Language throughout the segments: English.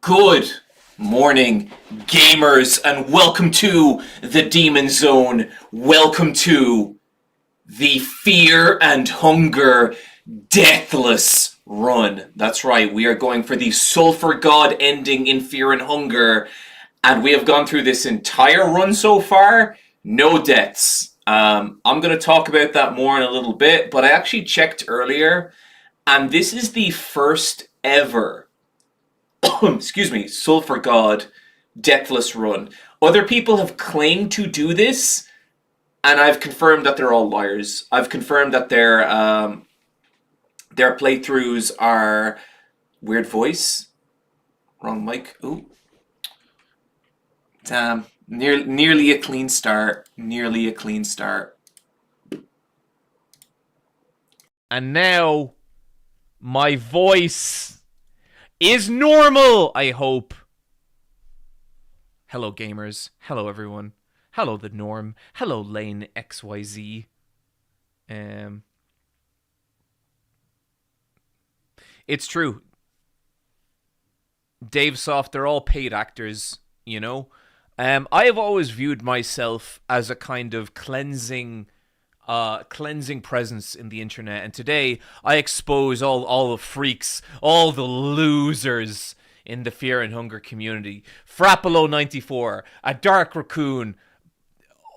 Good morning, gamers, and welcome to the Demon Zone. Welcome to the Fear and Hunger Deathless Run. That's right, we are going for the Sulfur God ending in Fear and Hunger, and we have gone through this entire run so far. No deaths. I'm going to talk about that more in a little bit, but I actually checked earlier, and this is the first ever excuse me, Sulfur God Deathless Run. Other people have claimed to do this, and I've confirmed that they're all liars. I've confirmed that their playthroughs are weird voice, wrong mic. Ooh, damn! Nearly a clean start. Nearly a clean start. And now my voice is normal, I hope. Hello, gamers. Hello, everyone. Hello, the norm. Hello, Lane XYZ. It's true. Dave Soft, they're all paid actors, you know? I have always viewed myself as a kind of cleansing presence in the internet, and today I expose all the freaks, all the losers in the Fear and Hunger community. Frappolo94, a dark raccoon,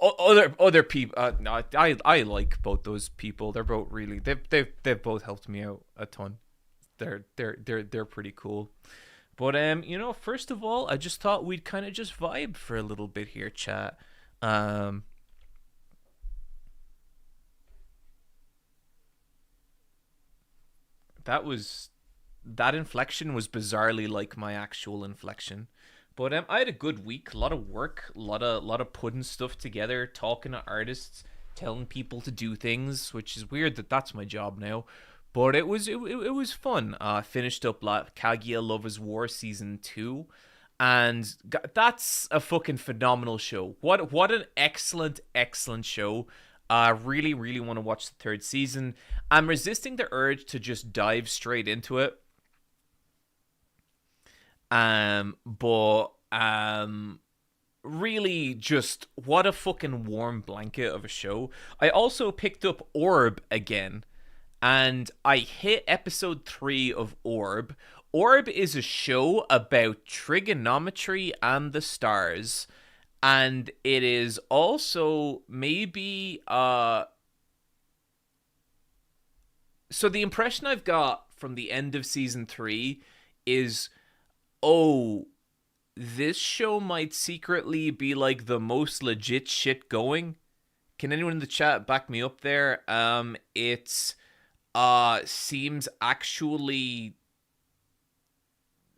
other people. No, I like both those people. They're both really they've both helped me out a ton. They're pretty cool. But first of all, I just thought we'd kind of just vibe for a little bit here, chat. Um, that inflection was bizarrely like my actual inflection. But I had a good week, a lot of work, a lot of putting stuff together, talking to artists, telling people to do things, which is weird that that's my job now. But it was fun. Finished up Kaguya Love is War season 2, and that's a fucking phenomenal show. What an excellent show. Really want to watch the third season. I'm resisting the urge to just dive straight into it. But really just what a fucking warm blanket of a show. I also picked up Orb again, and I hit episode 3 of Orb. Orb is a show about trigonometry and the stars, and it is also maybe so the impression I've got from the end of season 3 is, oh, this show might secretly be like the most legit shit going. Can anyone in the chat back me up there? It's seems actually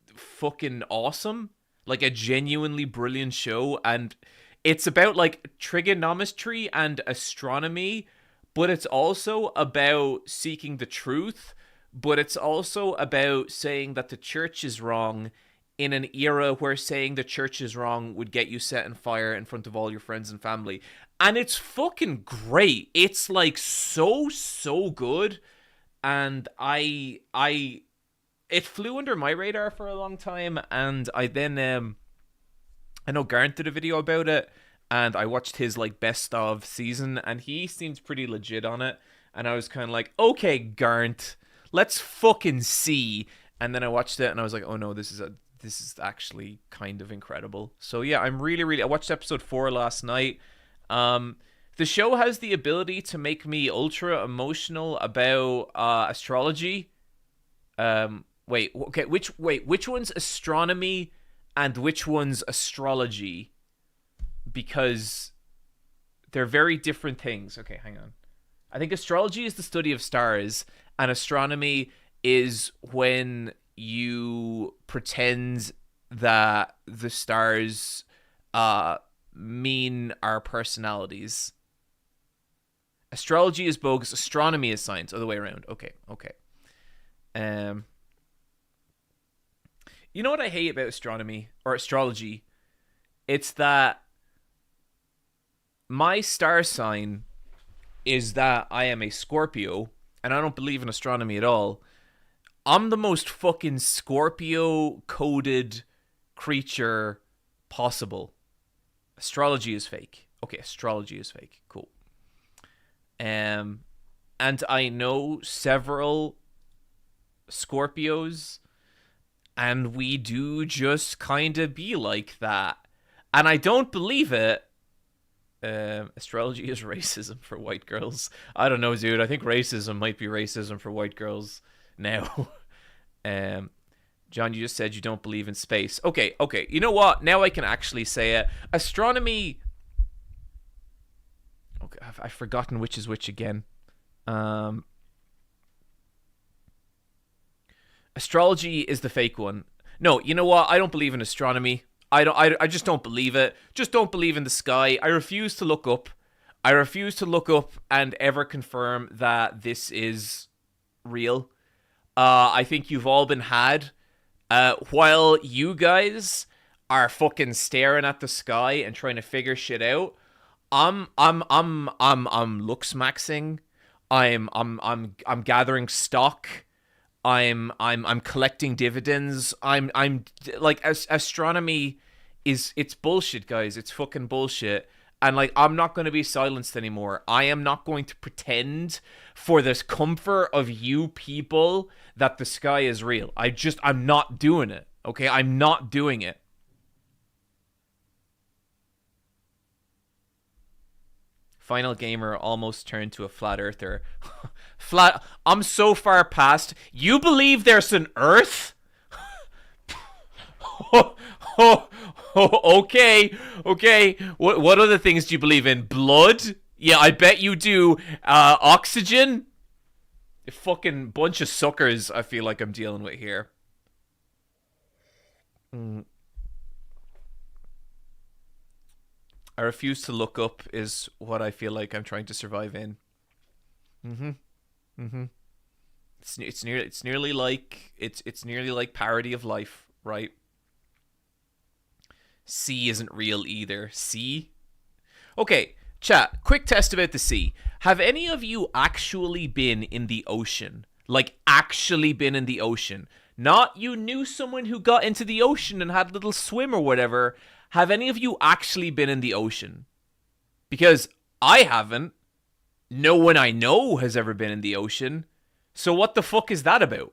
fucking awesome. Like a genuinely brilliant show, and it's about like trigonometry and astronomy, but it's also about seeking the truth, but it's also about saying that the church is wrong in an era where saying the church is wrong would get you set on fire in front of all your friends and family. And it's fucking great. It's like so good. And I it flew under my radar for a long time, and I know Garnt did a video about it, and I watched his like best of season, and he seems pretty legit on it. And I was kind of like, okay, Garnt, let's fucking see. And then I watched it, and I was like, oh no, this is actually kind of incredible. So yeah, I'm really I watched episode 4 last night. Um, the show has the ability to make me ultra emotional about astrology. Which one's astronomy and which one's astrology? Because they're very different things. Okay, hang on. I think astrology is the study of stars, and astronomy is when you pretend that the stars mean our personalities. Astrology is bogus. Astronomy is science. Other way around. Okay. Um, you know what I hate about astronomy or astrology? It's that my star sign is that I am a Scorpio, and I don't believe in astronomy at all. I'm the most fucking Scorpio coded creature possible. Astrology is fake. Okay, astrology is fake. Cool. And I know several Scorpios, and we do just kind of be like that. And I don't believe it. Astrology is racism for white girls. I don't know, dude. I think racism might be racism for white girls now. John, you just said you don't believe in space. Okay. You know what? Now I can actually say it. Astronomy. Okay, I've forgotten which is which again. Astrology is the fake one. No, you know what? I don't believe in astronomy. I just don't believe it. Just don't believe in the sky. I refuse to look up. I refuse to look up and ever confirm that this is real. I think you've all been had. While you guys are fucking staring at the sky and trying to figure shit out, I'm looks maxing. I'm gathering stock. I'm collecting dividends. I'm like astronomy it's bullshit, guys. It's fucking bullshit. And like I'm not going to be silenced anymore. I am not going to pretend for the comfort of you people that the sky is real. I'm not doing it. Okay? I'm not doing it. Final Gamer almost turned to a flat earther. I'm so far past. You believe there's an Earth? Okay. What other things do you believe in? Blood? Yeah, I bet you do. Oxygen? A fucking bunch of suckers I feel like I'm dealing with here. I refuse to look up is what I feel like I'm trying to survive in. It's nearly like parody of life, right? Sea isn't real either. Sea? Okay, chat, quick test about the sea. Have any of you actually been in the ocean? Like, actually been in the ocean? Not you knew someone who got into the ocean and had a little swim or whatever. Have any of you actually been in the ocean? Because I haven't. No one I know has ever been in the ocean. So what the fuck is that about?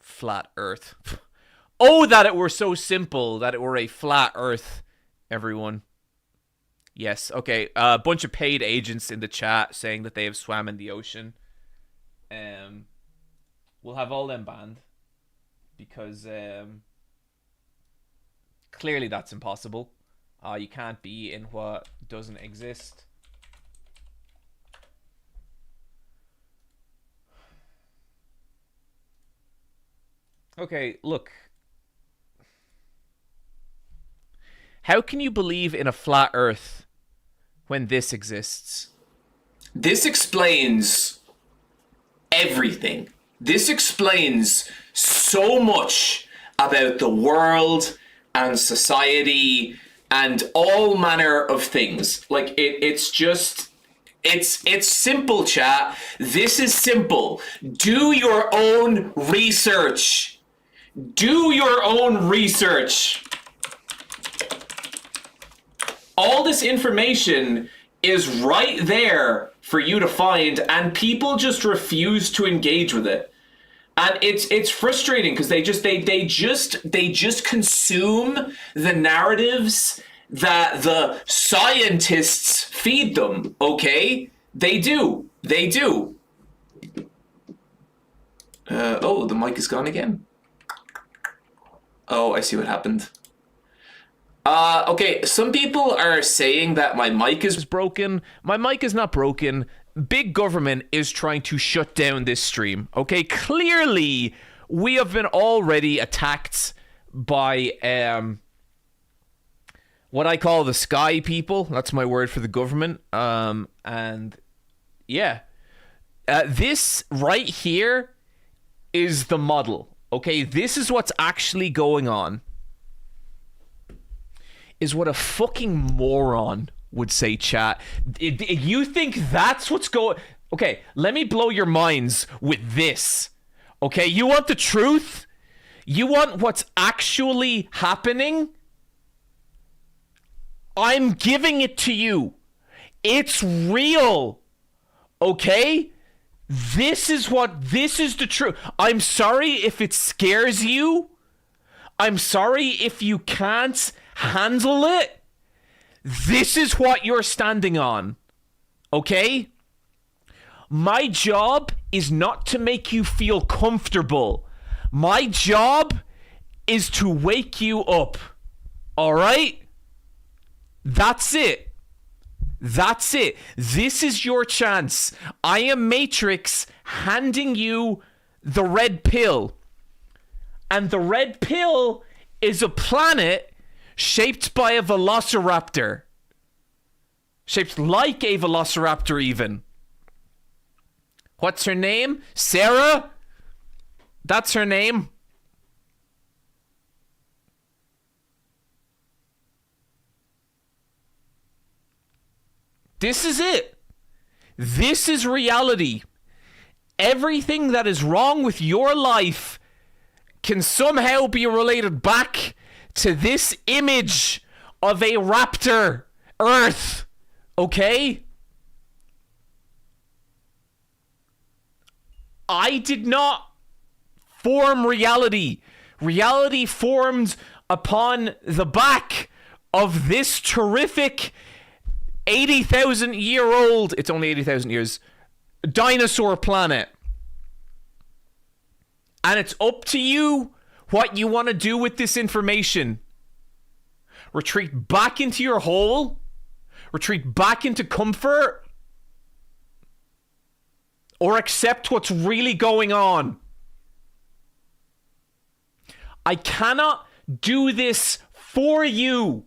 Flat Earth. Oh, that it were so simple, that it were a flat Earth, everyone. Yes, okay. A bunch of paid agents in the chat saying that they have swam in the ocean. We'll have all them banned. Because clearly that's impossible. You can't be in what doesn't exist. Okay, look. How can you believe in a flat Earth when this exists? This explains everything. This explains so much about the world and society and all manner of things. Like it's simple, chat. This is simple. Do your own research. Do your own research. All this information is right there for you to find, and people just refuse to engage with it. And it's frustrating because they just consume the narratives that the scientists feed them, okay? They do. Oh, the mic is gone again. Oh, I see what happened. Okay, some people are saying that my mic is broken. My mic is not broken. Big government is trying to shut down this stream. Okay, clearly we have been already attacked by what I call the sky people. That's my word for the government. And yeah, this right here is the model. Okay, this is what's actually going on. Is what a fucking moron would say, chat. You think that's what's going... Okay, let me blow your minds with this. Okay, you want the truth? You want what's actually happening? I'm giving it to you. It's real. Okay? This is the truth. I'm sorry if it scares you. I'm sorry if you can't handle it. This is what you're standing on. Okay? My job is not to make you feel comfortable. My job is to wake you up. All right? That's it. That's it. This is your chance. I am Matrix handing you the red pill. And the red pill is a planet shaped by a velociraptor. Shaped like a velociraptor even. What's her name? Sarah? That's her name. This is it. This is reality. Everything that is wrong with your life can somehow be related back to this image of a raptor Earth. Okay? I did not form reality. Reality formed upon the back of this terrific 80,000-year-old, it's only 80,000 years, dinosaur planet. And it's up to you what you want to do with this information. Retreat back into your hole? Retreat back into comfort? Or accept what's really going on? I cannot do this for you.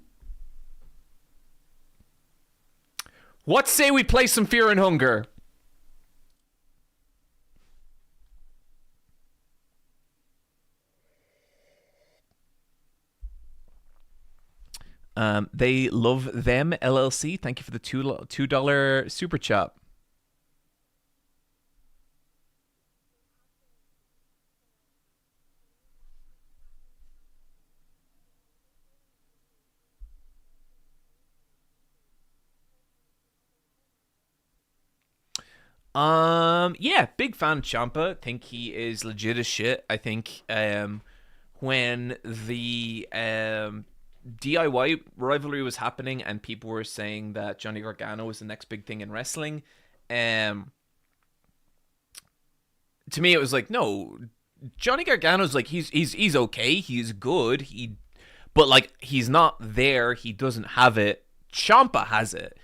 What say we play some Fear and Hunger? They love them, LLC. Thank you for the $2 super chat. Yeah, big fan of Champa. Think he is legit as shit. I think when the DIY rivalry was happening and people were saying that Johnny Gargano was the next big thing in wrestling, to me it was like, no, Johnny Gargano's like he's okay, he's good, but like he's not there, he doesn't have it. Ciampa has it.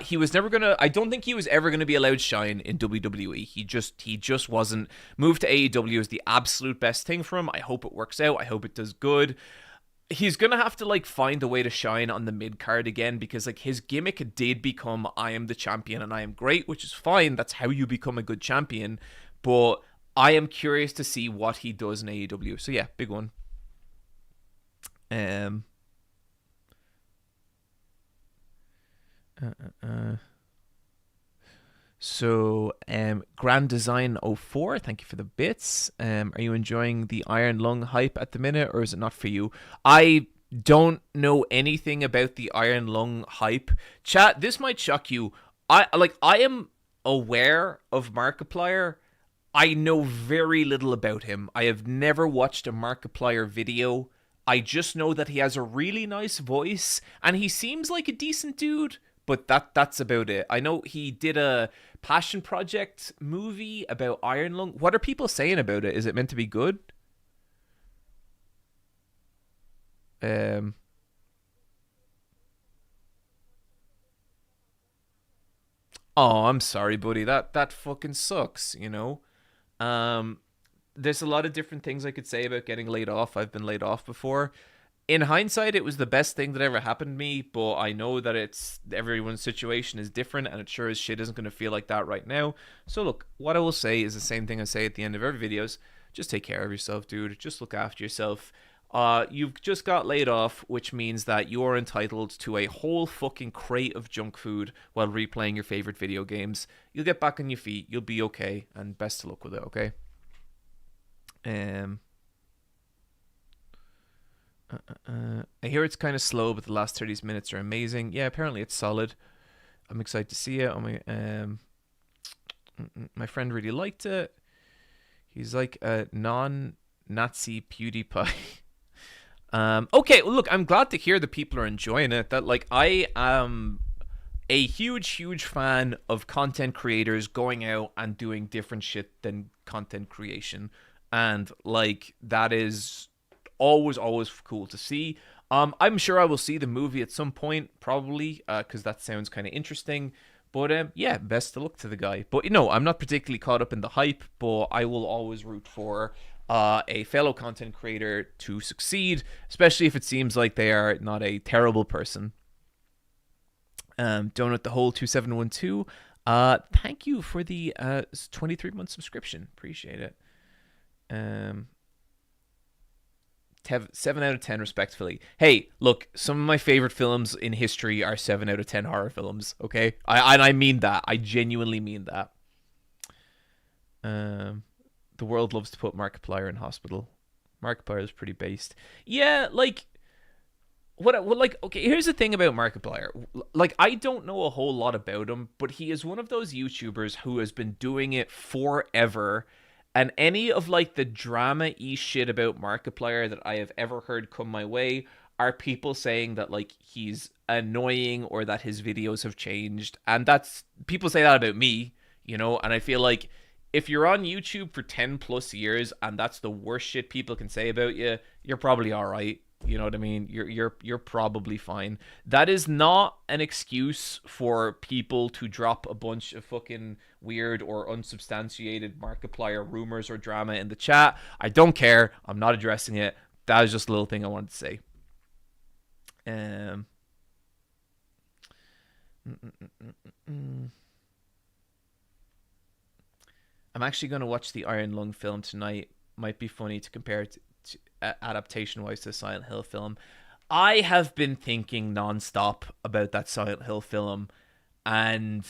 He was never gonna. I don't think he was ever gonna be allowed to shine in WWE. He just wasn't. Moved to AEW is the absolute best thing for him. I hope it works out. I hope it does good. He's gonna have to like find a way to shine on the mid card again, because like his gimmick did become I am the champion and I am great, which is fine. That's how you become a good champion. But I am curious to see what he does in AEW. So yeah, big one. So, Grand Design 04, thank you for the bits. Are you enjoying the Iron Lung hype at the minute, or is it not for you? I don't know anything about the Iron Lung hype. Chat, this might shock you. I am aware of Markiplier. I know very little about him. I have never watched a Markiplier video. I just know that he has a really nice voice, and he seems like a decent dude. But that's about it. I know he did a passion project movie about Iron Lung. What are people saying about it? Is it meant to be good? Oh, I'm sorry, buddy. That fucking sucks, you know? There's a lot of different things I could say about getting laid off. I've been laid off before. In hindsight, it was the best thing that ever happened to me, but I know that everyone's situation is different, and it sure as shit isn't going to feel like that right now. So look, what I will say is the same thing I say at the end of every videos. Just take care of yourself, dude. Just look after yourself. You've just got laid off, which means that you're entitled to a whole fucking crate of junk food while replaying your favorite video games. You'll get back on your feet. You'll be okay, and best of luck with it. Okay. I hear it's kind of slow, but the last 30 minutes are amazing. Yeah, apparently it's solid. I'm excited to see it. My friend really liked it. He's like a non-Nazi PewDiePie. Okay, well, look, I'm glad to hear that people are enjoying it. That like I am a huge fan of content creators going out and doing different shit than content creation, and like that is always cool to see. I'm sure I will see the movie at some point, probably, because that sounds kind of interesting. But yeah, best of luck to the guy. But I'm not particularly caught up in the hype, but I will always root for a fellow content creator to succeed, especially if it seems like they are not a terrible person. Donut the Whole 2712. Thank you for the 23-month subscription. Appreciate it. 7 out of 10 respectfully. Hey, look, some of my favorite films in history are 7 out of 10 horror films, okay? I mean that. I genuinely mean that. The world loves to put Markiplier in hospital. Markiplier is pretty based. Yeah, like okay, here's the thing about Markiplier. Like, I don't know a whole lot about him, but he is one of those YouTubers who has been doing it forever. And any of like the drama-y shit about Markiplier that I have ever heard come my way are people saying that like he's annoying or that his videos have changed. And that's people say that about me, and I feel like if you're on YouTube for 10 plus years and that's the worst shit people can say about you, you're probably all right. You know what I mean? You're probably fine. That is not an excuse for people to drop a bunch of fucking weird or unsubstantiated Markiplier rumors or drama in the chat. I don't care. I'm not addressing it. That was just a little thing I wanted to say. I'm actually going to watch the Iron Lung film tonight. Might be funny to compare it to adaptation wise to the Silent Hill film. I have been thinking nonstop about that Silent Hill film, and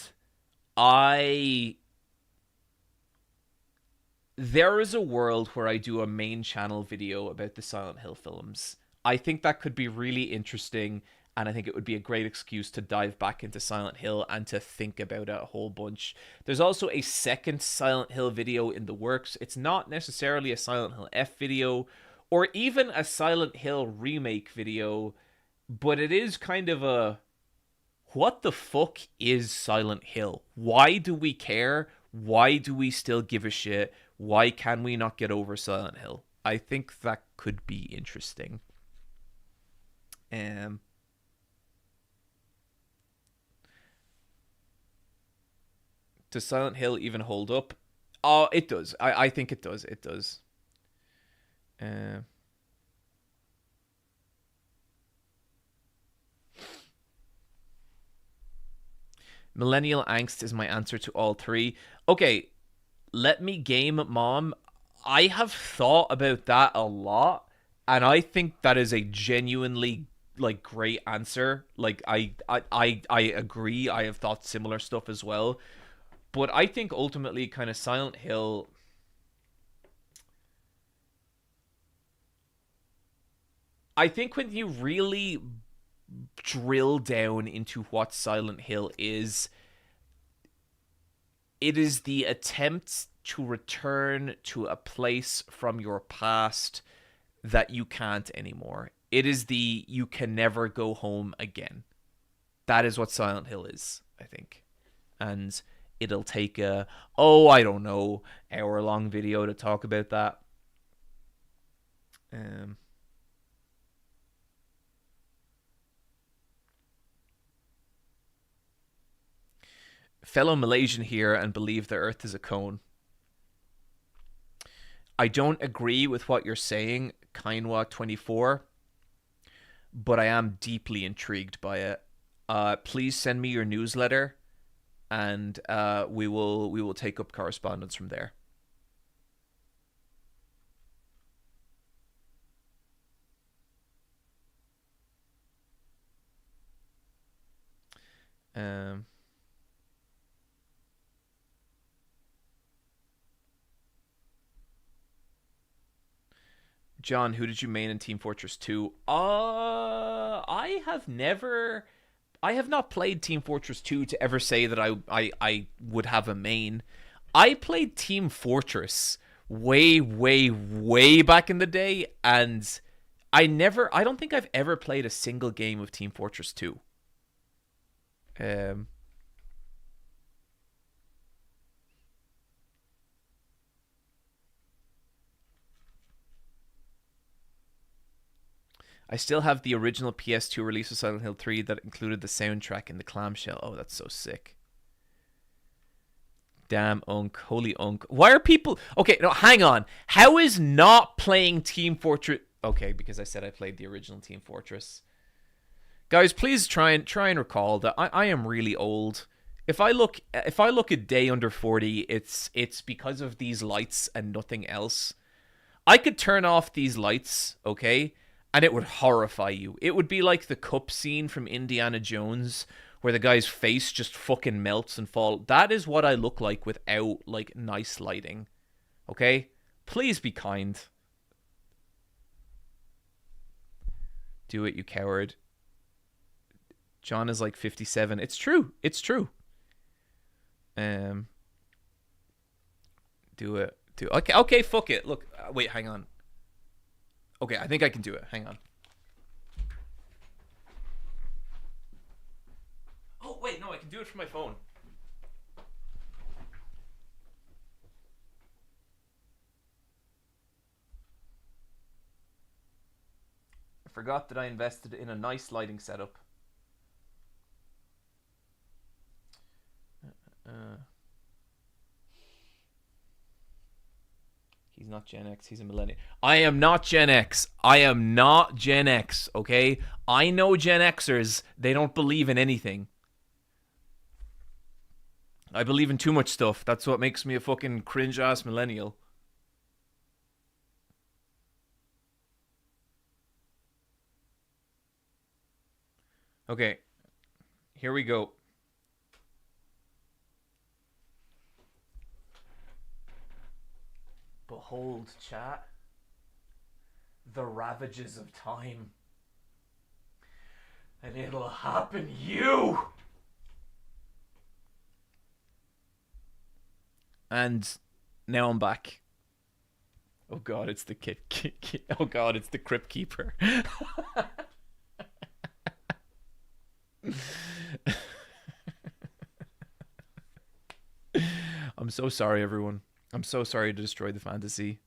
there is a world where I do a main channel video about the Silent Hill films. I think that could be really interesting, and I think it would be a great excuse to dive back into Silent Hill and to think about it a whole bunch. There's also a second Silent Hill video in the works. It's not necessarily a Silent Hill F video, or even a Silent Hill remake video, but it is kind of a, what the fuck is Silent Hill? Why do we care? Why do we still give a shit? Why can we not get over Silent Hill? I think that could be interesting. Does Silent Hill even hold up? Oh, it does. I think it does. It does. Millennial angst is my answer to all three. Okay, let me game, Mom. I have thought about that a lot, and I think that is a genuinely like great answer. Like I agree. I have thought similar stuff as well. But I think ultimately kind of Silent Hill, I think when you really drill down into what Silent Hill is, it is the attempt to return to a place from your past that you can't anymore. It is the you can never go home again. That is what Silent Hill is, I think. And it'll take I don't know, hour-long video to talk about that. Fellow Malaysian here and believe the Earth is a cone. I don't agree with what you're saying, Kainwa24, but I am deeply intrigued by it. Please send me your newsletter, and we will take up correspondence from there. Um, John, who did you main in Team Fortress 2? I have not played Team Fortress 2 to ever say that I would have a main. I played Team Fortress way, way, way back in the day, and I don't think I've ever played a single game of Team Fortress 2. Um, I still have the original PS2 release of Silent Hill 3 that included the soundtrack in the clamshell. Oh, that's so sick. Damn, Unk. Holy Unk. Why are people... Okay, no, hang on. How is not playing Team Fortress... Okay, because I said I played the original Team Fortress. Guys, please try and recall that I am really old. If I look a day under 40, it's because of these lights and nothing else. I could turn off these lights, okay, and it would horrify you. It would be like the cup scene from Indiana Jones, where the guy's face just fucking melts and fall. That is what I look like without, like, nice lighting. Okay? Please be kind. Do it, you coward. John is like 57. It's true. It's true. Do it. Okay, fuck it. Look, wait, hang on. Okay, I think I can do it. Hang on. Oh, wait, no, I can do it from my phone. I forgot that I invested in a nice lighting setup. He's not Gen X, he's a millennial. I am not Gen X. I am not Gen X, okay? I know Gen Xers, they don't believe in anything. I believe in too much stuff. That's what makes me a fucking cringe-ass millennial. Okay. Here we go. Behold, chat, the ravages of time. And it'll happen you! And now I'm back. Oh god, it's the oh god, it's the Crypt Keeper. I'm so sorry, everyone. I'm so sorry to destroy the fantasy.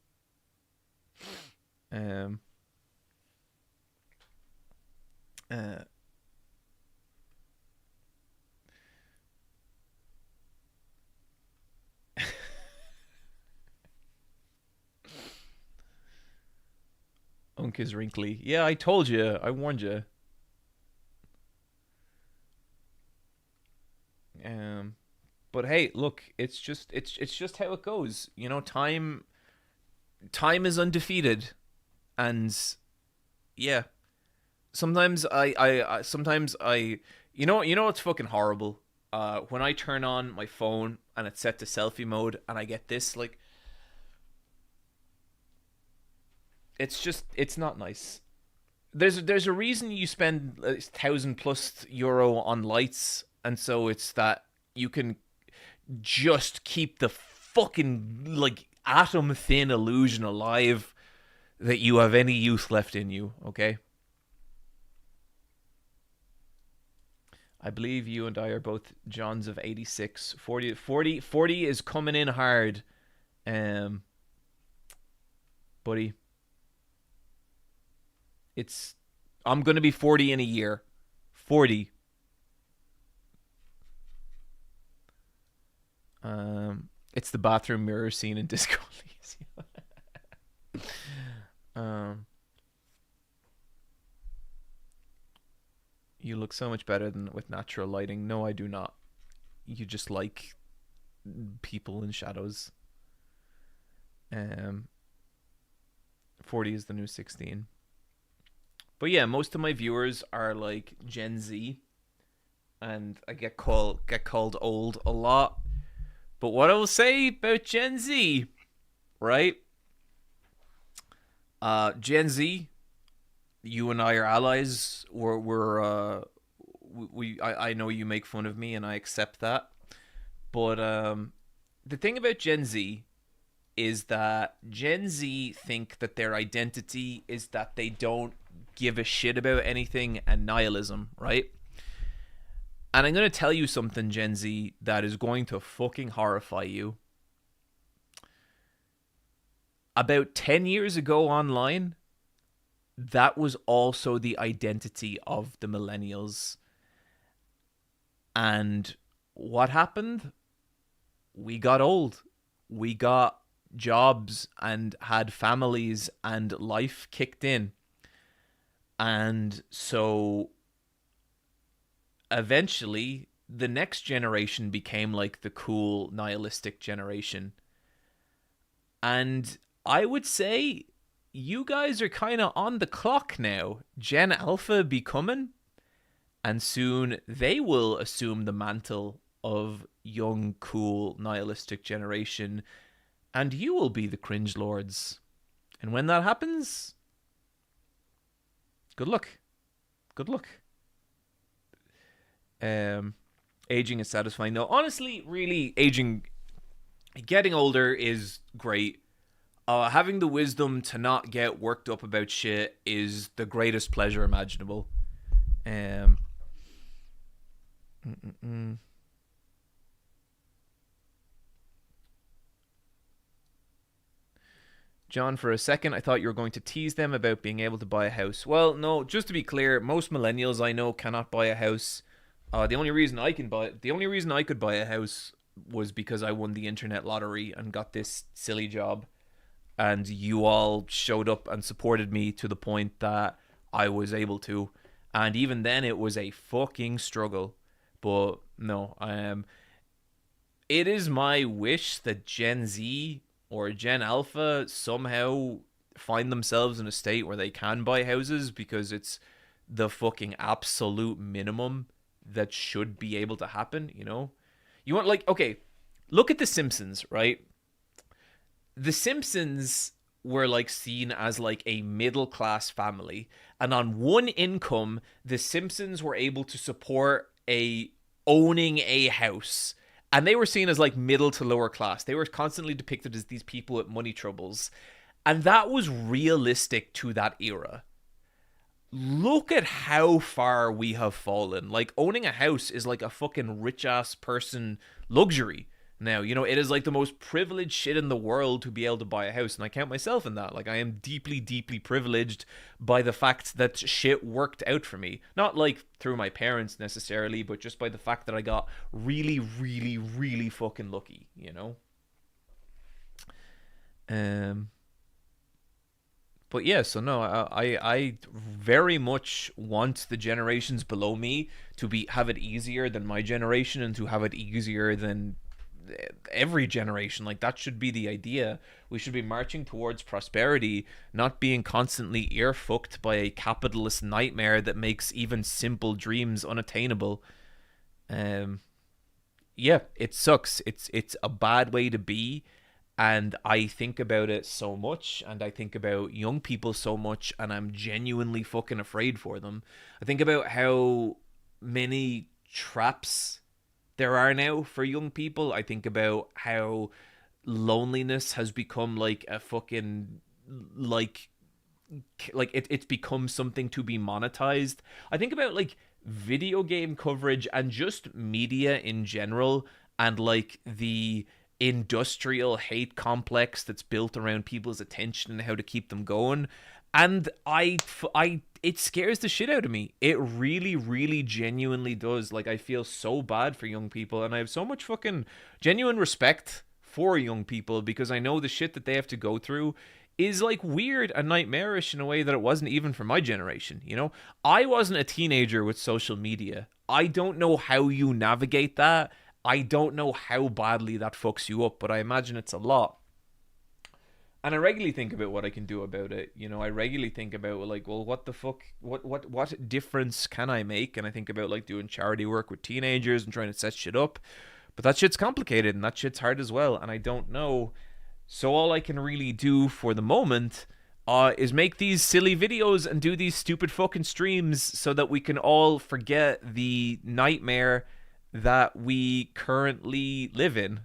Unk is wrinkly. Yeah, I told you. I warned you. But hey, look, it's just how it goes. You know, time is undefeated, and yeah. Sometimes I you know what's fucking horrible? When I turn on my phone and it's set to selfie mode and I get this, like, it's not nice. There's a reason you spend €1,000+ on lights, and so it's that you can just keep the fucking, like, atom thin illusion alive that you have any youth left in you, okay? I believe you and I are both Johns of 86. 40 is coming in hard. Buddy. I'm going to be 40 in a year. 40. It's the bathroom mirror scene in Disco Elysium. You look so much better than with natural lighting. No, I do not. You just like people in shadows. 40 is the new 16. But yeah, most of my viewers are like Gen Z. and I get called old a lot. But what I will say about Gen Z, right? Gen Z, you and I are allies. I know you make fun of me, and I accept that. But the thing about Gen Z is that Gen Z think that their identity is that they don't give a shit about anything and nihilism, right? And I'm going to tell you something, Gen Z, that is going to fucking horrify you. About 10 years ago online, that was also the identity of the millennials. And what happened? We got old. We got jobs and had families, and life kicked in. And so eventually the next generation became like the cool nihilistic generation. And I would say you guys are kind of on the clock now. Gen Alpha be coming, and soon they will assume the mantle of young, cool, nihilistic generation, and you will be the cringe lords. And when that happens, good luck. Good luck. Aging is satisfying. No, honestly, really, getting older is great. Having the wisdom to not get worked up about shit is the greatest pleasure imaginable. John, for a second, I thought you were going to tease them about being able to buy a house. Well, no, just to be clear, most millennials I know cannot buy a house. The only reason I could buy a house was because I won the internet lottery and got this silly job, and you all showed up and supported me to the point that I was able to. And even then, it was a fucking struggle. But no, it is my wish that Gen Z or Gen Alpha somehow find themselves in a state where they can buy houses, because it's the fucking absolute minimum that should be able to happen, you know? You want, like, okay, look at The Simpsons, right? The Simpsons were, like, seen as, like, a middle-class family, and on one income, The Simpsons were able to support owning a house, and they were seen as, like, middle to lower class. They were constantly depicted as these people with money troubles, and that was realistic to that era. Look at how far we have fallen. Like, owning a house is like a fucking rich-ass person luxury now. You know, it is like the most privileged shit in the world to be able to buy a house, and I count myself in that. Like, I am deeply, deeply privileged by the fact that shit worked out for me. Not, like, through my parents necessarily, but just by the fact that I got really, really, really fucking lucky, you know? But yeah, so no, I very much want the generations below me to have it easier than my generation, and to have it easier than every generation. Like, that should be the idea. We should be marching towards prosperity, not being constantly ear fucked by a capitalist nightmare that makes even simple dreams unattainable. Yeah, it sucks. It's a bad way to be. And I think about it so much, and I think about young people so much, and I'm genuinely fucking afraid for them. I think about how many traps there are now for young people. I think about how loneliness has become like a fucking, like it's become something to be monetized. I think about, like, video game coverage and just media in general, and like the industrial hate complex that's built around people's attention and how to keep them going. And it scares the shit out of me. It really, really genuinely does. Like, I feel so bad for young people, and I have so much fucking genuine respect for young people, because I know the shit that they have to go through is, like, weird and nightmarish in a way that it wasn't even for my generation, you know? I wasn't a teenager with social media. I don't know how you navigate that. I don't know how badly that fucks you up, but I imagine it's a lot. And I regularly think about what I can do about it. You know, I regularly think about like, well, what the fuck, what difference can I make? And I think about like doing charity work with teenagers and trying to set shit up. But that shit's complicated and that shit's hard as well. And I don't know. So all I can really do for the moment is make these silly videos and do these stupid fucking streams so that we can all forget the nightmare that we currently live in.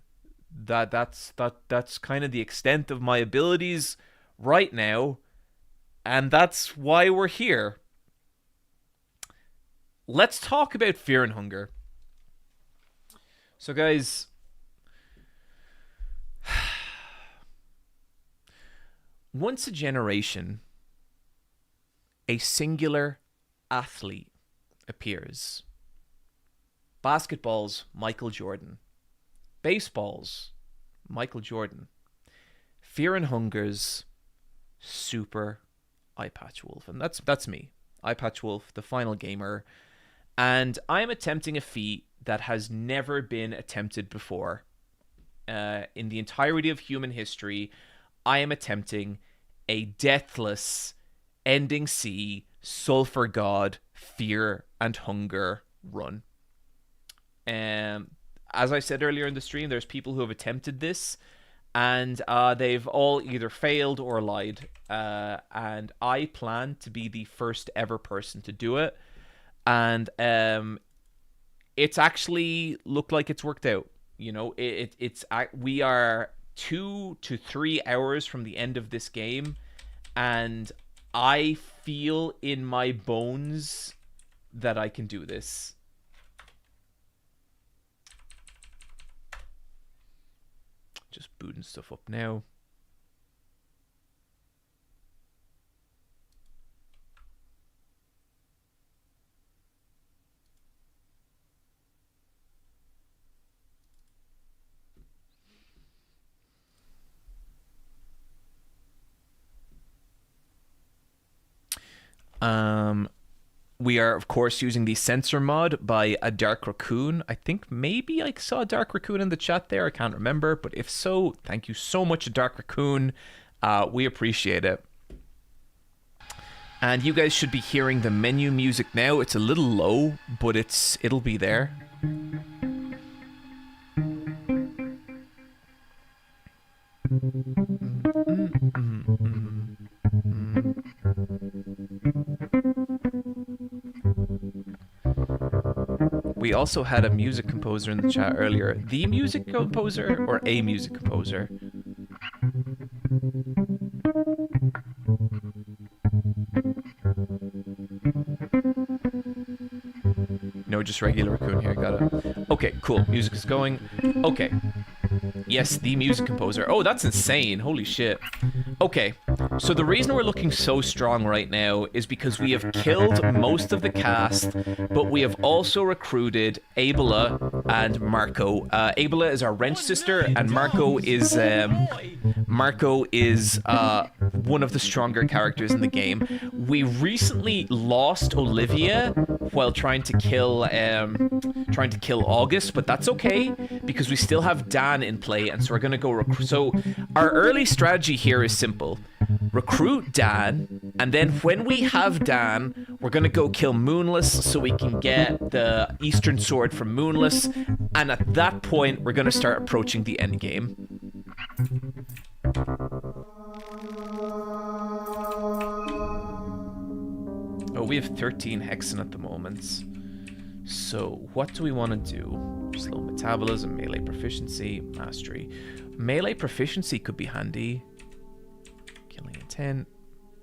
That's kind of the extent of my abilities right now, and that's why we're here. Let's talk about fear and hunger. So guys, once a generation, a singular athlete appears. Basketball's Michael Jordan. Baseball's Michael Jordan. Fear and Hunger's Super Eye Patch Wolf. And that's me. Eye Patch Wolf, the final gamer. And I'm attempting a feat that has never been attempted before. In the entirety of human history, I am attempting a deathless ending C sulfur god fear and hunger run. As I said earlier in the stream, there's people who have attempted this, and they've all either failed or lied. And I plan to be the first ever person to do it. And it's actually looked like it's worked out. You know, we are 2 to 3 hours from the end of this game, and I feel in my bones that I can do this. Just booting stuff up now. We are, of course, using the censor mod by a Dark Raccoon. I think maybe I saw a Dark Raccoon in the chat there. I can't remember. But if so, thank you so much, Dark Raccoon. We appreciate it. And you guys should be hearing the menu music now. It's a little low, but it'll be there. We also had a music composer in the chat earlier. The music composer or a music composer? No, just regular raccoon here. Got it. Okay, cool. Music is going. Okay. Yes, the music composer. Oh, that's insane. Holy shit. Okay, so the reason we're looking so strong right now is because we have killed most of the cast, but we have also recruited Abella and Marco. Abella is our wrench sister, and Marco is one of the stronger characters in the game. We recently lost Olivia while trying to kill August, but that's okay because we still have Daan in play, and so we're gonna go so our early strategy here is simple. Recruit Daan, and then when we have Daan, we're gonna go kill Moonless so we can get the Eastern Sword from Moonless, and at that point we're gonna start approaching the end game. Oh, we have 13 hexen at the moment. So, what do we want to do? Slow metabolism, melee proficiency, mastery. Melee proficiency could be handy. Killing intent,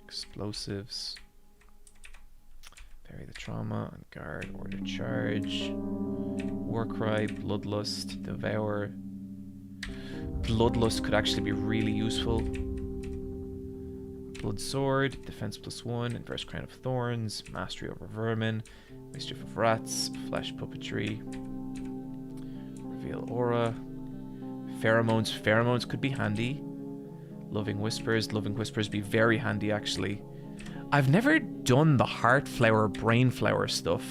explosives. Parry the trauma, on guard, order charge. Warcry, bloodlust, devour. Bloodlust could actually be really useful. Blood Sword, Defense +1, Inverse Crown of Thorns, Mastery over Vermin, Mischief of Rats, Flesh Puppetry, Reveal Aura, Pheromones. Pheromones could be handy. Loving Whispers be very handy actually. I've never done the Heart Flower, Brain Flower stuff.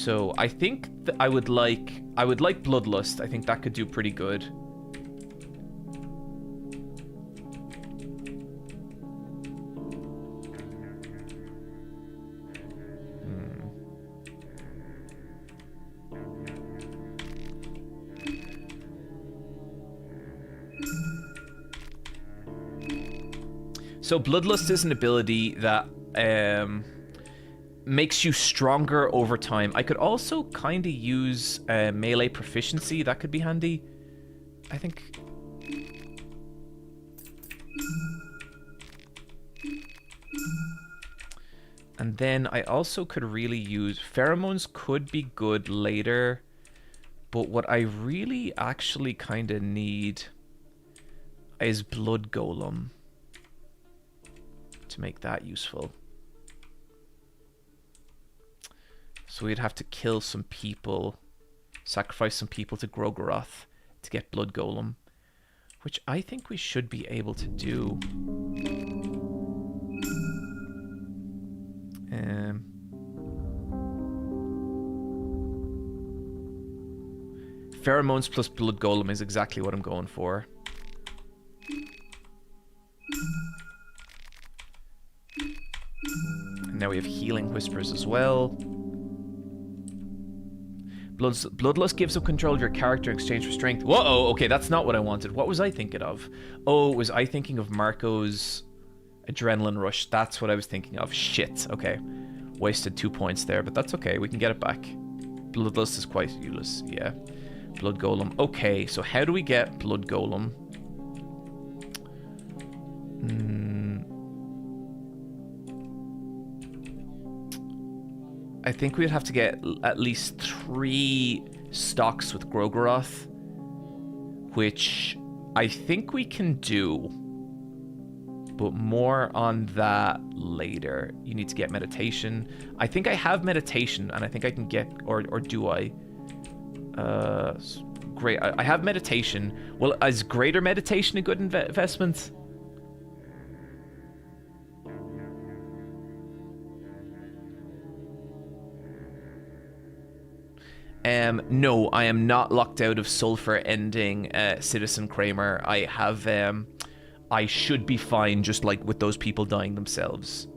So I think I would like Bloodlust. I think that could do pretty good. So Bloodlust is an ability that makes you stronger over time. I could also kind of use melee proficiency. That could be handy, I think. And then I also could really use... Pheromones could be good later, but what I really actually kind of need is Blood Golem to make that useful. So we'd have to kill some people, sacrifice some people to Groggoroth to get Blood Golem, which I think we should be able to do. Pheromones plus Blood Golem is exactly what I'm going for. And now we have Healing Whispers as well. Bloodlust gives up control of your character in exchange for strength. Whoa, okay, that's not what I wanted. What was I thinking of? Oh, was I thinking of Marco's Adrenaline Rush? That's what I was thinking of. Shit, okay. Wasted 2 points there, but that's okay. We can get it back. Bloodlust is quite useless, yeah. Blood Golem. Okay, so how do we get Blood Golem? I think we'd have to get at least 3 stocks with Groggoroth, which I think we can do, but more on that later. You need to get meditation. I think I have meditation, and I think I can get, or do I? Great. I have meditation. Well, is greater meditation a good investment? No, I am not locked out of sulfur ending Citizen Kramer. I have, I should be fine just like with those people dying themselves.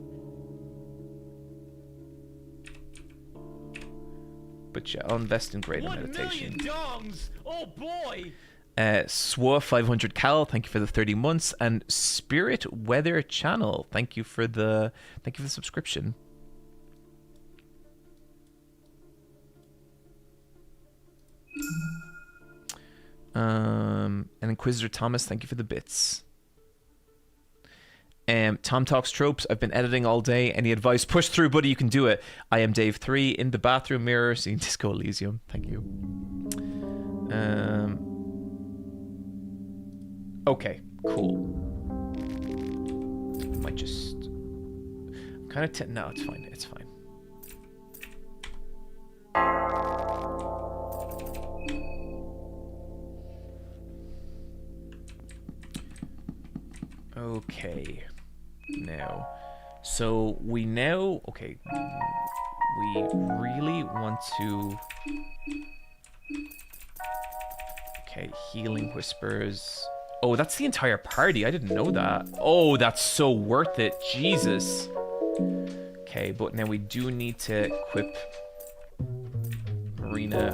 But yeah, I'll invest in greater meditation. 1 million dongs! Oh boy! Swa 500 Cal, thank you for the 30 months, and Spirit Weather Channel, thank you for the subscription. And Inquisitor Thomas, thank you for the bits. Tom Talks Tropes, I've been editing all day. Any advice? Push through, buddy, you can do it. I am Dave 3 in the bathroom mirror seeing Disco Elysium. Thank you. Okay, cool. I might just kind of no, it's fine. It's fine. Okay, now, so we now, okay, we really want to, okay, Healing Whispers. Oh, that's the entire party, I didn't know that. Oh, that's so worth it, Jesus. Okay, but now we do need to equip Marina,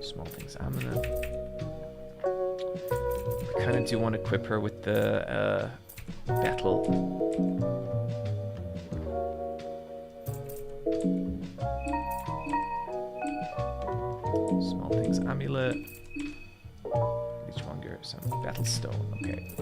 Small Things Amina. I kind of do want to equip her with the Battle. Small Things Amulet. Each one get some Battle Stone. Okay.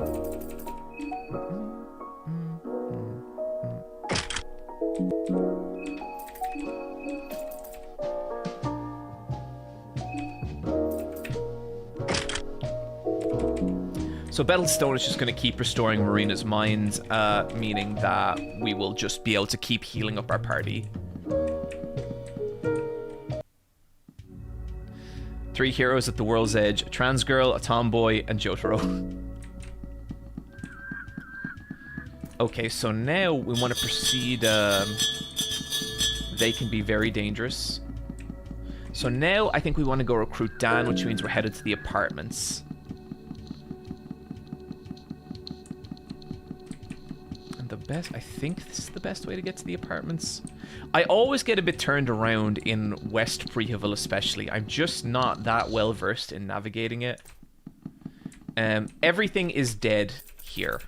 So Battlestone is just going to keep restoring Marina's mind, meaning that we will just be able to keep healing up our party. 3 heroes at the world's edge: a trans girl, a tomboy, and Jotaro. Okay, so now we want to proceed. They can be very dangerous. So now I think we want to go recruit Daan, which means we're headed to the apartments. And I think this is the best way to get to the apartments. I always get a bit turned around in West Freehavel especially. I'm just not that well versed in navigating it. Everything is dead here.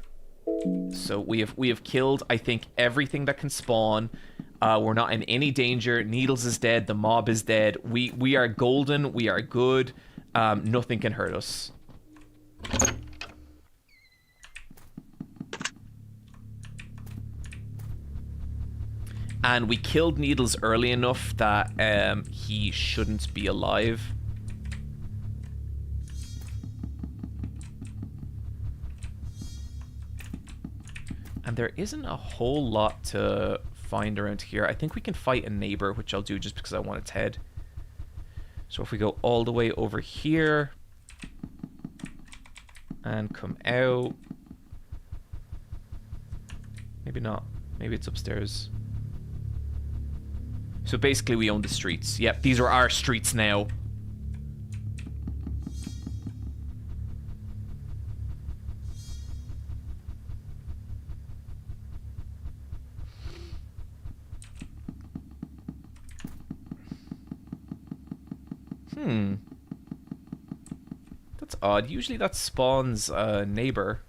So we have killed, I think, everything that can spawn. We're not in any danger. Needles is dead. The mob is dead. We are golden. We are good. Nothing can hurt us. And we killed Needles early enough that he shouldn't be alive. And there isn't a whole lot to find around here. I think we can fight a neighbor, which I'll do just because I want its head. So if we go all the way over here and come out. Maybe not. Maybe it's upstairs. So basically we own the streets. Yep, these are our streets now. That's odd. Usually that spawns a neighbor.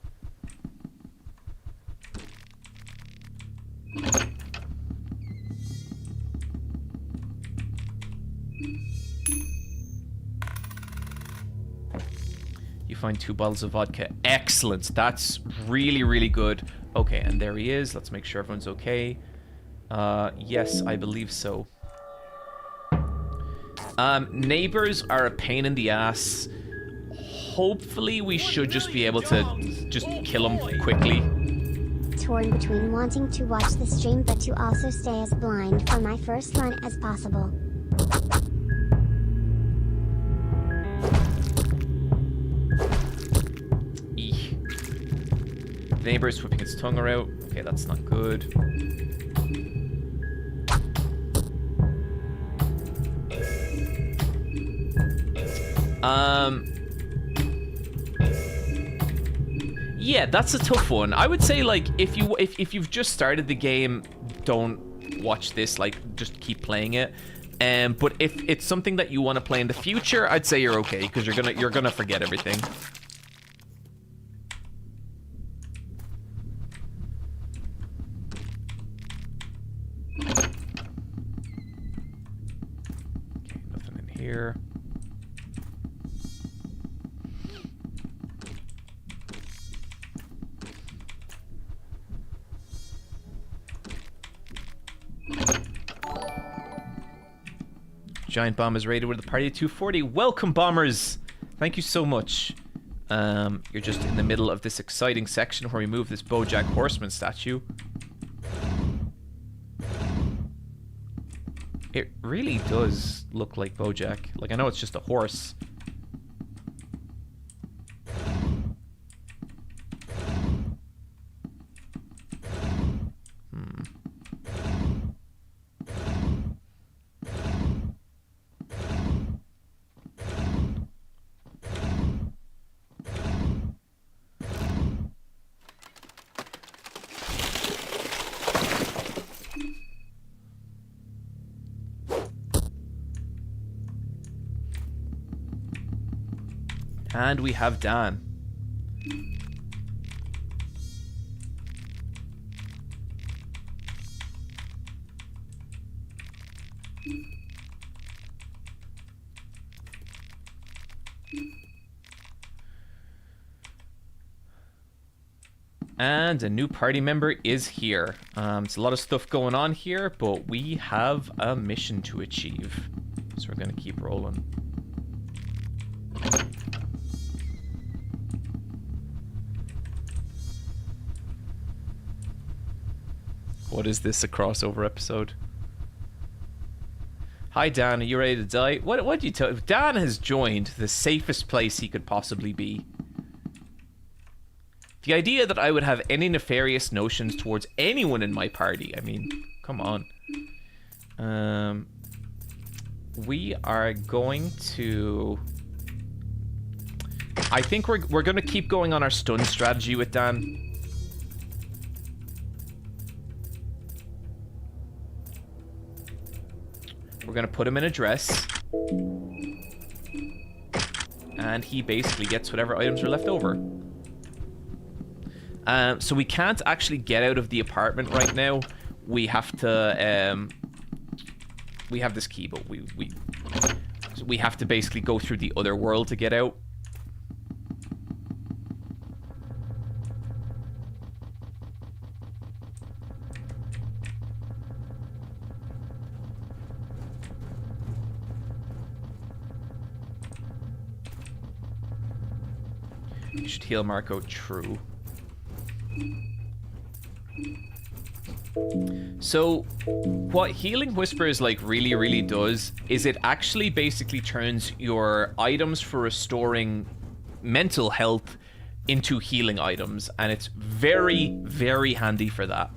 You find 2 bottles of vodka. Excellent. That's really, really good. Okay, and there he is. Let's make sure everyone's okay. Yes, I believe so. Neighbors are a pain in the ass. Hopefully we should just be able to just kill them quickly. Torn between wanting to watch the stream but to also stay as blind for my first run as possible. Eek. The neighbor is whipping its tongue out. Okay, that's not good. Yeah, that's a tough one. I would say, like, if you've just started the game, don't watch this. Like, just keep playing it. But if it's something that you want to play in the future, I'd say you're okay because you're gonna forget everything. Okay, nothing in here. Giant bomb is raided with a party of 240. Welcome, bombers! Thank you so much. You're just in the middle of this exciting section where we move this BoJack Horseman statue. It really does look like BoJack. Like, I know it's just a horse. And we have Daan. And a new party member is here. It's a lot of stuff going on here, but we have a mission to achieve. So we're going to keep rolling. What is this, a crossover episode? Hi, Daan. Are you ready to die? What do you tell? Daan has joined the safest place he could possibly be. The idea that I would have any nefarious notions towards anyone in my party. I mean, come on. We are going to... I think we're going to keep going on our stun strategy with Dan. We're going to put him in a dress. And he basically gets whatever items are left over. So we can't actually get out of the apartment right now. We have to... we have this key, but we have to basically go through the other world to get out. You should heal Marco. True. So, what Healing Whispers like really does is it actually basically turns your items for restoring mental health into healing items, and it's very handy for that.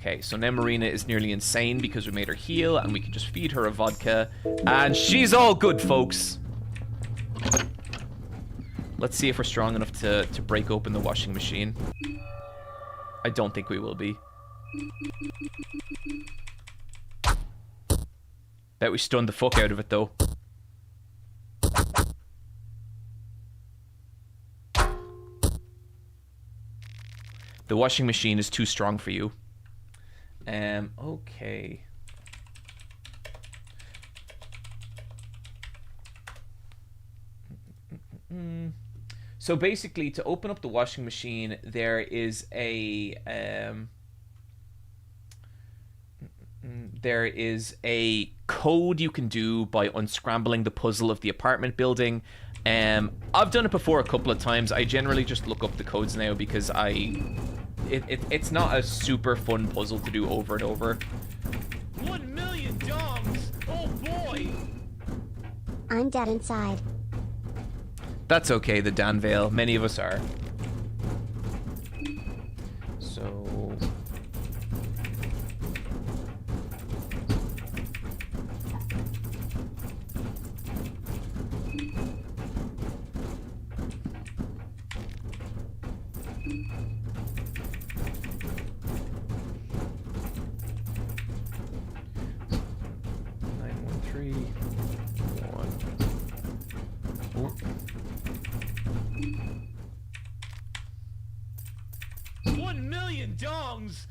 Okay, so now Marina is nearly insane because we made her heal, and we can just feed her a vodka, and she's all good, folks. Let's see if we're strong enough to break open the washing machine. I don't think we will be. Bet we stunned the fuck out of it, though. The washing machine is too strong for you. Okay. So basically, to open up the washing machine, there is a code you can do by unscrambling the puzzle of the apartment building. I've done it before a couple of times. I generally just look up the codes now because it's not a super fun puzzle to do over and over. 1 million dogs! Oh boy! I'm dead inside. That's okay, the Danvale. Many of us are. So...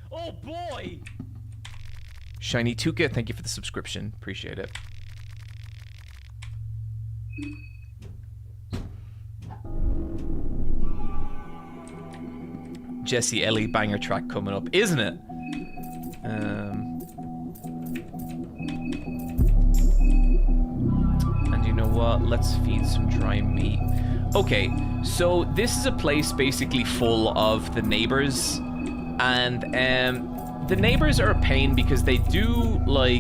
Oh boy! Shiny Tuka, thank you for the subscription. Appreciate it. Jesse Ellie banger track coming up, isn't it? And you know what? Let's feed some dry meat. Okay, so this is a place basically full of the neighbors. And the neighbors are a pain because they do a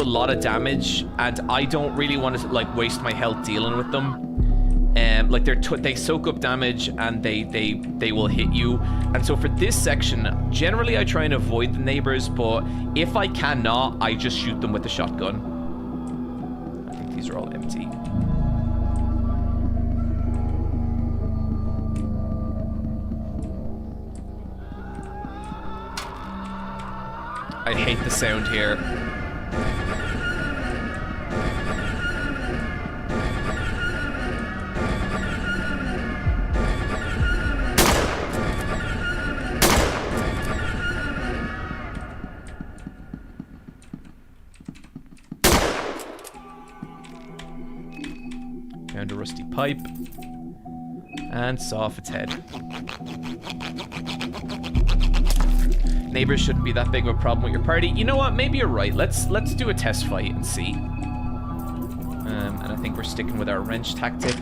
lot of damage, and I don't really want to like waste my health dealing with them. Like they soak up damage and they will hit you. And so for this section, generally I try and avoid the neighbors, but if I cannot, I just shoot them with the shotgun. I think these are all empty. I hate the sound here. Found a rusty pipe and saw off its head. Neighbors shouldn't be that big of a problem with your party. You know what? Maybe you're right. Let's do a test fight and see. And I think we're sticking with our wrench tactic.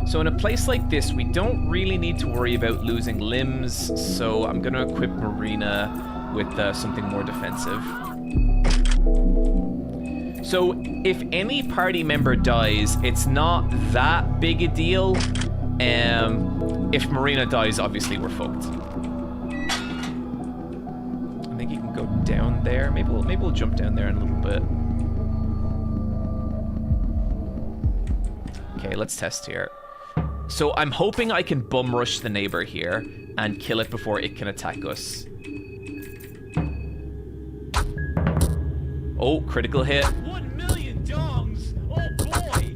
So in a place like this, we don't really need to worry about losing limbs. So I'm going to equip Marina with something more defensive. So if any party member dies, it's not that big a deal. If Marina dies, obviously we're fucked. I think you can go down there. Maybe we'll jump down there in a little bit. Okay, let's test here. So I'm hoping I can bum rush the neighbor here and kill it before it can attack us. Oh, critical hit. 1 million dongs! Oh boy!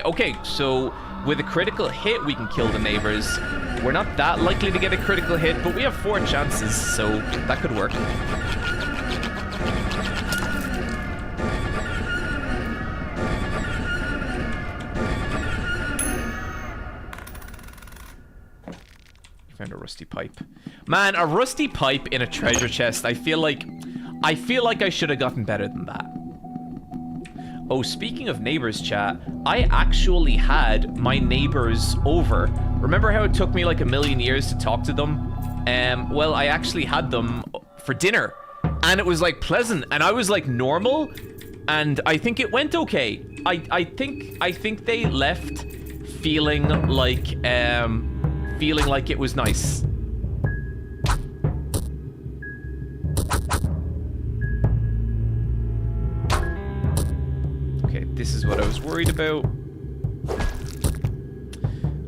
Okay, so with a critical hit, we can kill the neighbors. We're not that likely to get a critical hit, but we have 4 chances, so that could work. Found a rusty pipe. Man, a rusty pipe in a treasure chest. I feel like I should have gotten better than that. Oh, speaking of neighbors, chat, I actually had my neighbors over. Remember how it took me like a million years to talk to them? Well, I actually had them for dinner, and it was like pleasant, and I was like normal, and I think it went okay. I think they left feeling like it was nice. Okay, this is what I was worried about.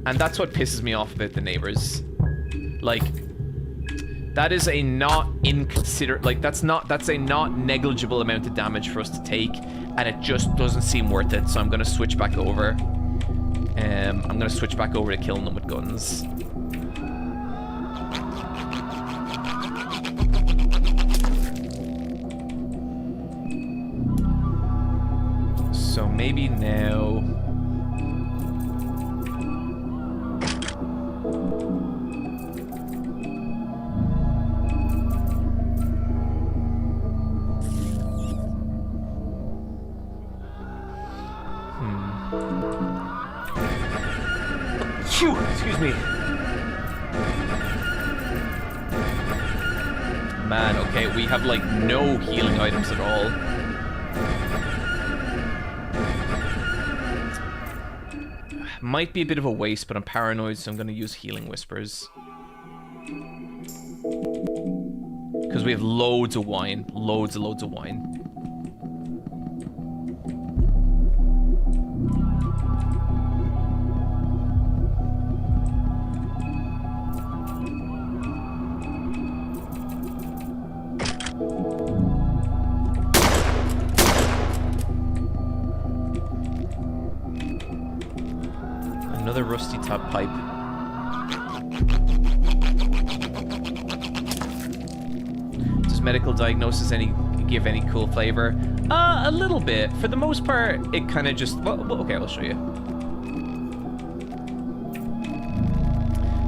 And that's what pisses me off about the neighbors. Like, that is a not inconsiderate, like, that's a not negligible amount of damage for us to take, and it just doesn't seem worth it, so I'm gonna switch back over. I'm gonna switch back over to killing them with guns. So maybe now... Phew, excuse me. Man, okay, we have like no healing items at all. Might be a bit of a waste, but I'm paranoid, so I'm gonna use healing whispers. Because we have loads of wine. Loads of wine. Another rusty top pipe. Does medical diagnosis give any cool flavor? A little bit. For the most part, it kind of just... Well, okay, I'll show you.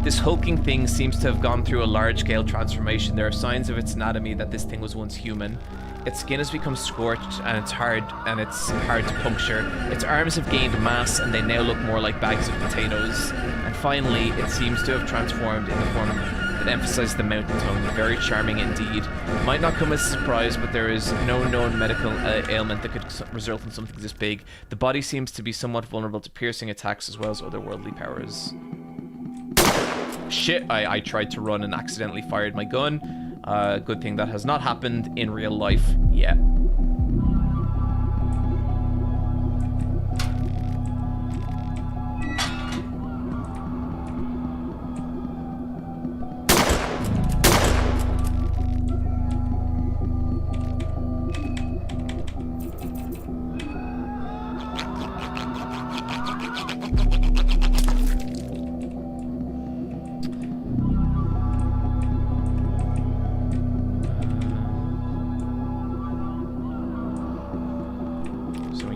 This hulking thing seems to have gone through a large-scale transformation. There are signs of its anatomy that this thing was once human. Its skin has become scorched, and it's hard to puncture. Its arms have gained mass, and they now look more like bags of potatoes. And finally, it seems to have transformed in the form that emphasizes the mountain tongue. Very charming indeed. Might not come as a surprise, but there is no known medical ailment that could result from something this big. The body seems to be somewhat vulnerable to piercing attacks as well as otherworldly powers. Shit, I tried to run and accidentally fired my gun. Good thing that has not happened in real life yet.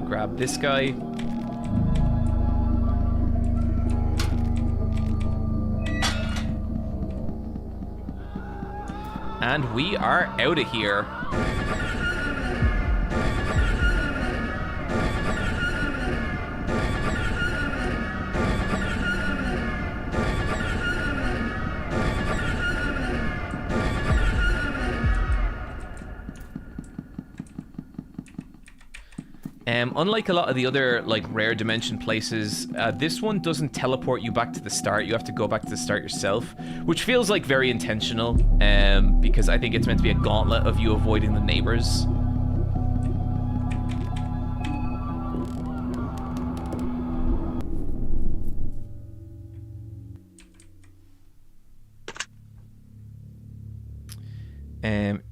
Grab this guy. And we are out of here. Unlike a lot of the other like rare dimension places, this one doesn't teleport you back to the start. You have to go back to the start yourself, which feels like very intentional, because I think it's meant to be a gauntlet of you avoiding the neighbors.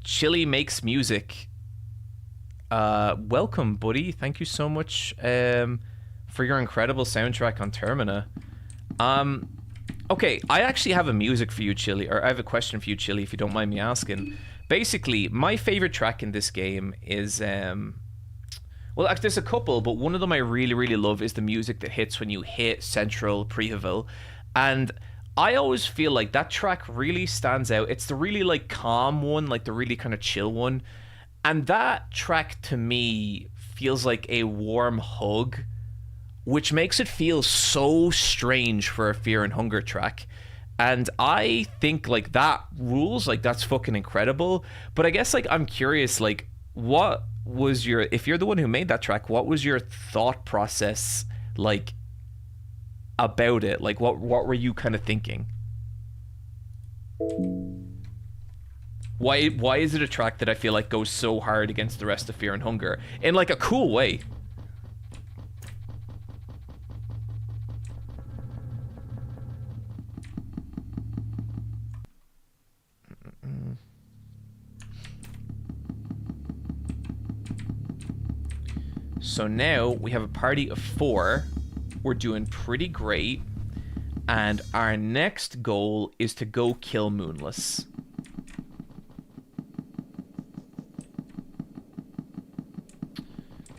Chili makes music. Welcome, buddy. Thank you so much for your incredible soundtrack on Termina. Okay, I actually have a music for you, Chili, or I have a question for you, Chili, if you don't mind me asking. Basically, my favorite track in this game is well, actually, there's a couple, but one of them I really, really love is the music that hits when you hit Central Prehaville, and I always feel like that track really stands out. It's the really like calm one, like the really kind of chill one. And that track to me feels like a warm hug, which makes it feel so strange for a Fear and Hunger track. And I think like that rules, like that's fucking incredible. But I guess like I'm curious, like what was your, if you're the one who made that track, what was your thought process like about it? Like what were you kind of thinking? Why is it a track that I feel like goes so hard against the rest of Fear and Hunger in like a cool way? So now we have a party of 4. We're doing pretty great. And our next goal is to go kill Moonless.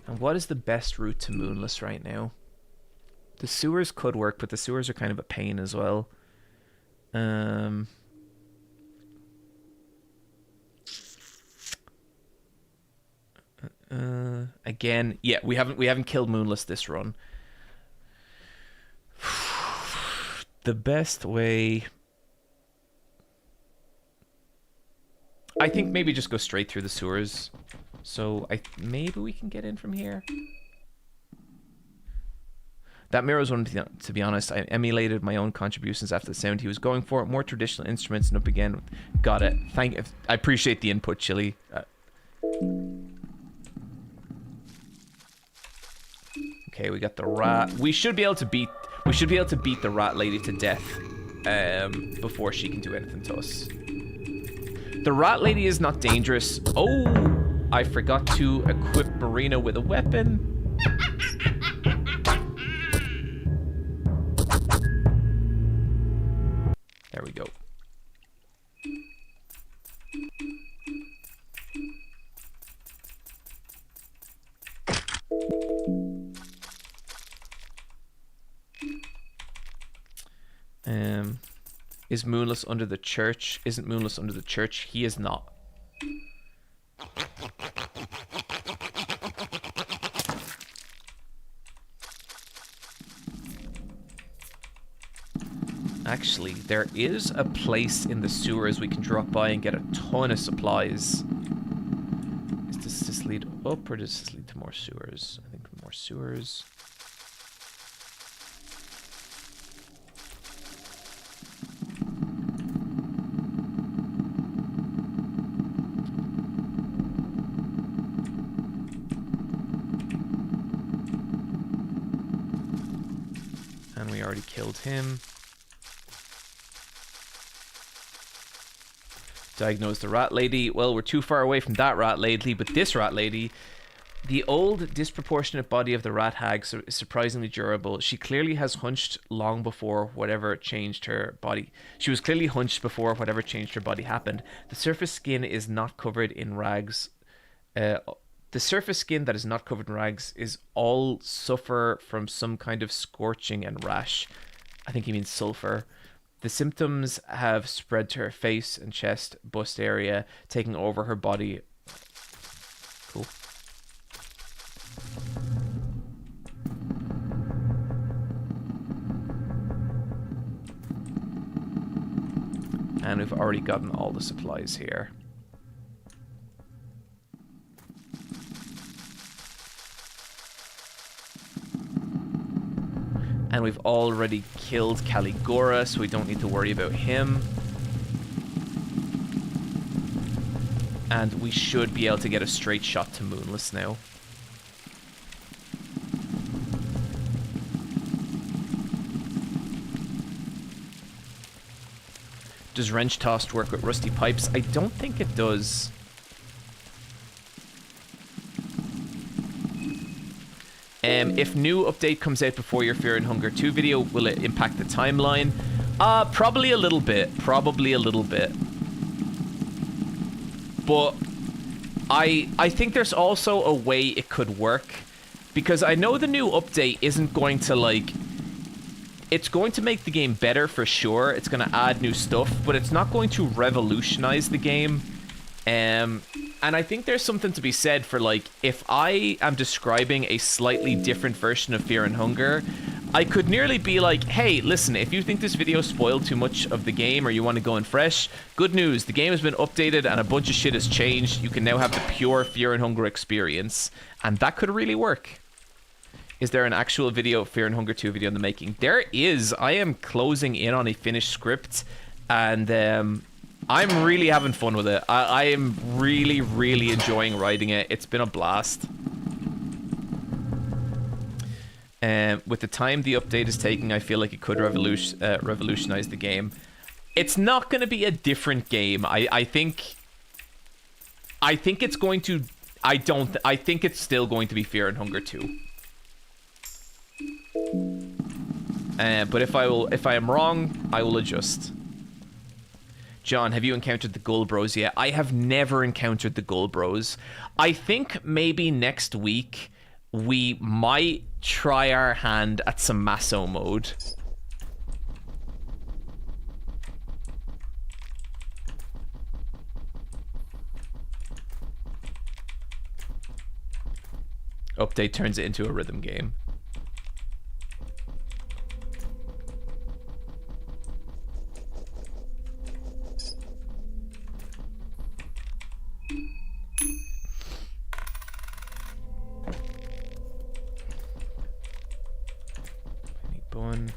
And what is the best route to Moonless right now? The sewers could work, but the sewers are kind of a pain as well. Again, yeah, we haven't killed Moonless this run. The best way, I think maybe just go straight through the sewers. So maybe we can get in from here. That Mirror's one, to be honest, I emulated my own contributions after the sound he was going for. More traditional instruments and up again. Got it. I appreciate the input, Chili. Okay, we got the rat. We should be able to beat the rat lady to death before she can do anything to us. The rat lady is not dangerous. Oh, I forgot to equip Marina with a weapon. There we go. Is Moonless under the church? Isn't Moonless under the church? He is not. Actually, there is a place in the sewers we can drop by and get a ton of supplies. Does this lead up or does this lead to more sewers? I think more sewers. And we already killed him. Diagnose the rat lady. Well, we're too far away from that rat lady, but this rat lady, the old disproportionate body of the rat hag is surprisingly durable. She clearly has hunched long before whatever changed her body. She was clearly hunched before whatever changed her body happened. The surface skin is not covered in rags. The surface skin that is not covered in rags is all suffer from some kind of scorching and rash. I think he means sulfur. The symptoms have spread to her face and chest, bust area, taking over her body. Cool. And we've already gotten all the supplies here. And we've already killed Caligora, so we don't need to worry about him. And we should be able to get a straight shot to Moonless now. Does Wrench Tossed work with Rusty Pipes? I don't think it does. If new update comes out before your Fear and Hunger 2 video, will it impact the timeline? Probably a little bit. Probably a little bit. But I think there's also a way it could work. Because I know the new update isn't going to, like... It's going to make the game better for sure. It's going to add new stuff, but it's not going to revolutionize the game. And I think there's something to be said for, like, if I am describing a slightly different version of Fear and Hunger, I could nearly be like, hey, listen, if you think this video spoiled too much of the game or you want to go in fresh, good news, the game has been updated and a bunch of shit has changed. You can now have the pure Fear and Hunger experience, and that could really work. Is there an actual video, Fear and Hunger 2 video in the making? There is. I am closing in on a finished script, and I'm really having fun with it. I am really, really enjoying writing it. It's been a blast. With the time the update is taking, I feel like it could revolutionize the game. It's not going to be a different game. I think it's going to... I think it's still going to be Fear and Hunger 2. But if I am wrong, I will adjust. John, have you encountered the Gull Bros yet? I have never encountered the Gull Bros. I think maybe next week we might try our hand at some Masso mode. Update turns it into a rhythm game. Bun.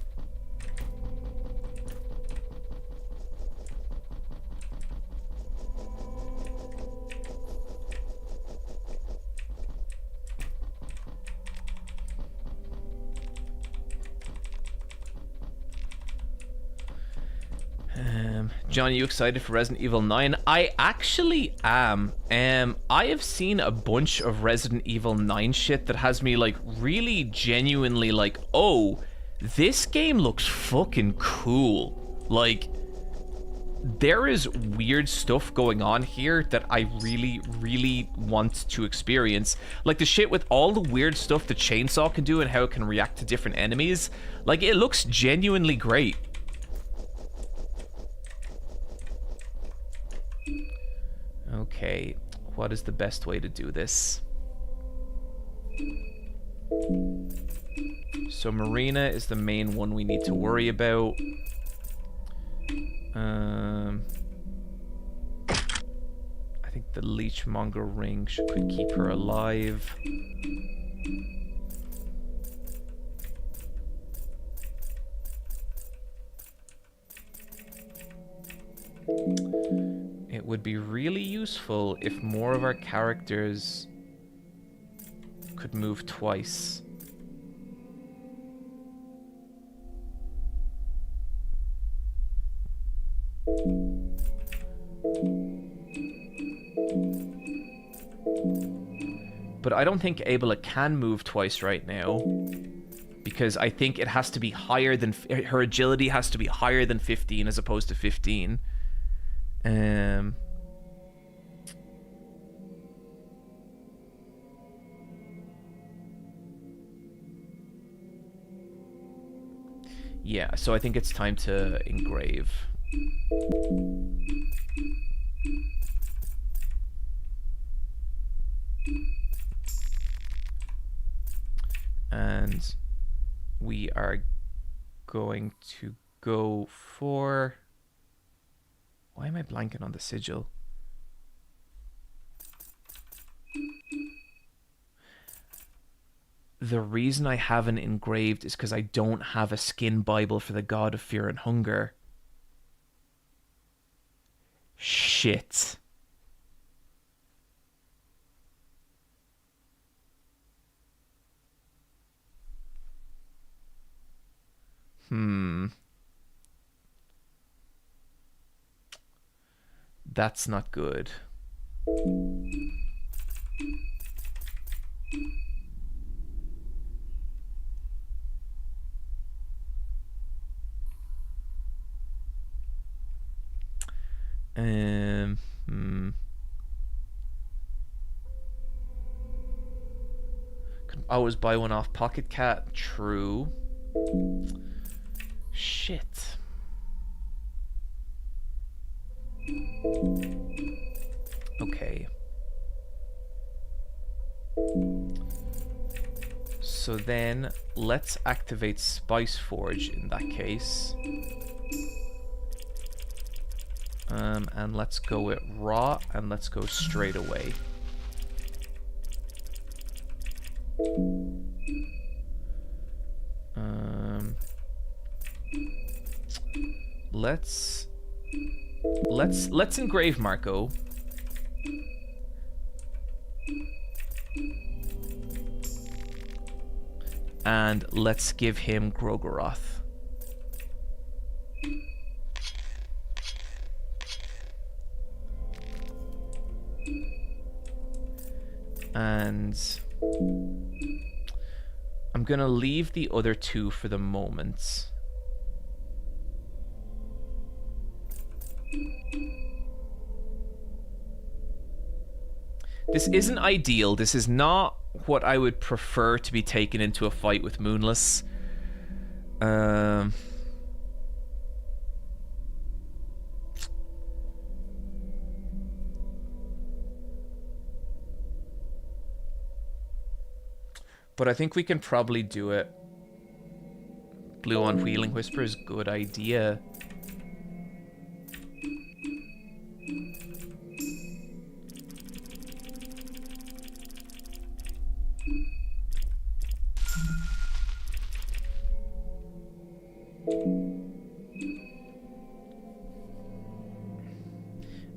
John, are you excited for Resident Evil 9? I actually am. I have seen a bunch of Resident Evil 9 shit that has me, like, really genuinely like, oh, this game looks fucking cool. Like, there is weird stuff going on here that I really, really want to experience. Like the shit with all the weird stuff the chainsaw can do and how it can react to different enemies. Like, it looks genuinely great. Okay, what is the best way to do this? So Marina is the main one we need to worry about. I think the Leechmonger ring could keep her alive. It would be really useful if more of our characters could move twice. But I don't think Abella can move twice right now, because I think it has to be higher than... Her agility has to be higher than 15 as opposed to 15. Yeah, so I think it's time to engrave. And we are going to go for... Why am I blanking on the sigil? the reason I haven't engraved is because I don't have a skin Bible for the god of fear and hunger. Shit. That's not good. Can always buy one off Pocket Cat. True. Shit. Okay. So then let's activate Spice Forge in that case. And let's go with raw, and let's go straight away. Let's engrave Marco. And let's give him Grogoroth. And I'm gonna leave the other two for the moment. This isn't ideal. This is not what I would prefer to be taken into a fight with Moonless. But I think we can probably do it. Blue on Wheeling Whisper is a good idea.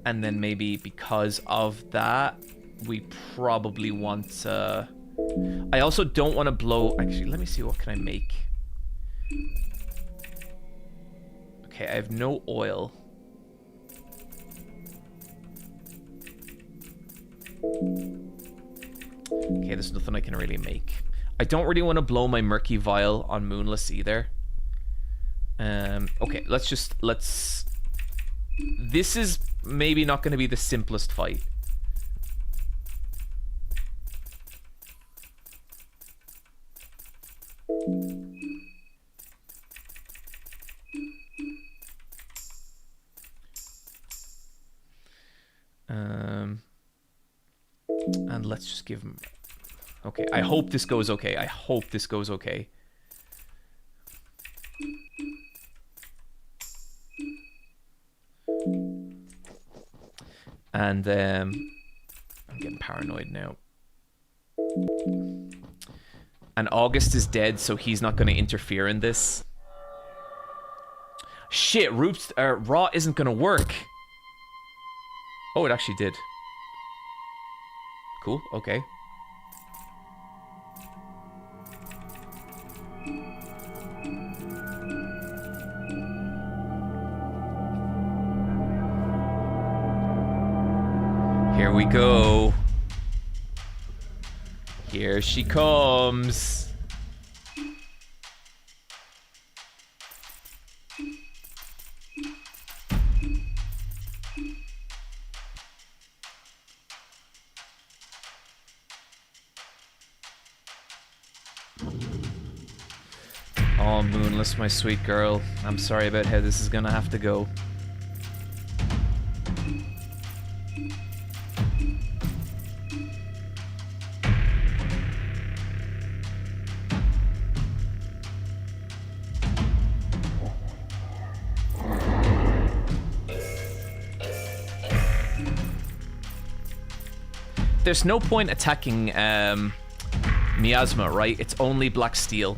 And then maybe because of that, we probably want to... I also don't want to blow... Actually, let me see, what can I make? Okay, I have no oil. Okay, there's nothing I can really make. I don't really want to blow my Murky Vial on Moonless either. Okay, let's... This is maybe not going to be the simplest fight. And let's just give him... Okay, I hope this goes okay. I hope this goes okay. And I'm getting paranoid now. And August is dead, so he's not going to interfere in this. Shit, Raw isn't going to work. Oh, it actually did. Cool, okay. Here we go. Here she comes. Oh, Moonless, my sweet girl. I'm sorry about how this is gonna have to go. There's no point attacking Miasma, right? It's only black steel.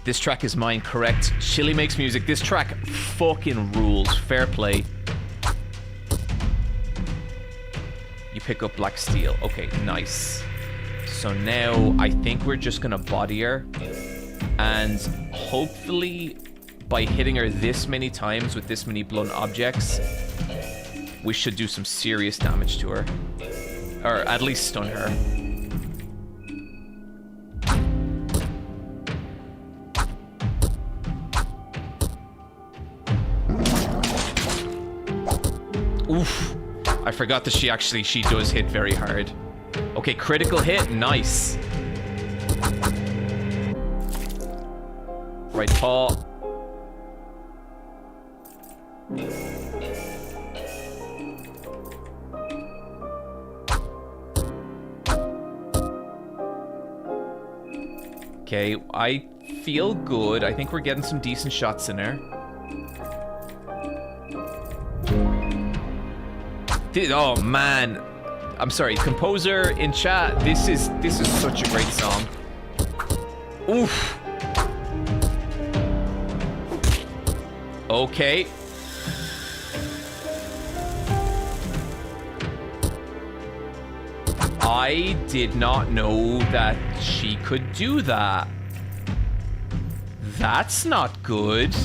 This track is mine, correct. Chili makes music. This track fucking rules. Fair play. You pick up black steel. Okay, nice. So now I think we're just gonna body her. And hopefully by hitting her this many times with this many blunt objects, we should do some serious damage to her. Or at least stun her. Oof. I forgot that she does hit very hard. Okay, critical hit, nice. Right paw. Okay, I feel good. I think we're getting some decent shots in her. Oh man, I'm sorry, composer in chat. This is such a great song. Oof. Okay. I did not know that she could do that. That's not good.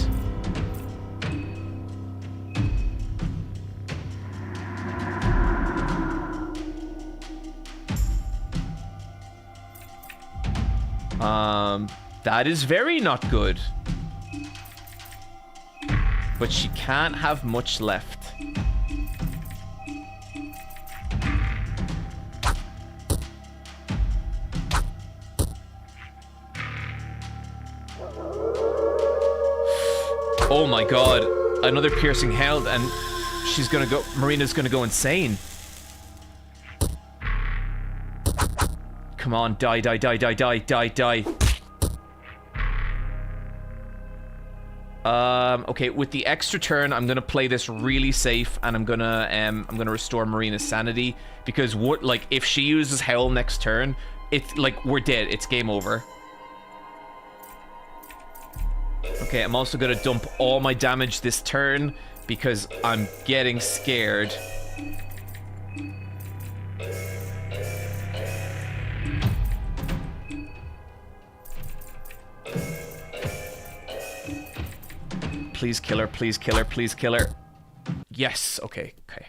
That is very not good. But she can't have much left. Oh my god. Another piercing held and she's gonna go... Marina's gonna go insane. Come on, die, die, die, die, die, die, die. Okay, with the extra turn, I'm gonna play this really safe, and I'm gonna restore Marina's sanity, because what, like, if she uses Howl next turn, it's like we're dead. It's game over. Okay, I'm also gonna dump all my damage this turn because I'm getting scared. Please kill her, please kill her, please kill her. Yes, okay, okay.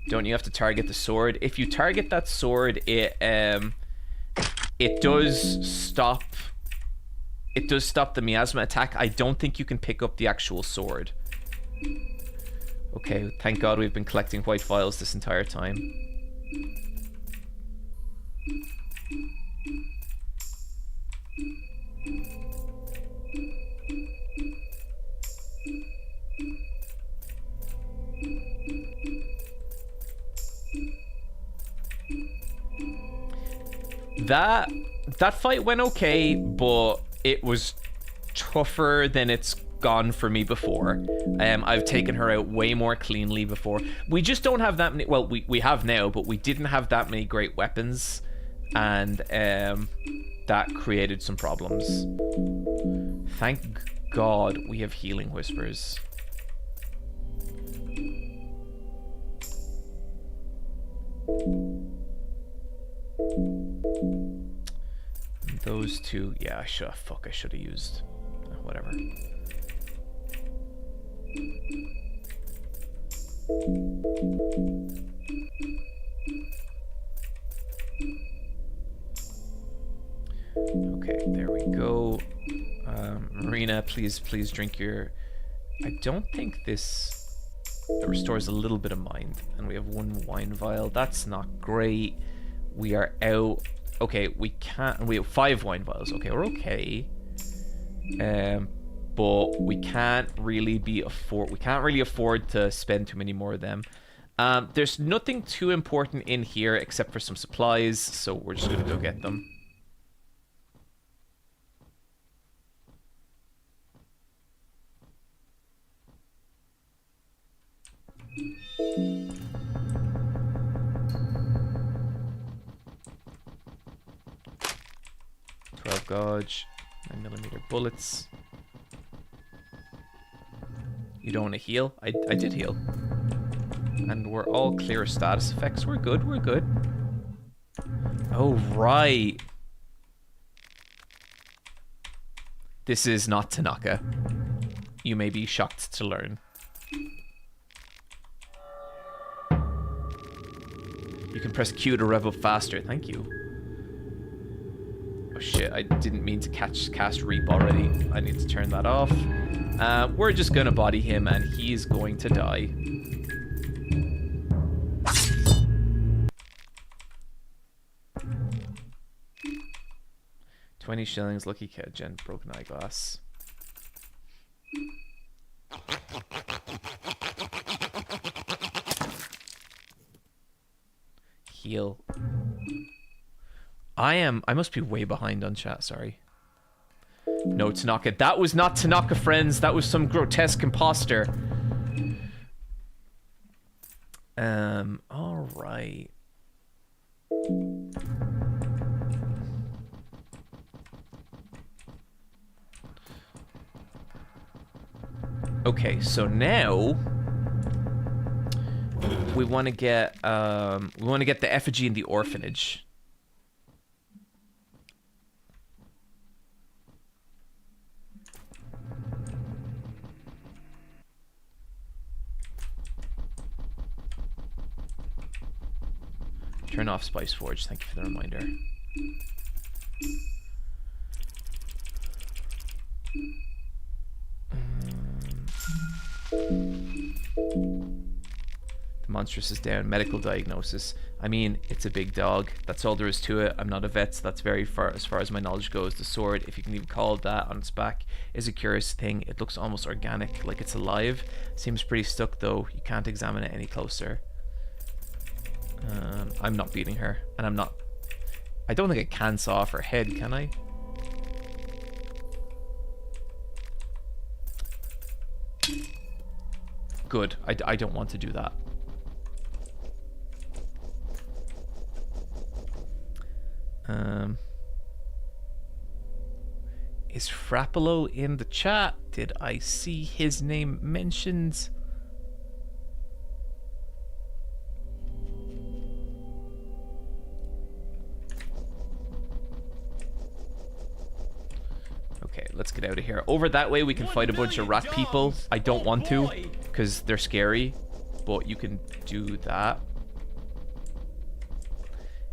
Don't you have to target the sword? If you target that sword, it does stop the miasma attack. I don't think you can pick up the actual sword. Okay, thank God we've been collecting white vials this entire time. That fight went okay, but it was tougher than it's gone for me before. I've taken her out way more cleanly before. We just don't have that many. Well, we have now, but we didn't have that many great weapons, and that created some problems. Thank God we have healing whispers. Those two, yeah, I should have used. Whatever. Okay, there we go. Marina, please drink your... I don't think this... It restores a little bit of mind. And we have one wine vial. That's not great. We are out. Okay, we have 5 wine vials. Okay, we're okay. But we can't really afford to spend too many more of them. There's nothing too important in here except for some supplies, so we're just gonna go get them. gauge, 9mm bullets. You don't want to heal? I did heal. And we're all clear of status effects. We're good, we're good. Oh, right. This is not Tanaka. You may be shocked to learn. You can press Q to rev up faster. Thank you. Oh shit, I didn't mean to cast Reap already. I need to turn that off. We're just gonna body him and he's going to die. $20, lucky cat, gent, broken eyeglass. Heal. I must be way behind on chat, sorry. No, Tanaka. That was not Tanaka, friends. That was some grotesque imposter. Alright. Okay, so now we want to get the effigy in the orphanage. Turn off Spice Forge. Thank you for the reminder. The monstrous is down. Medical diagnosis. I mean, it's a big dog. That's all there is to it. I'm not a vet, so that's very far as my knowledge goes. The sword, if you can even call it that, on its back is a curious thing. It looks almost organic, like it's alive. Seems pretty stuck though. You can't examine it any closer. I'm not beating her, and I don't think I can saw off her head, can I? Good. I don't want to do that. Is Frappolo in the chat? Did I see his name mentioned? Okay, let's get out of here. Over that way we can fight a bunch of rat people. I don't want to, because they're scary, but you can do that.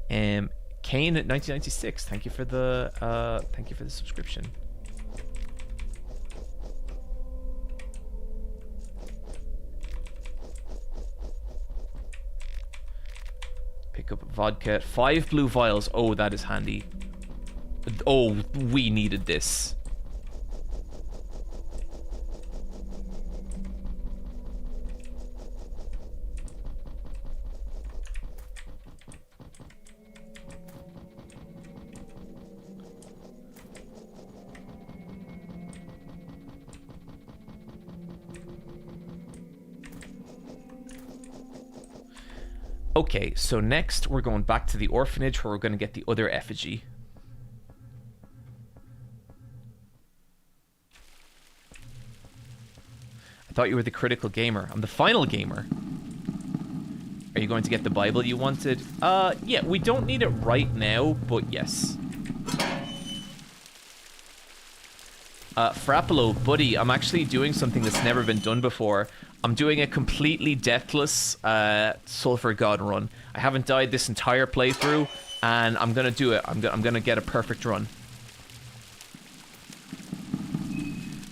Kane at 1996. Thank you for the subscription. Pick up vodka. 5 blue vials. Oh, that is handy. Oh, we needed this. Okay, so next we're going back to the orphanage where we're going to get the other effigy. I thought you were the critical gamer. I'm the final gamer. Are you going to get the Bible you wanted? Yeah, we don't need it right now, but yes. Frappolo, buddy, I'm actually doing something that's never been done before. I'm doing a completely deathless Sulfur God run. I haven't died this entire playthrough, and I'm gonna do it. I'm gonna get a perfect run.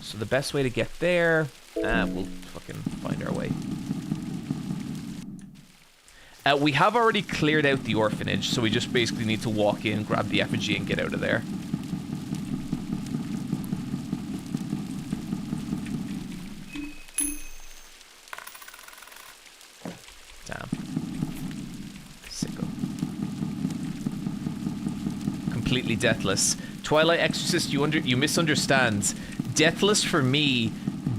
So the best way to get there, we'll fucking find our way. We have already cleared out the orphanage, so we just basically need to walk in, grab the effigy, and get out of there. Damn. Sicko. Completely deathless. Twilight Exorcist, you misunderstand. Deathless for me,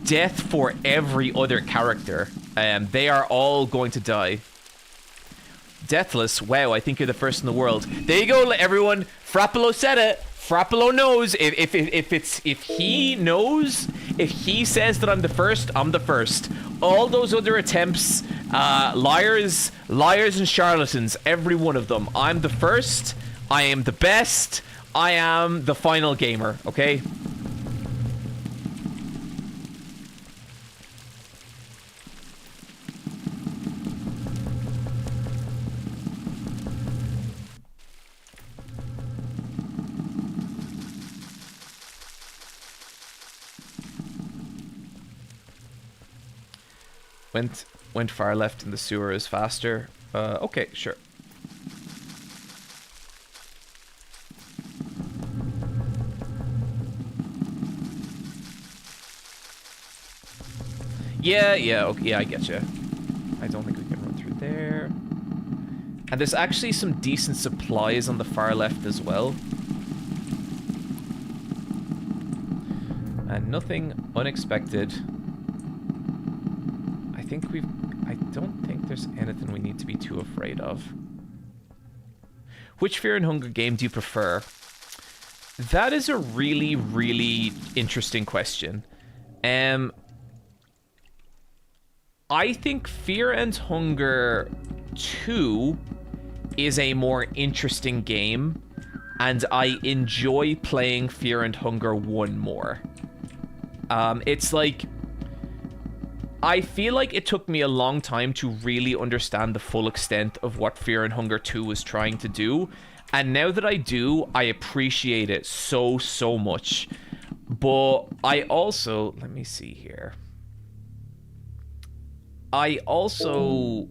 death for every other character. They are all going to die. Deathless, wow, I think you're the first in the world. There you go, everyone. Frappolo said it. Frappolo knows. If he knows, if he says that I'm the first, I'm the first. All those other attempts, liars and charlatans, every one of them. I'm the first. I am the best. I am the final gamer. Okay. Went far left in the sewer is faster. Okay, sure. Yeah, okay, yeah, I get you. I don't think we can run through there. And there's actually some decent supplies on the far left as well. And nothing unexpected. I don't think there's anything we need to be too afraid of. Which Fear and Hunger game do you prefer? That is a really, really interesting question. I think Fear and Hunger 2 is a more interesting game, and I enjoy playing Fear and Hunger 1 more. It's like, I feel like it took me a long time to really understand the full extent of what Fear and Hunger 2 was trying to do. And now that I do, I appreciate it so, so much. But I also... Let me see here. I also...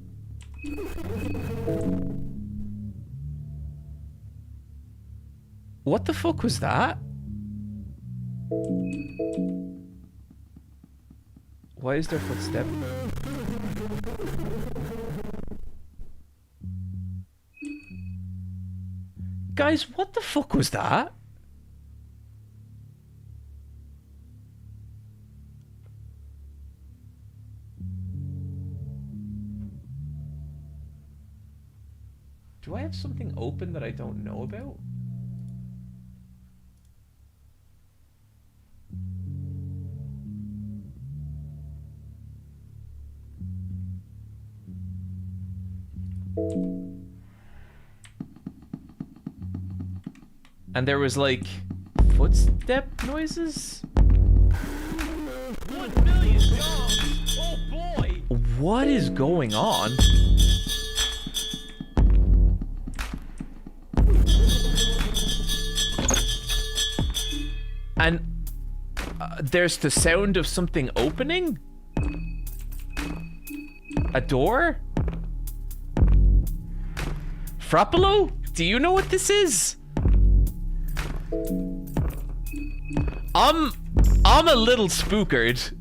What the fuck was that? Why is there footstep? Guys, what the fuck was that? Do I have something open that I don't know about? And there was like footstep noises? 1 million dogs! Oh boy! What is going on? And there's the sound of something opening? A door? Frappolo? Do you know what this is? I'm a little spookered.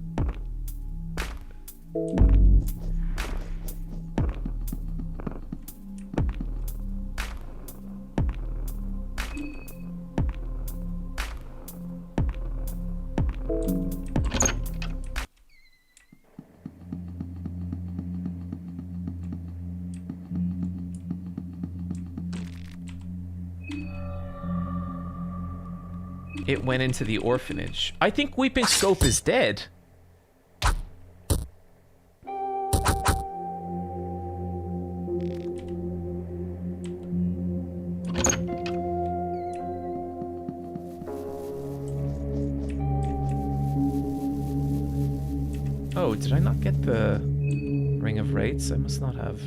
It went into the orphanage. I think Weeping Scope is dead. Oh, did I not get the Ring of Wraiths? I must not have.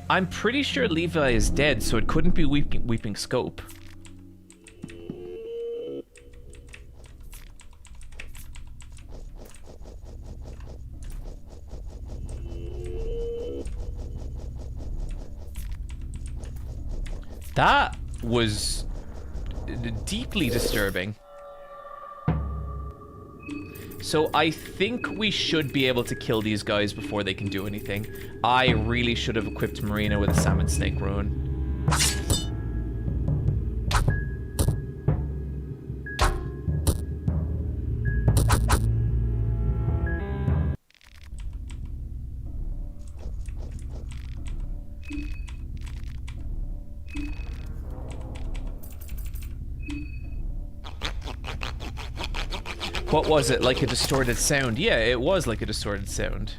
I'm pretty sure Levi is dead, so it couldn't be Weeping Scope. That was deeply disturbing. So I think we should be able to kill these guys before they can do anything. I really should have equipped Marina with a Salmon Snake Rune. What was it? Like a distorted sound? Yeah, it was like a distorted sound.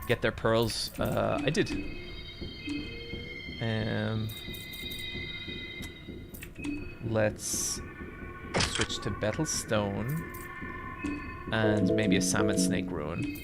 Get their pearls. I did. Let's switch to betel stone and maybe a salmon snake ruin.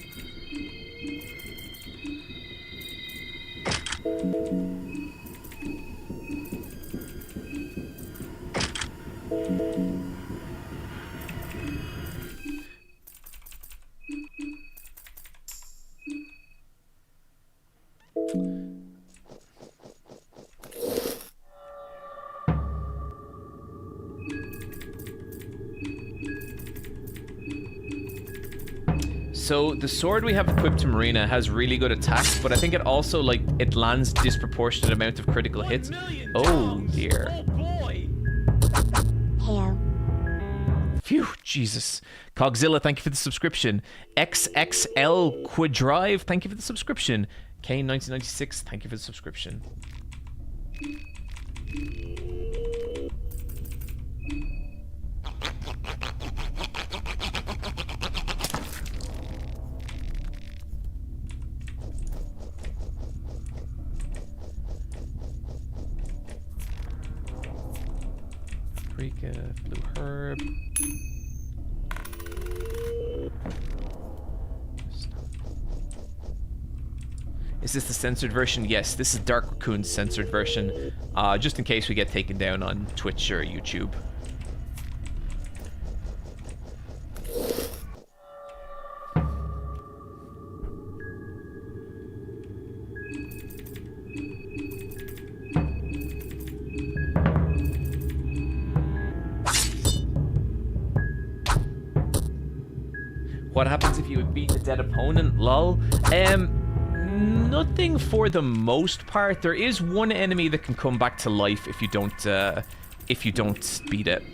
So the sword we have equipped to Marina has really good attacks, but I think it also, like, it lands disproportionate amount of critical hits. Oh dear. Oh boy! Heyo. Phew, Jesus. Cogzilla, thank you for the subscription. XXL Quadrive, thank you for the subscription. Kane1996, thank you for the subscription. Paprika, blue herb. Is this the censored version? Yes, this is Dark Raccoon's censored version. Just in case we get taken down on Twitch or YouTube. What happens if you beat a dead opponent? Lol. Nothing for the most part. There is one enemy that can come back to life if you don't beat it.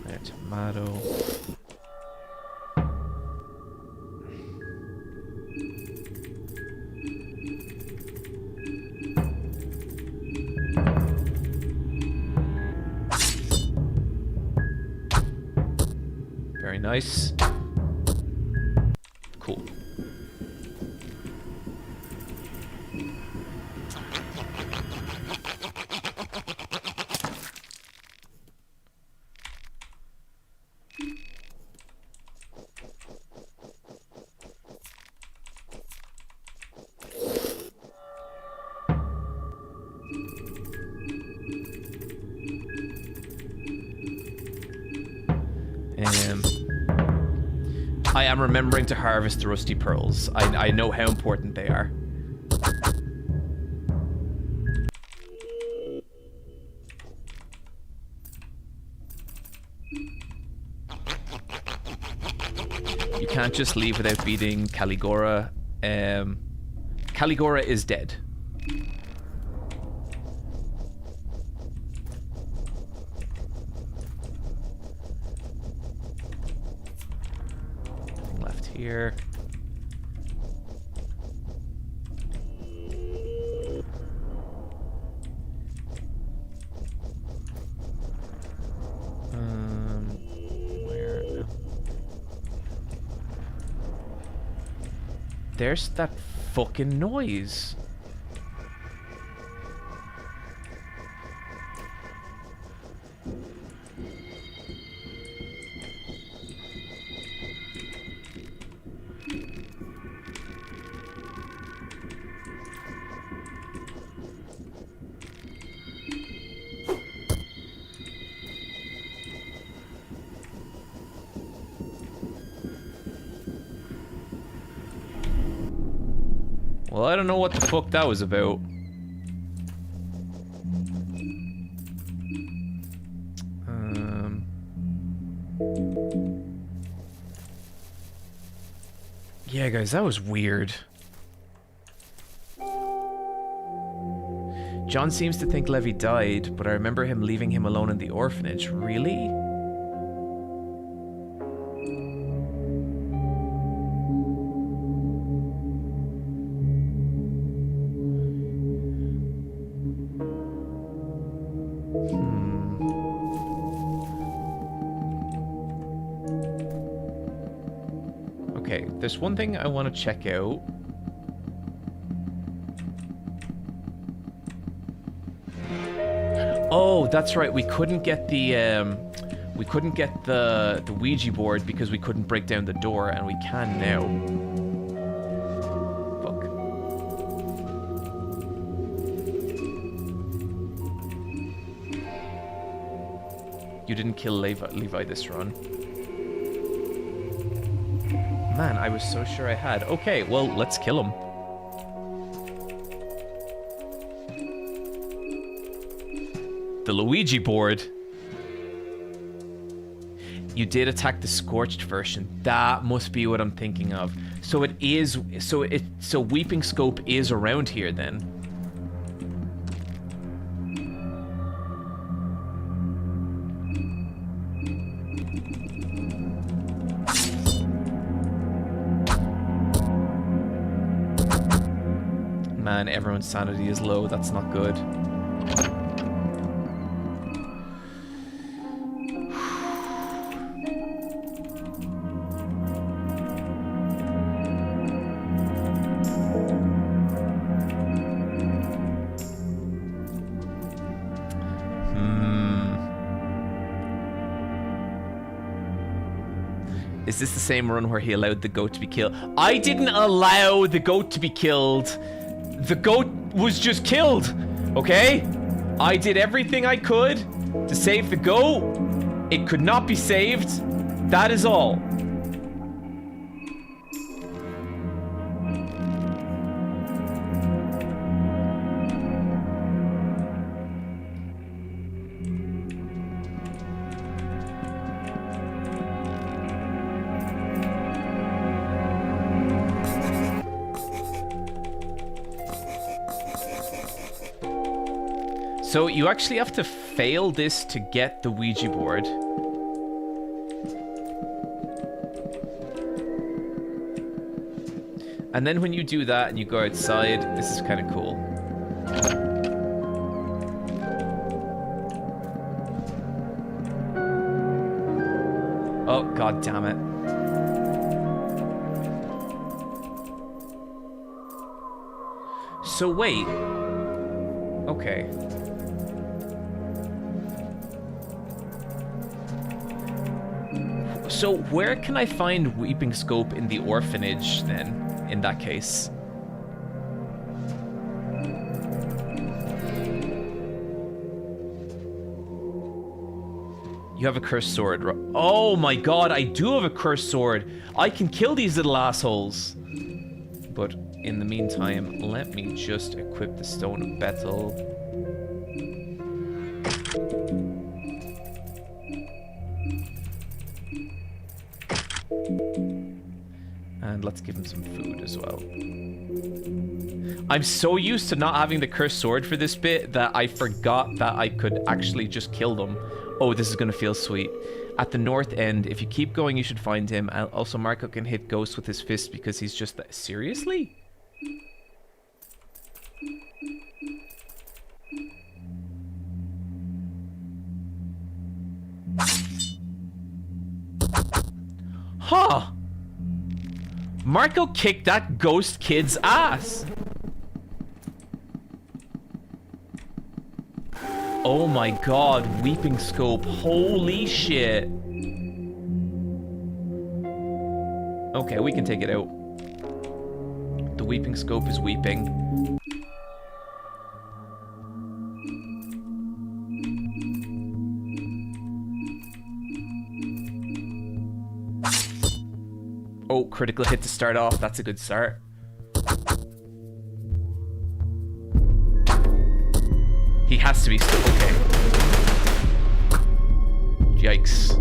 There, tomato. Very nice. Cool. I am remembering to harvest the rusty pearls. I know how important they are. You can't just leave without beating Caligora. Caligora is dead. Here. Where? There's that fucking noise. Well, I don't know what the fuck that was about. Yeah, guys, that was weird. John seems to think Levy died, but I remember him leaving him alone in the orphanage. Really? Okay, there's one thing I want to check out. Oh, that's right. We couldn't get the Ouija board because we couldn't break down the door, and we can now. Fuck. You didn't kill Levi this run. Man, I was so sure I had. Okay, well, let's kill him. The Luigi board. You did attack the scorched version. That must be what I'm thinking of. So it is. So Weeping Scope is around here then. Man, everyone's sanity is low. That's not good. Is this the same run where he allowed the goat to be killed? I didn't allow the goat to be killed. The goat was just killed, okay? I did everything I could to save the goat. It could not be saved. That is all. So you actually have to fail this to get the Ouija board. And then when you do that and you go outside, this is kind of cool. Oh, god damn it. So wait. Okay. So where can I find Weeping Scope in the orphanage then, in that case? You have a cursed sword. Oh my god, I do have a cursed sword. I can kill these little assholes. But in the meantime, let me just equip the Stone of Bethel. And let's give him some food as well. I'm so used to not having the cursed sword for this bit that I forgot that I could actually just kill them. Oh, this is gonna feel sweet. At the north end, if you keep going, you should find him. And also, Marco can hit Ghost with his fist because he's just that. Seriously? Huh. Marco kicked that ghost kid's ass. Oh my god, Weeping Scope. Holy shit. Okay, we can take it out. The Weeping Scope is weeping. Oh, critical hit to start off. That's a good start. He has to be still okay. Yikes.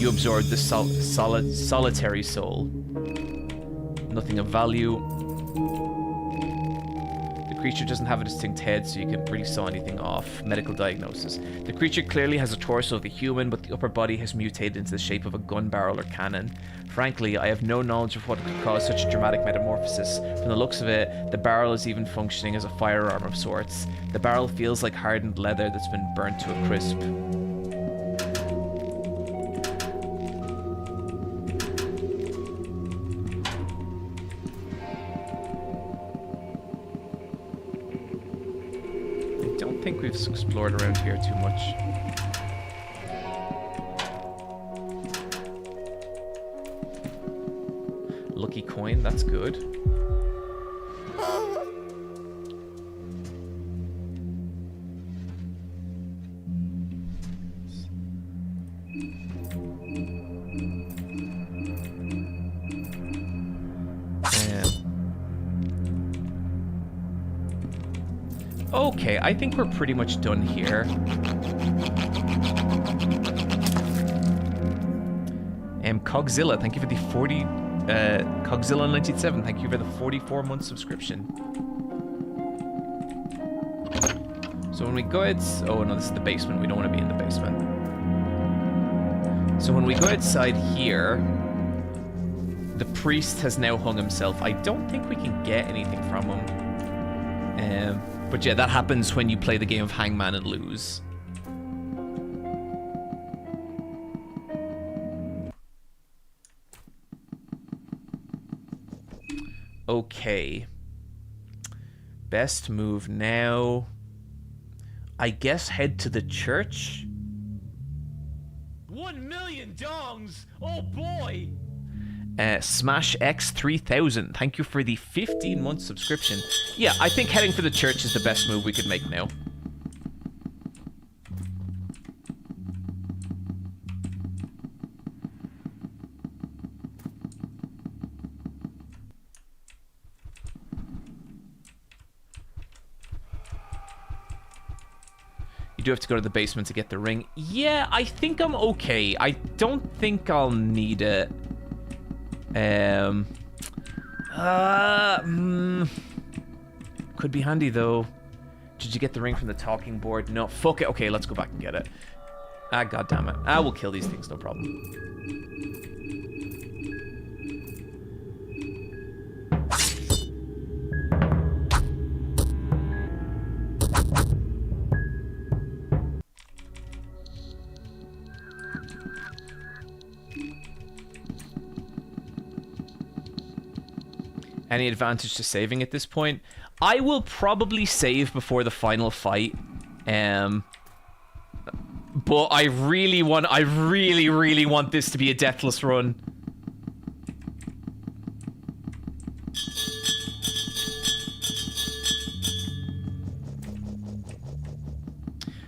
You absorb the solitary soul. Nothing of value. The creature doesn't have a distinct head, so you can really saw anything off. Medical diagnosis. The creature clearly has a torso of a human, but the upper body has mutated into the shape of a gun barrel or cannon. Frankly, I have no knowledge of what could cause such a dramatic metamorphosis. From the looks of it, the barrel is even functioning as a firearm of sorts. The barrel feels like hardened leather that's been burnt to a crisp. I don't think we've explored around here too much. Lucky coin, that's good. Okay, I think we're pretty much done here. Cogzilla, thank you for the 40... Cogzilla97, thank you for the 44-month subscription. So when we go outside... Oh, no, this is the basement. We don't want to be in the basement. So when we go outside here... The priest has now hung himself. I don't think we can get anything from him. But yeah, that happens when you play the game of Hangman and lose. Okay. Best move now. I guess head to the church? 1 million dongs! Oh boy! Smash X 3000, thank you for the 15-month subscription. Yeah, I think heading for the church is the best move we could make now. You do have to go to the basement to get the ring. Yeah, I think I'm okay. I don't think I'll need it. Could be handy though. Did you get the ring from the talking board? No, fuck it. Okay, let's go back and get it. Ah, god damn it. Ah, we'll kill these things, no problem. Any advantage to saving at this point? I will probably save before the final fight. But I really want this to be a deathless run.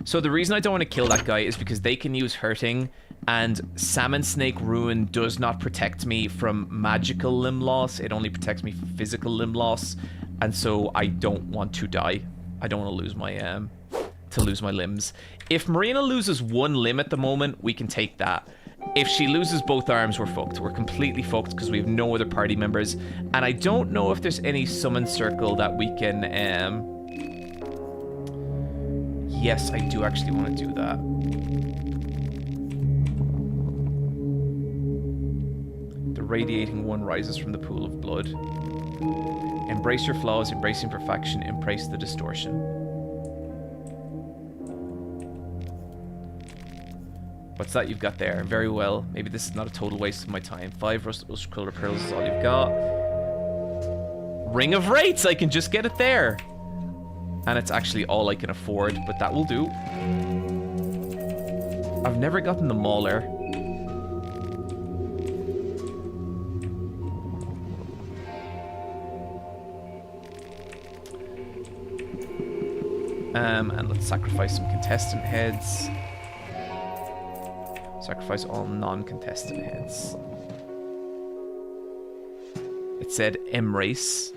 So the reason I don't want to kill that guy is because they can use hurting, and Salmon Snake Ruin does not protect me from magical limb loss. It only protects me from physical limb loss, and so I don't want to die. I don't want to lose my limbs. If Marina loses one limb at the moment, we can take that. If she loses both arms, we're fucked. We're completely fucked because we have no other party members, and I don't know if there's any summon circle that we can. Yes, I do actually want to do that. The radiating one rises from the pool of blood. Embrace your flaws, embrace imperfection, embrace the distortion. What's that you've got there? Very well. Maybe this is not a total waste of my time. 5 rusted color pearls is all you've got. Ring of Wraiths! I can just get it there. And it's actually all I can afford, but that will do. I've never gotten the Mauler. And let's sacrifice some contestant heads. Sacrifice all non-contestant heads. It said Embrace.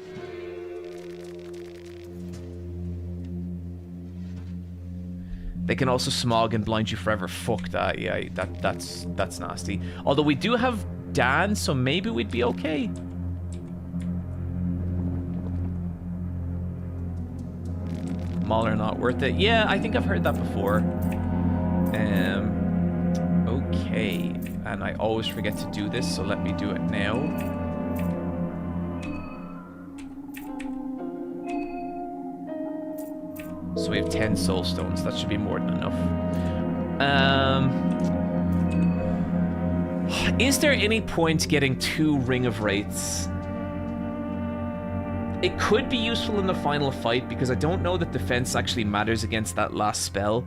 They can also smog and blind you forever. Fuck that. Yeah, that's nasty. Although we do have Daan, so maybe we'd be okay. Mauler not worth it. Yeah, I think I've heard that before. Okay. And I always forget to do this, so let me do it now. So we have 10 soul stones. That should be more than enough. Is there any point getting 2 Ring of Wraiths? It could be useful in the final fight because I don't know that defense actually matters against that last spell.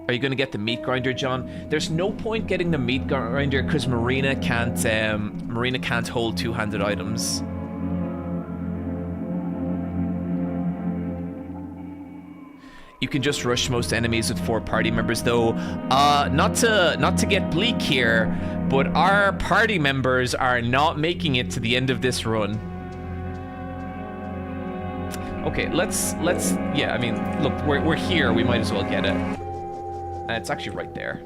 Are you going to get the meat grinder, John? There's no point getting the meat grinder because Marina can't hold two-handed items. You can just rush most enemies with 4 party members, though. Not to get bleak here, but our party members are not making it to the end of this run. Okay, let's. Yeah, I mean, look, we're here. We might as well get it. And it's actually right there.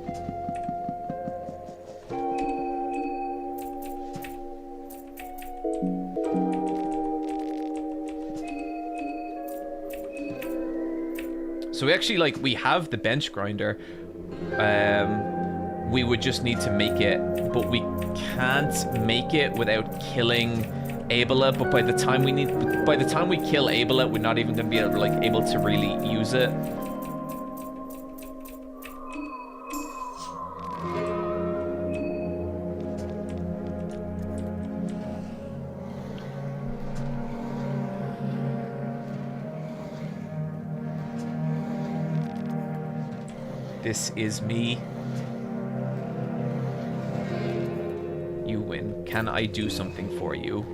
So we actually, like, we have the bench grinder. We would just need to make it, but we can't make it without killing Abella. But by the time we kill Abella, we're not even gonna be able to really use it. This is me. You win. Can I do something for you?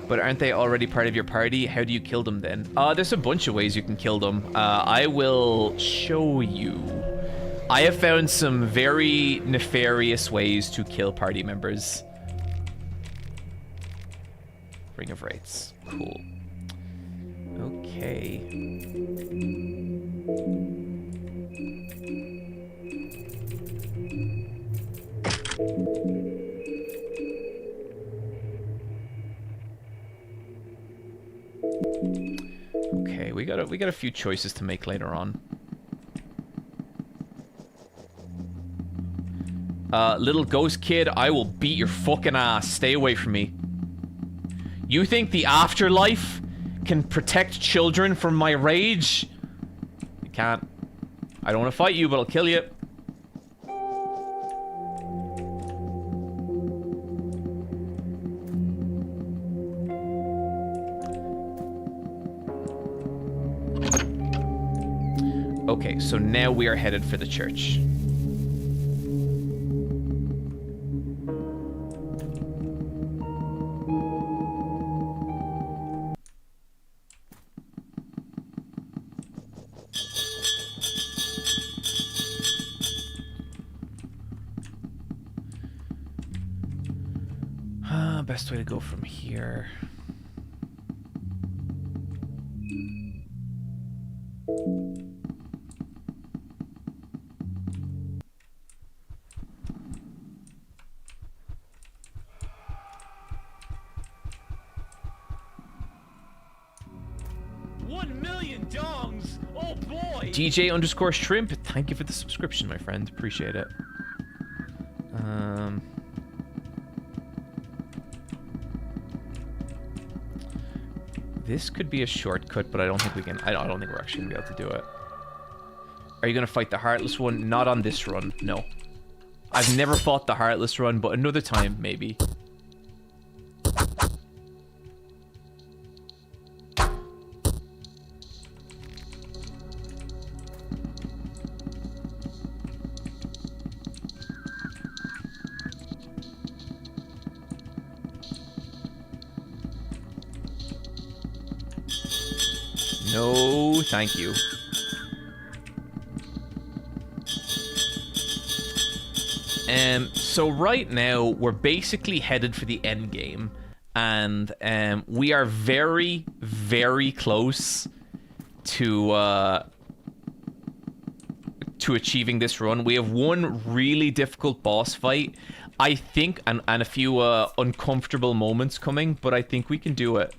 But aren't they already part of your party? How do you kill them then? There's a bunch of ways you can kill them. I will show you. I have found some very nefarious ways to kill party members. Ring of Wraiths. Cool. Okay. Okay, we got a few choices to make later on. Little ghost kid, I will beat your fucking ass. Stay away from me. You think the afterlife can protect children from my rage? You can't. I don't want to fight you, but I'll kill you. Okay, so now we are headed for the church. Best way to go from here. $1,000,000! Oh boy! DJ underscore shrimp, thank you for the subscription, my friend. Appreciate it. This could be a shortcut, but I don't think we can. I don't think we're actually gonna be able to do it. Are you gonna fight the Heartless one? Not on this run, no. I've never fought the Heartless run, but another time, maybe. No, thank you. So right now, we're basically headed for the end game. and we are very, very close to achieving this run. We have one really difficult boss fight, I think, and a few uncomfortable moments coming, but I think we can do it.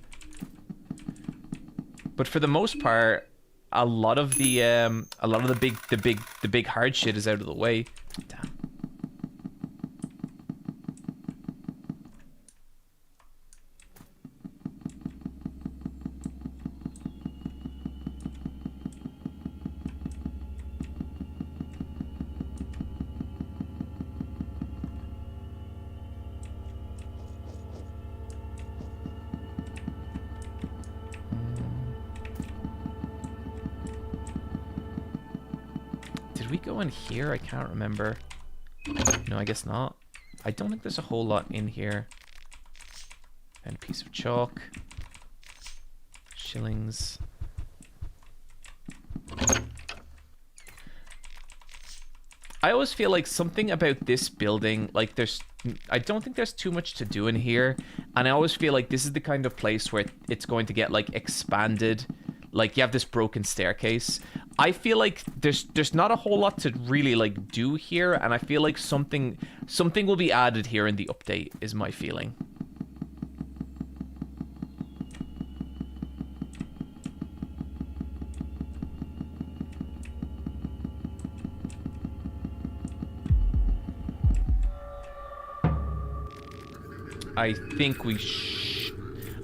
But for the most part, a lot of the big hard shit is out of the way. Damn. Did we go in here? I can't remember. No, I guess not. I don't think there's a whole lot in here. And a piece of chalk. Shillings. I always feel like something about this building, like I don't think there's too much to do in here. And I always feel like this is the kind of place where it's going to get like expanded. Like you have this broken staircase. I feel like there's not a whole lot to really like do here, and I feel like something will be added here in the update is my feeling. I think we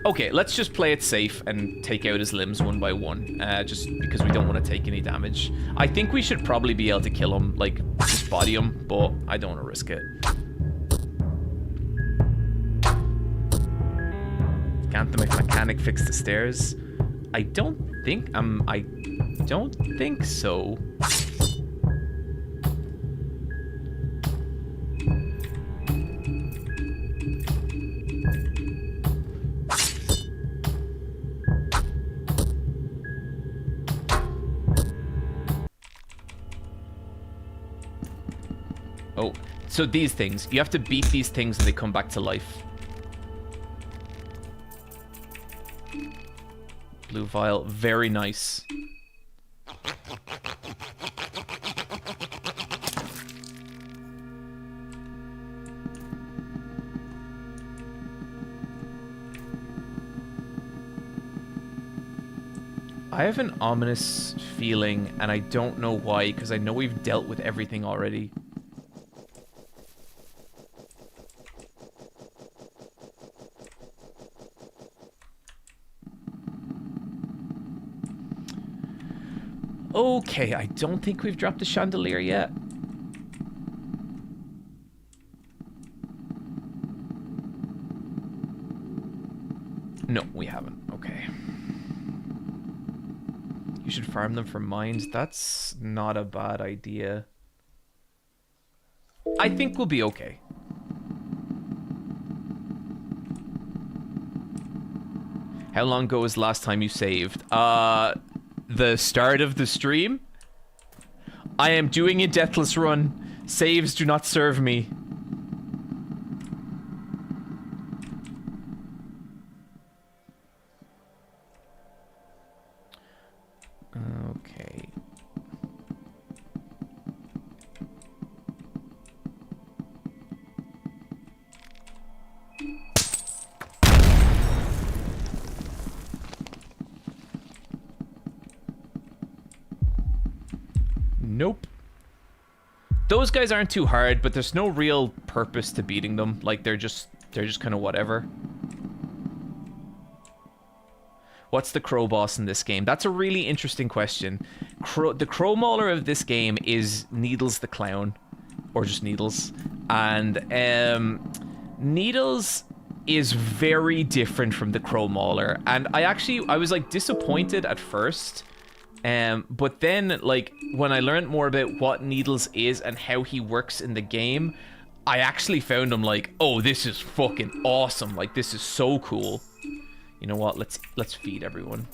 Okay, let's just play it safe and take out his limbs one by one, just because we don't want to take any damage. I think we should probably be able to kill him, like, just body him, but I don't want to risk it. Can't the mechanic fix the stairs? I don't think so. Oh, so these things. You have to beat these things and they come back to life. Blue vial. Very nice. I have an ominous feeling, and I don't know why, because I know we've dealt with everything already. Okay, I don't think we've dropped the chandelier yet. No, we haven't. Okay. You should farm them for mines. That's not a bad idea. I think we'll be okay. How long ago was the last time you saved? The start of the stream. I am doing a deathless run. Saves do not serve me. Okay. Nope. Those guys aren't too hard, but there's no real purpose to beating them. Like, they're just kind of whatever. What's the crow boss in this game? That's a really interesting question. The crow mauler of this game is Needles the Clown. Or just Needles. And, Needles is very different from the crow mauler. And I was, like, disappointed at first. But then, like, when I learned more about what Needles is and how he works in the game, I actually found him like, oh, this is fucking awesome. Like, this is so cool. You know what? Let's feed everyone.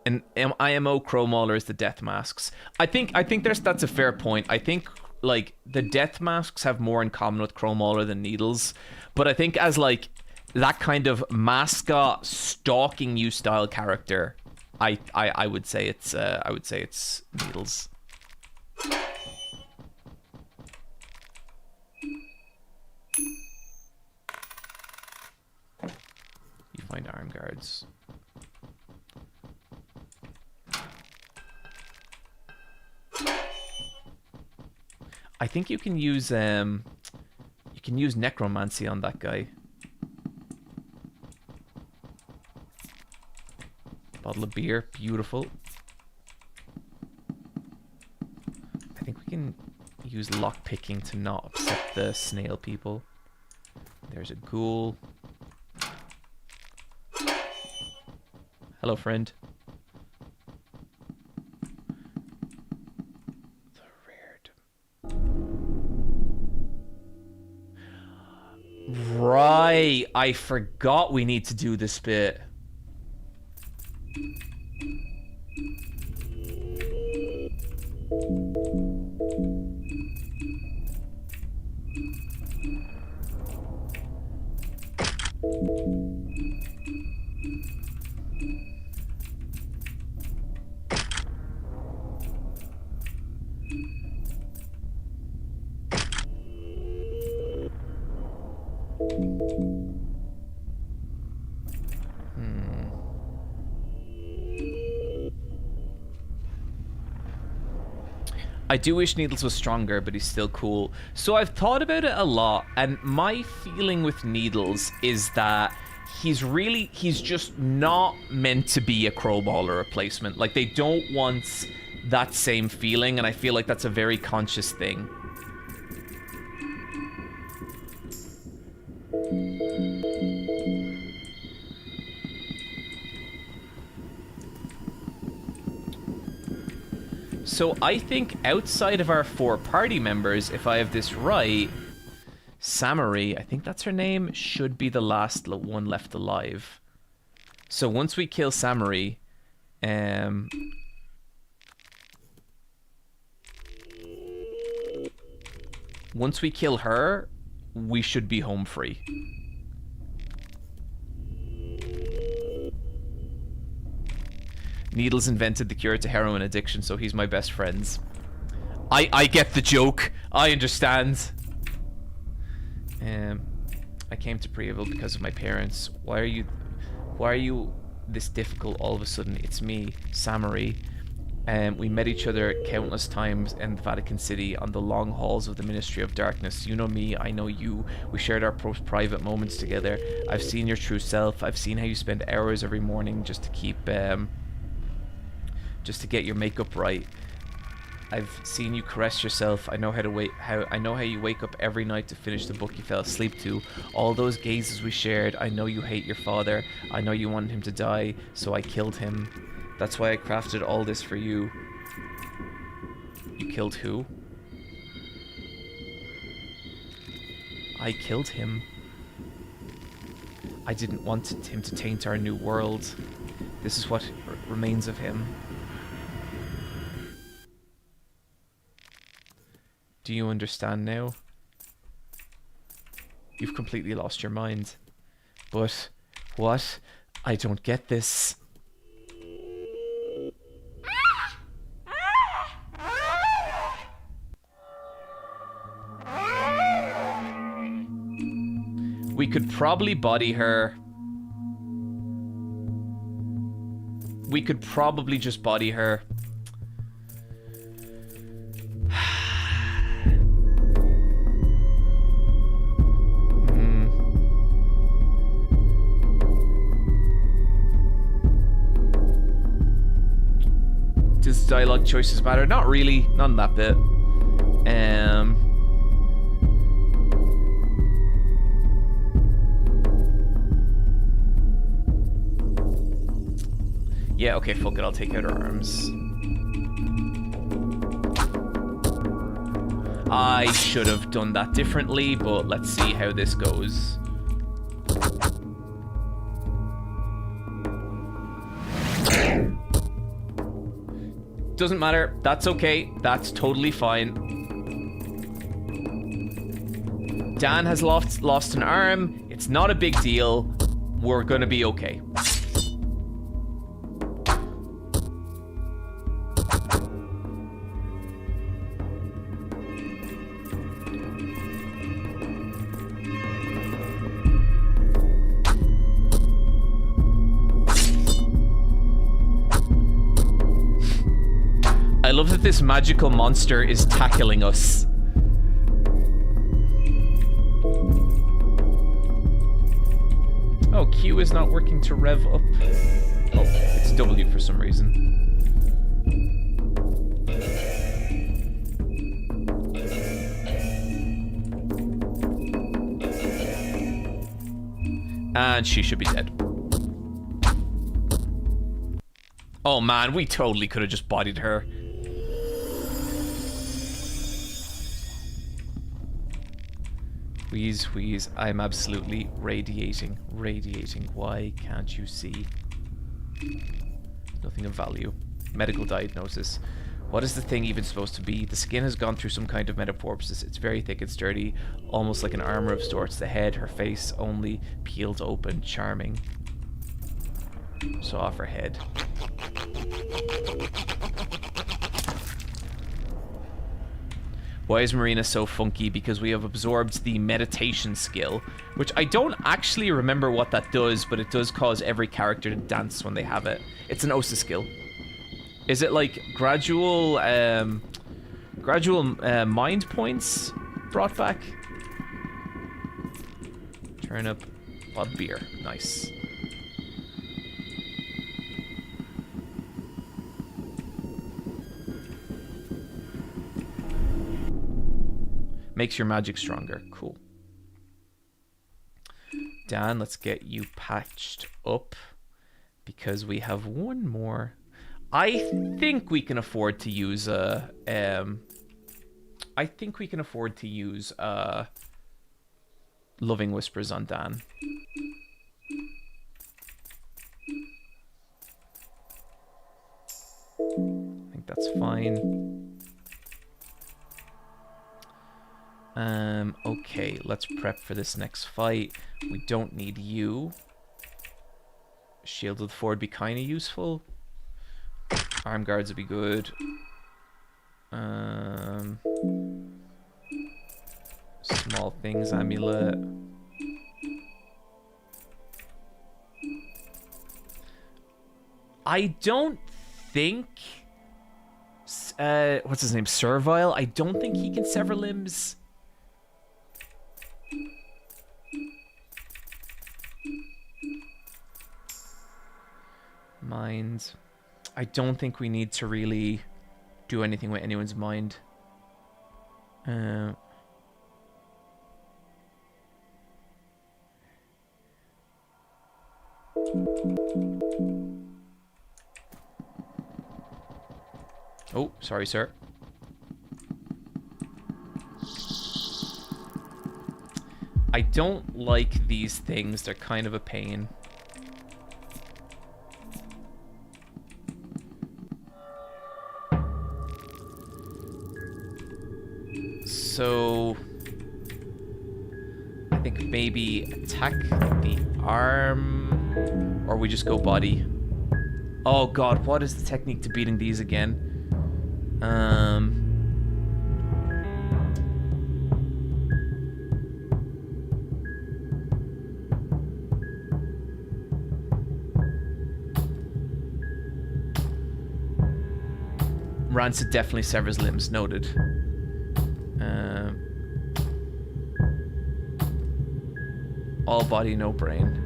And IMO Crow Maulers, the death masks. I think that's a fair point. I think like the death masks have more in common with Crow Mauler than Needles, but I think as like that kind of mascot stalking you style character, I would say it's Needles. You find arm guards. I think you can use necromancy on that guy. Bottle of beer, beautiful. I think we can use lock picking to not upset the snail people. There's a ghoul. Hello, friend. Right, I forgot we need to do this bit. I do wish Needles was stronger, but he's still cool. So I've thought about it a lot, and my feeling with Needles is that he's just not meant to be a Crow Mauler replacement. Like, they don't want that same feeling, and I feel like that's a very conscious thing. So I think outside of our 4 party members, if I have this right, Samarie, I think that's her name, should be the last one left alive. So once we kill Samarie, once we kill her, we should be home free. Needles invented the cure to heroin addiction, so he's my best friend. I get the joke. I understand. I came to Priaville because of my parents. Why are you this difficult all of a sudden? It's me, Samarie. We met each other countless times in the Vatican City on the long halls of the Ministry of Darkness. You know me, I know you. We shared our private moments together. I've seen your true self. I've seen how you spend hours every morning just to keep just to get your makeup right. I've seen you caress yourself. I know how you wake up every night to finish the book you fell asleep to. All those gazes we shared. I know you hate your father. I know you wanted him to die, so I killed him. That's why I crafted all this for you. You killed who? I killed him. I didn't want him to taint our new world. This is what remains of him. Do you understand now? You've completely lost your mind. But what? I don't get this. We could probably body her. We could probably just body her. Does dialogue choices matter? Not really. Not in that bit. Yeah, okay, fuck it. I'll take out her arms. I should have done that differently, but let's see how this goes. Doesn't matter. That's okay. That's totally fine. Dan has lost an arm. It's not a big deal. We're gonna be okay. I love that this magical monster is tackling us. Oh, Q is not working to rev up. Oh, it's W for some reason. And she should be dead. Oh man, we totally could have just bodied her. Wheeze, I'm absolutely radiating. Why can't you see? Nothing of value. Medical diagnosis. What is the thing even supposed to be? The skin has gone through some kind of metamorphosis. It's very thick and sturdy, almost like an armor of sorts. The head, her face, only peeled open. Charming. So off her head. Why is Marina so funky? Because we have absorbed the meditation skill, which I don't actually remember what that does, but it does cause every character to dance when they have it. It's an OSA skill. Is it like gradual mind points brought back? Turnip, blood beer, nice. Makes your magic stronger. Cool. Dan, let's get you patched up because we have one more. I think we can afford to use Loving Whispers on Dan. I think that's fine. Okay, let's prep for this next fight. We don't need you. Shield with Ford would be kind of useful. Arm guards would be good. Small things, amulet. I don't think... what's his name? Servile? I don't think he can sever limbs. Mind. I don't think we need to really do anything with anyone's mind. Oh, sorry, sir. I don't like these things. They're kind of a pain. So I think maybe attack the arm, or we just go body. Oh god, what is the technique to beating these again? Rancid definitely severs limbs, noted. All body, no brain.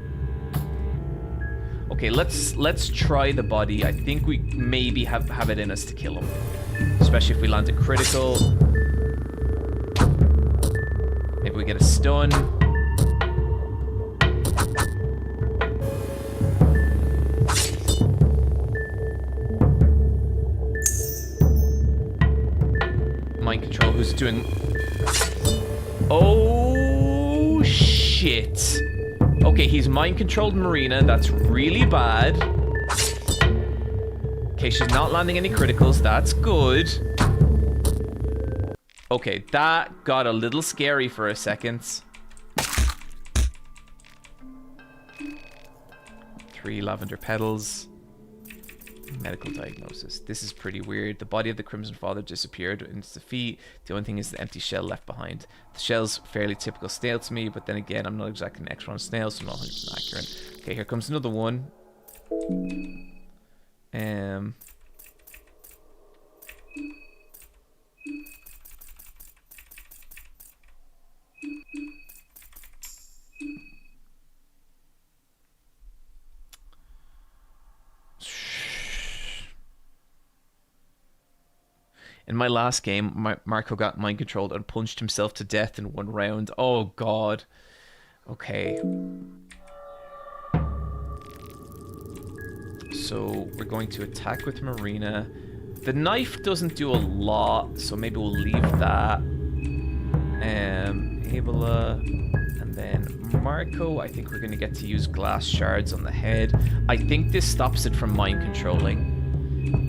Okay, let's try the body. I think we maybe have it in us to kill him, especially if we land a critical. Maybe we get a stun. Mind control. Who's doing? Oh shit. Okay, he's mind controlled Marina. That's really bad. Okay, she's not landing any criticals. That's good. Okay, that got a little scary for a second. 3 lavender petals. Medical diagnosis. This is pretty weird. The body of the Crimson Father disappeared in its defeat. The only thing is the empty shell left behind. The shell's fairly typical snail to me, but then again, I'm not exactly an expert on snails, so I'm not 100% accurate. Okay, here comes another one. In my last game, Marco got mind controlled and punched himself to death in 1 round. Oh god. Okay. So we're going to attack with Marina. The knife doesn't do a lot, so maybe we'll leave that. Abella, and then Marco. I think we're going to get to use glass shards on the head. I think this stops it from mind controlling.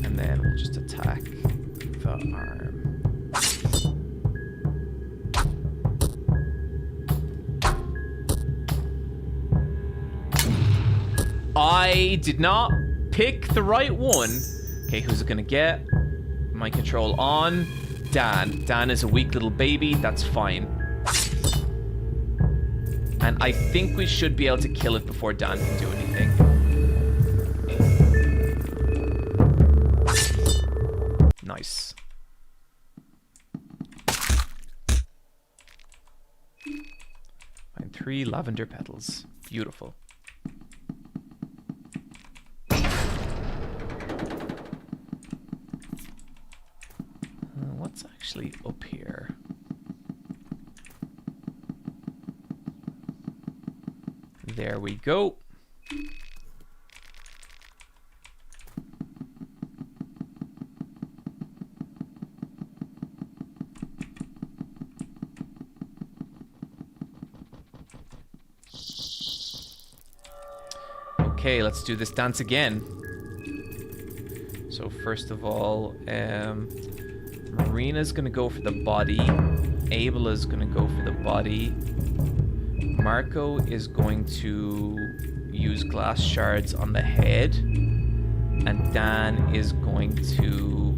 And then we'll just attack the arm. I did not pick the right one. Okay, who's it gonna get? Mind control on Daan. Daan is a weak little baby, that's fine. And I think we should be able to kill it before Daan can do anything. Nice. And 3 lavender petals. Beautiful. What's actually up here? There we go. Okay, let's do this dance again. So first of all, Marina's gonna go for the body. Abella's gonna go for the body. Marco is going to use glass shards on the head. And Daan is going to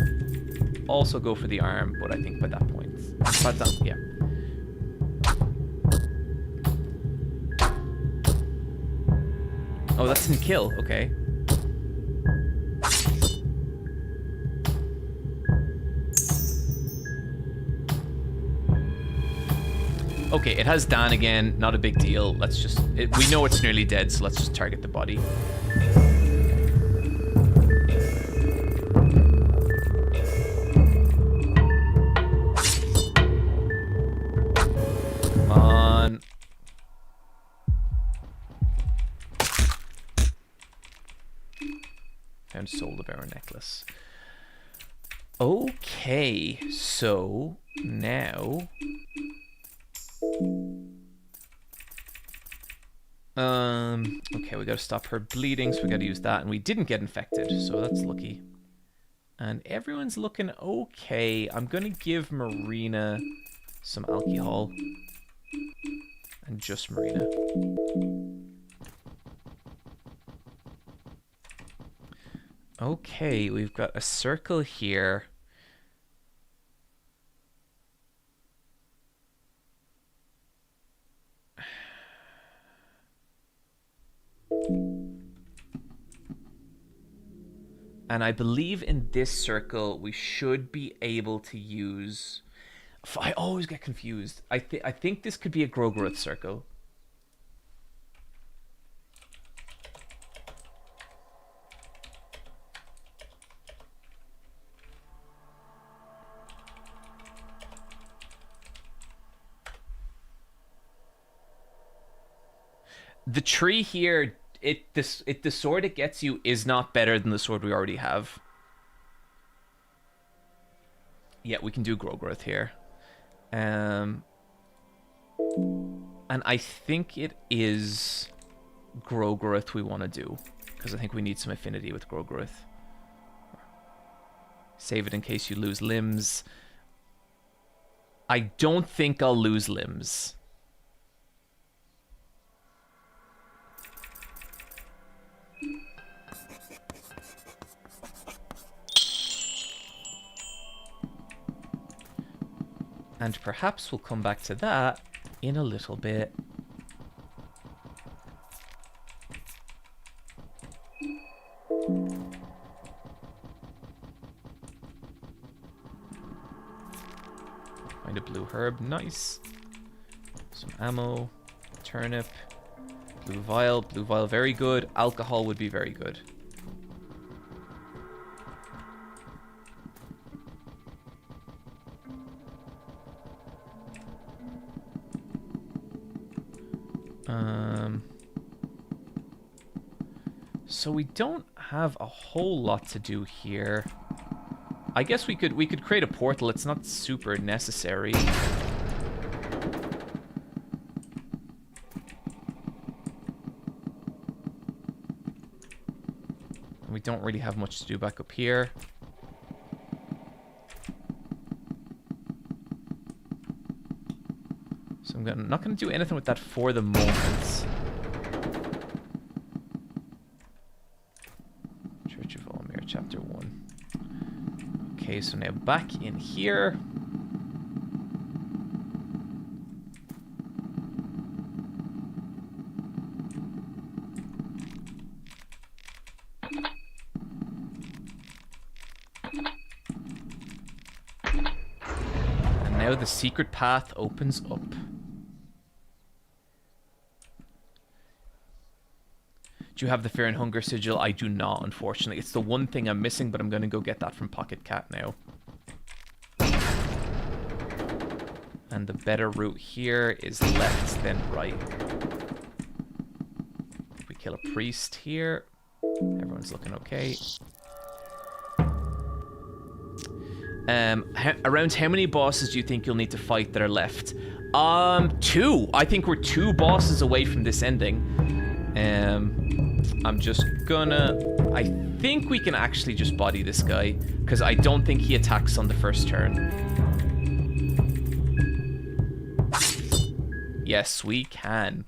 also go for the arm, but I think by that point. But that, yeah. Oh, that didn't kill. Okay. Okay, it has Daan again. Not a big deal. Let's just... we know it's nearly dead, so let's just target the body. Come on. Found soul of our necklace. Okay, so now... okay, we gotta stop her bleeding, so we gotta use that, and we didn't get infected, so that's lucky. And everyone's looking okay. I'm gonna give Marina some alcohol. And just Marina. Okay, we've got a circle here. And I believe in this circle we should be able to use... I always get confused. I think this could be a Growgrowth circle. The tree here, the sword it gets you is not better than the sword we already have. Yeah, we can do Growgrowth here. And I think it is Growgrowth we want to do, because I think we need some affinity with Growgrowth. Save it in case you lose limbs. I don't think I'll lose limbs. And perhaps we'll come back to that in a little bit. Find a blue herb, nice. Some ammo, turnip, blue vial, very good. Alcohol would be very good. So we don't have a whole lot to do here. I guess we could create a portal. It's not super necessary. We don't really have much to do back up here. So I'm not going to do anything with that for the moment. Church of Almere, Chapter 1. Okay, so now back in here. And now the secret path opens up. Do you have the Fear and Hunger sigil? I do not, unfortunately. It's the one thing I'm missing, but I'm going to go get that from Pocket Cat now. And the better route here is left than right. If we kill a priest here, everyone's looking okay. Around how many bosses do you think you'll need to fight that are left? 2. I think we're 2 bosses away from this ending. I'm just gonna... I think we can actually just body this guy, because I don't think he attacks on the first turn. Yes, we can.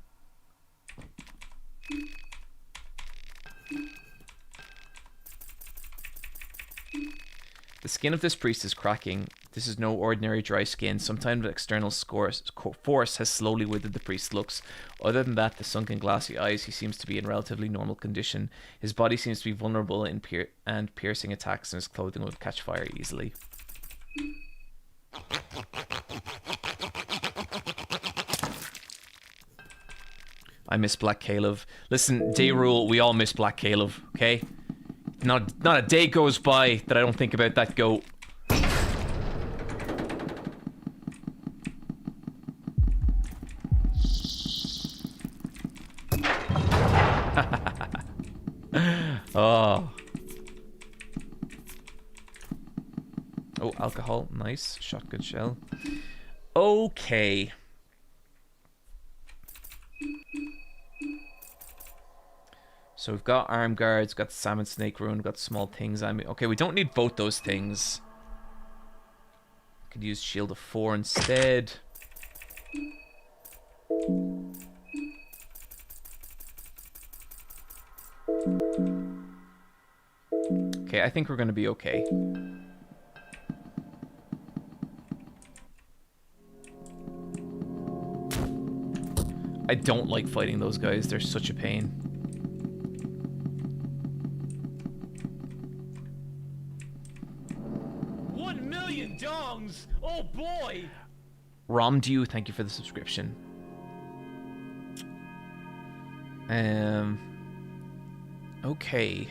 The skin of this priest is cracking. This is no ordinary dry skin. Sometimes external force has slowly withered the priest's looks. Other than that, the sunken glassy eyes, he seems to be in relatively normal condition. His body seems to be vulnerable in piercing attacks, and his clothing would catch fire easily. I miss Black Caleb. Listen, day rule, we all miss Black Caleb, okay? Not a day goes by that I don't think about that goat. Oh. Oh, alcohol. Nice. Shotgun shell. Okay. So we've got arm guards, got salmon snake rune, got small things. Okay, we don't need both those things. Could use shield of 4 instead. Okay, I think we're going to be okay. I don't like fighting those guys. They're such a pain. Dongs! Oh boy! Romdew, thank you for the subscription. Okay.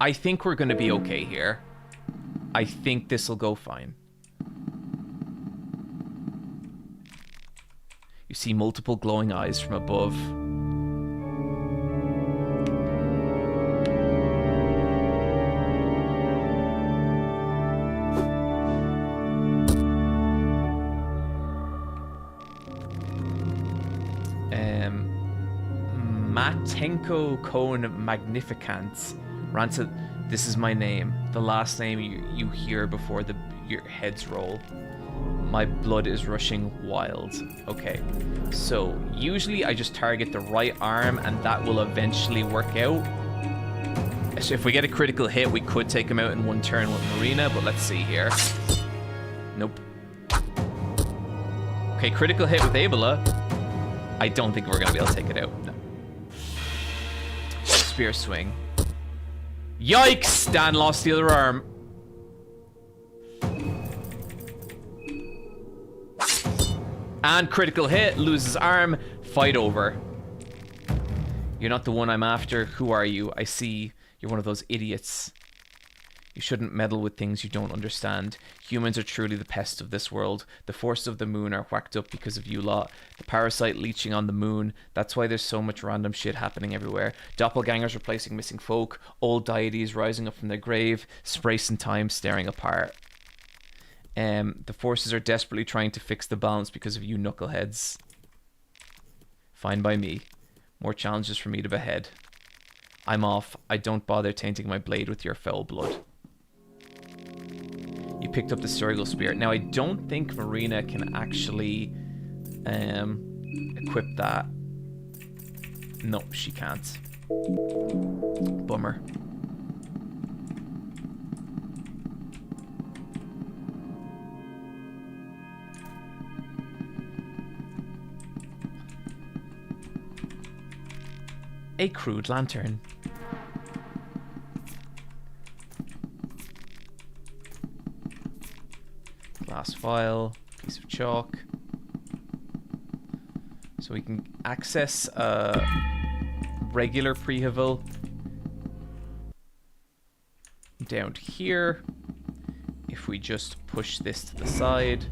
I think we're gonna be okay here. I think this'll go fine. You see multiple glowing eyes from above. Matenko Cone Magnificant. This is my name. The last name you hear before your heads roll. My blood is rushing wild. Okay. So, usually I just target the right arm and that will eventually work out. So if we get a critical hit, we could take him out in one turn with Marina, but let's see here. Nope. Okay, critical hit with Abella. I don't think we're going to be able to take it out. No. Spear swing. Yikes! Dan lost the other arm. And critical hit, loses arm, fight over. You're not the one I'm after. Who are you? I see you're one of those idiots. You shouldn't meddle with things you don't understand. Humans are truly the pest of this world. The forces of the moon are whacked up because of you lot. The parasite leeching on the moon. That's why there's so much random shit happening everywhere. Doppelgangers replacing missing folk. Old deities rising up from their grave. Space and time staring apart. The forces are desperately trying to fix the balance because of you knuckleheads. Fine by me. More challenges for me to behead. I'm off. I don't bother tainting my blade with your foul blood. You picked up the Surigal Spear. Now, I don't think Marina can actually equip that. No, she can't. Bummer. A crude lantern. Glass vial, piece of chalk. So we can access a regular prehavel down here. If we just push this to the side.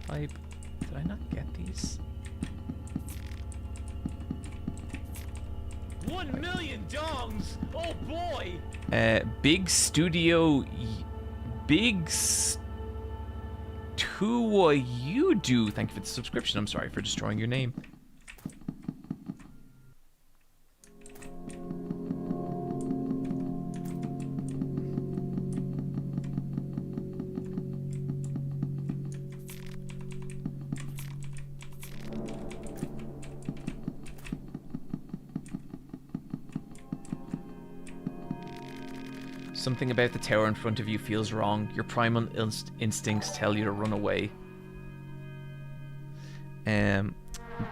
Pipe. Did I not get these? 1 million dongs! Oh boy! Big Studio... Big... You do. Thank you for the subscription. I'm sorry for destroying your name. Something about the tower in front of you feels wrong. Your primal instincts tell you to run away.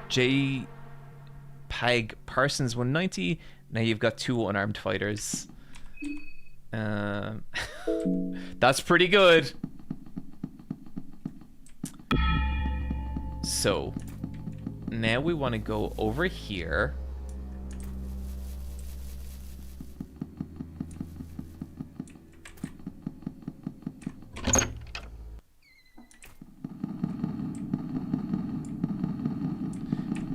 J. Pag Parsons 190. Now you've got 2 unarmed fighters. That's pretty good. So now we want to go over here.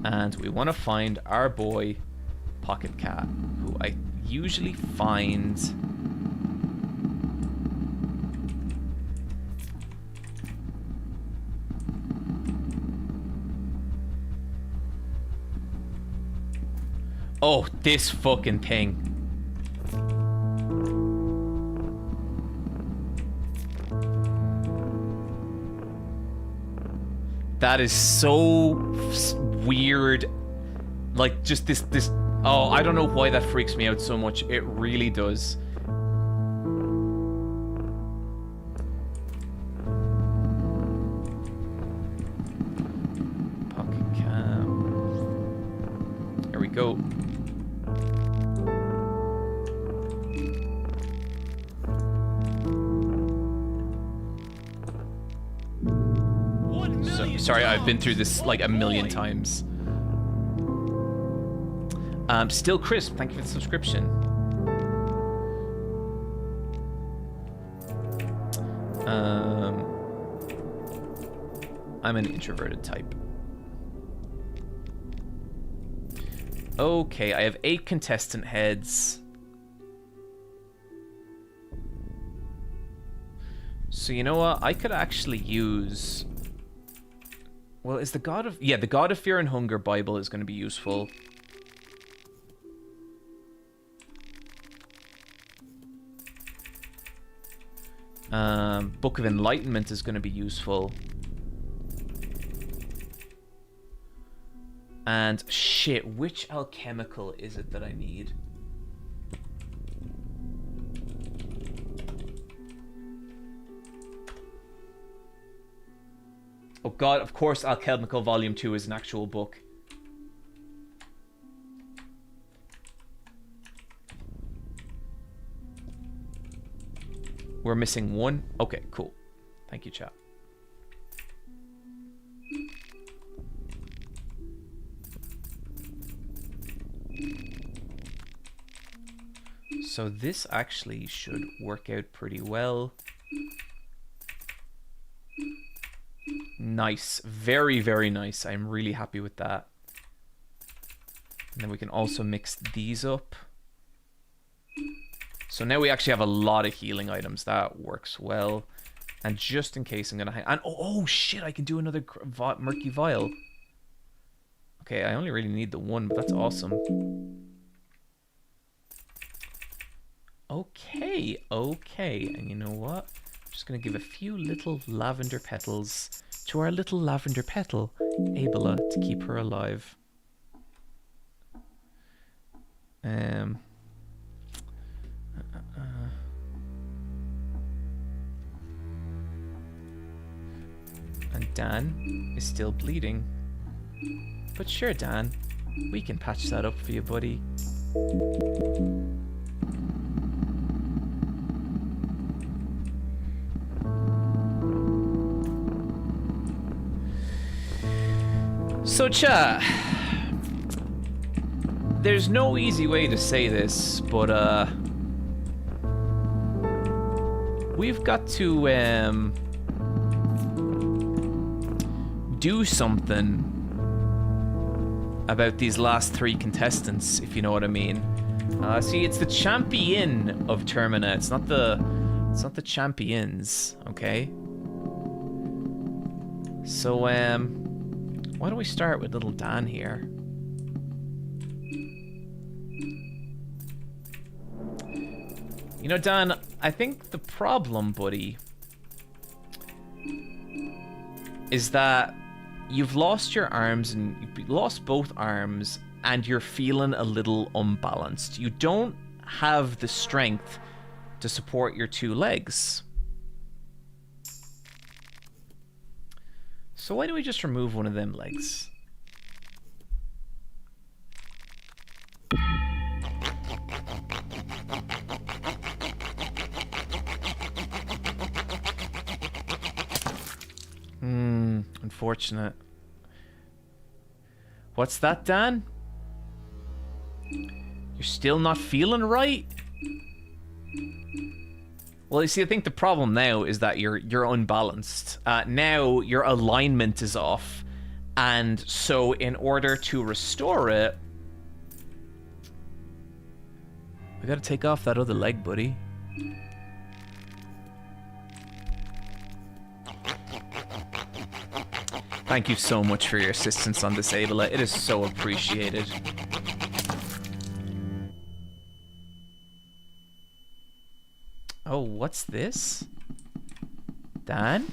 And we want to find our boy, Pocket Cat, who I usually find... Oh, this fucking thing. That is so weird. Like, just this... Oh, I don't know why that freaks me out so much. It really does. Pocket cam. There we go. Sorry, I've been through this like a million times. Still Crisp, thank you for the subscription. I'm an introverted type. Okay, I have 8 contestant heads. So you know what? I could actually use... Well, is the God of... Yeah, the God of Fear and Hunger Bible is going to be useful. Book of Enlightenment is going to be useful. And shit, which alchemical is it that I need? Oh god, of course Alchemical Volume 2 is an actual book. We're missing one. Okay, cool. Thank you, chat. So this actually should work out pretty well. Nice. Very, very nice. I'm really happy with that. And then we can also mix these up. So now we actually have a lot of healing items. That works well. And just in case I'm going to hang... And oh, shit, I can do another murky vial. Okay, I only really need the one, but that's awesome. Okay, okay. And you know what? I'm just going to give a few little lavender petals to our little lavender petal, Abella, to keep her alive. And Dan is still bleeding. But sure, Dan, we can patch that up for you, buddy. So, Cha, there's no easy way to say this, but, we've got to, do something about these last three contestants, if you know what I mean. See, it's the champion of Termina. It's not the champions, okay? So, why don't we start with little Dan here? You know, Dan, I think the problem, buddy, is that you've lost your arms, and you've lost both arms, and you're feeling a little unbalanced. You don't have the strength to support your two legs. So why don't we just remove one of them legs? Unfortunate. What's that, Dan? You're still not feeling right? Well, you see, I think the problem now is that you're unbalanced. Now your alignment is off, and so in order to restore it, we gotta take off that other leg, buddy. Thank you so much for your assistance on this, Abella. It is so appreciated. Oh, what's this? Dan?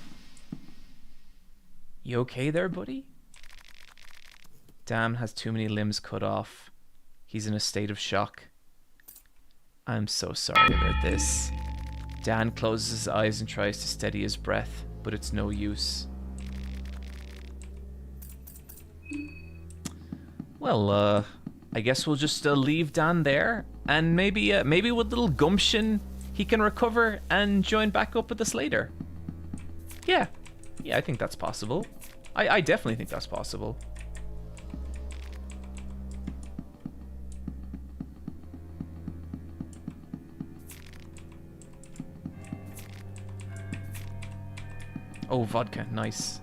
You okay there, buddy? Dan has too many limbs cut off. He's in a state of shock. I'm so sorry about this. Dan closes his eyes and tries to steady his breath, but it's no use. Well, I guess we'll just leave Dan there, and maybe with little gumption, he can recover and join back up with us later. Yeah, I think that's possible. I definitely think that's possible. Oh, vodka, nice.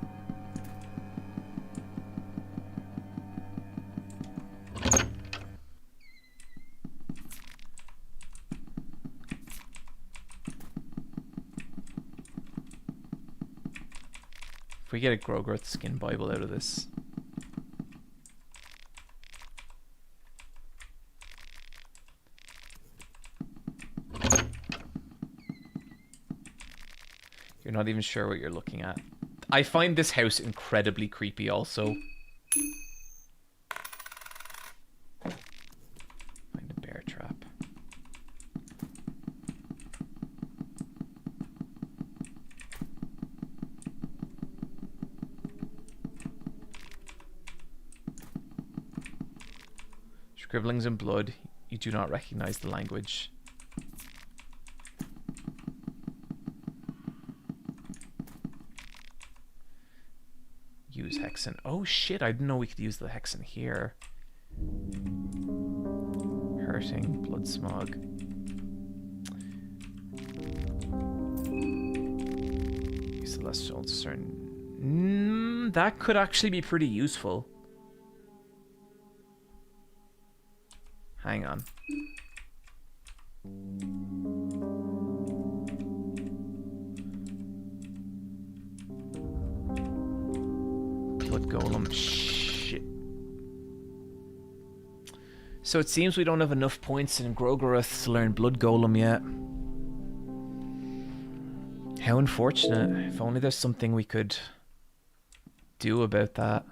If we get a Grogrowth Skin Bible out of this. You're not even sure what you're looking at. I find this house incredibly creepy also. Find a bear trap. Scribblings in blood. You do not recognize the language. Use hexen. Oh shit, I didn't know we could use the hexen here. Hurting, blood smog. Celestial discern. That could actually be pretty useful. Hang on. Blood golem. Shit. So it seems we don't have enough points in Grogorath to learn blood golem yet. How unfortunate. If only there's something we could do about that.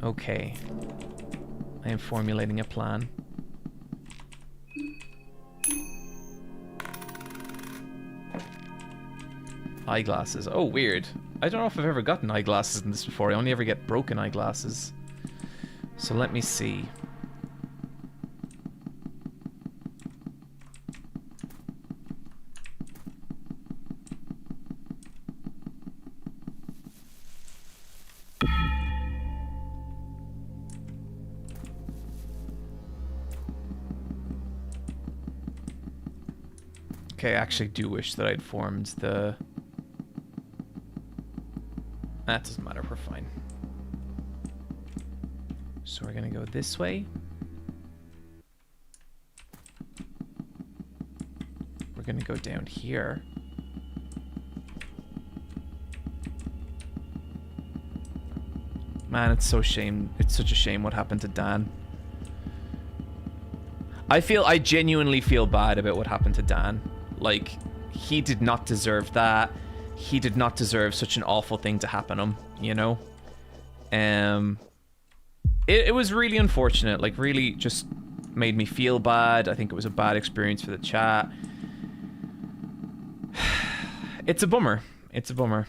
Okay. I am formulating a plan. Eyeglasses. Oh, weird. I don't know if I've ever gotten eyeglasses in this before. I only ever get broken eyeglasses. So let me see. Okay, I actually do wish that I'd formed the... That doesn't matter, we're fine. So we're gonna go this way. We're gonna go down here. Man, it's such a shame what happened to Daan. I genuinely feel bad about what happened to Daan. Like, he did not deserve that. He did not deserve such an awful thing to happen to him, you know? It was really unfortunate. Like, really just made me feel bad. I think it was a bad experience for the chat. It's a bummer. It's a bummer.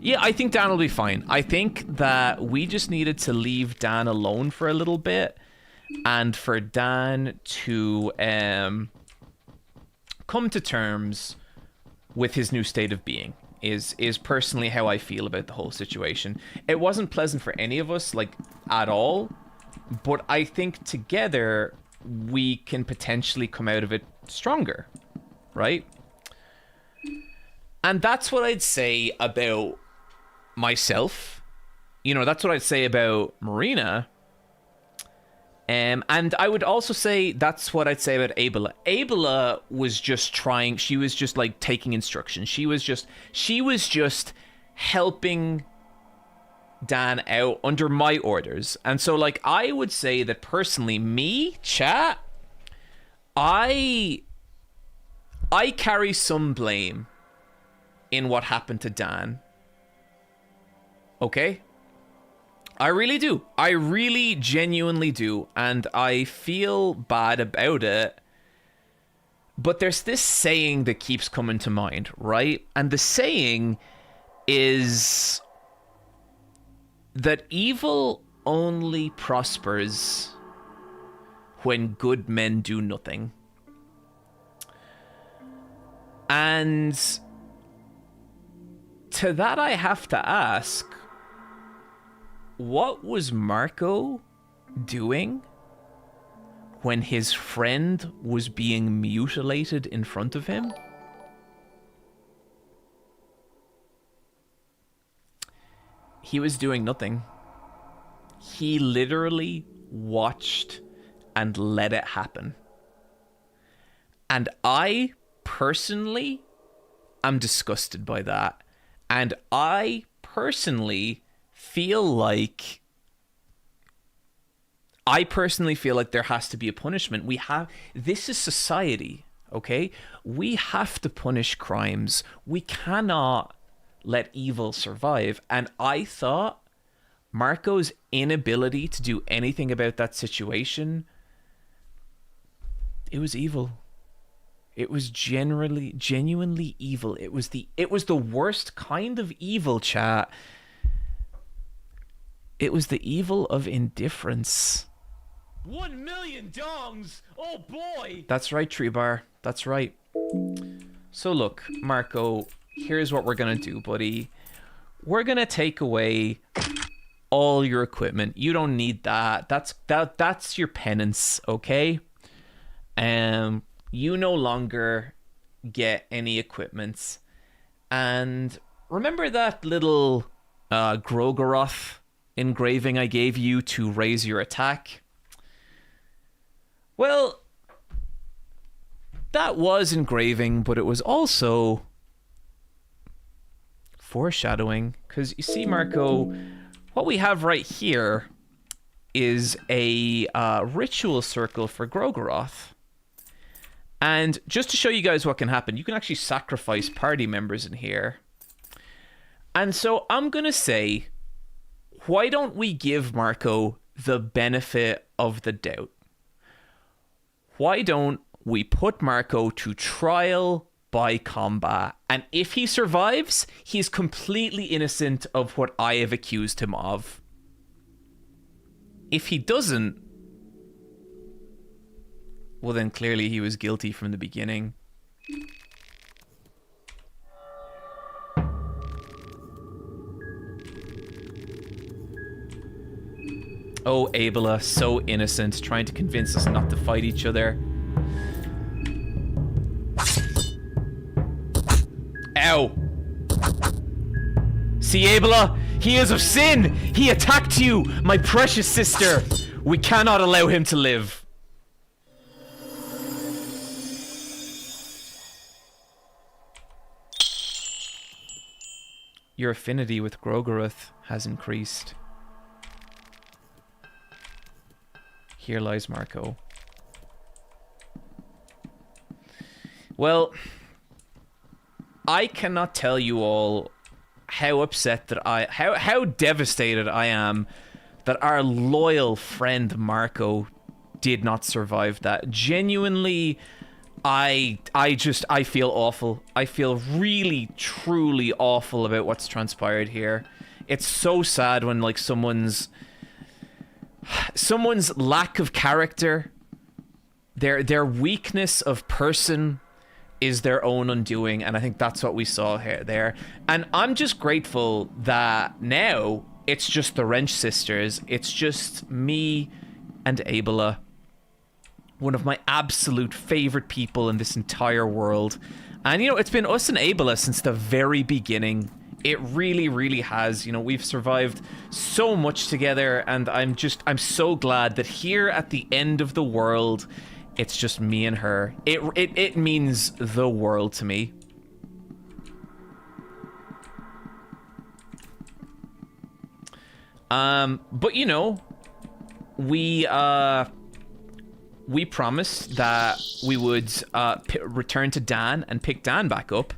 Yeah, I think Daan will be fine. I think that we just needed to leave Daan alone for a little bit. And for Daan to come to terms with his new state of being is personally how I feel about the whole situation. It wasn't pleasant for any of us, like, at all. But I think together we can potentially come out of it stronger, right? And that's what I'd say about myself. You know, that's what I'd say about Marina. And I would also say that's what I'd say about Abella. Abella was just trying, she was just like taking instruction. She was just helping Daan out under my orders. And so like I would say that personally, me, chat, I carry some blame in what happened to Daan. Okay? I really do. I really genuinely do. And I feel bad about it. But there's this saying that keeps coming to mind, right? And the saying is that evil only prospers when good men do nothing. And to that I have to ask, what was Marco doing when his friend was being mutilated in front of him? He was doing nothing. He literally watched and let it happen. And I personally am disgusted by that. And I personally feel like there has to be a punishment. This is society, okay? We have to punish crimes. We cannot let evil survive. And I thought Marco's inability to do anything about that situation, it was evil. It was genuinely evil. It was the worst kind of evil, chat. It was the evil of indifference. 1 million dongs! Oh boy! That's right, Treebar. That's right. So look, Marco, here's what we're gonna do, buddy. We're gonna take away all your equipment. You don't need that. That's your penance, okay? You no longer get any equipment. And remember that little Grogoroth engraving I gave you to raise your attack? Well, that was engraving, but it was also foreshadowing. Because you see, Marco, what we have right here is a ritual circle for Grogoroth. And just to show you guys what can happen, you can actually sacrifice party members in here. And so I'm going to say, why don't we give Marco the benefit of the doubt? Why don't we put Marco to trial by combat? And if he survives, he's completely innocent of what I have accused him of. If he doesn't, well, then clearly he was guilty from the beginning. Oh, Abella, so innocent, trying to convince us not to fight each other. Ow! See, Abella? He is of sin! He attacked you, my precious sister! We cannot allow him to live. Your affinity with Grogoroth has increased. Here lies Marco. Well, I cannot tell you all how upset that how devastated I am that our loyal friend Marco did not survive that. Genuinely, I feel awful. I feel really, truly awful about what's transpired here. It's so sad when, like, someone's lack of character, their weakness of person is their own undoing, and I think that's what we saw here there. And I'm just grateful that now it's just the Wrench sisters. It's just me and Abella. One of my absolute favorite people in this entire world. And, you know, it's been us and Abella since the very beginning. It really, really has. You know, we've survived so much together, and I'm so glad that here at the end of the world, it's just me and her. It means the world to me. But, you know, we promised that we would return to Daan and pick Daan back up.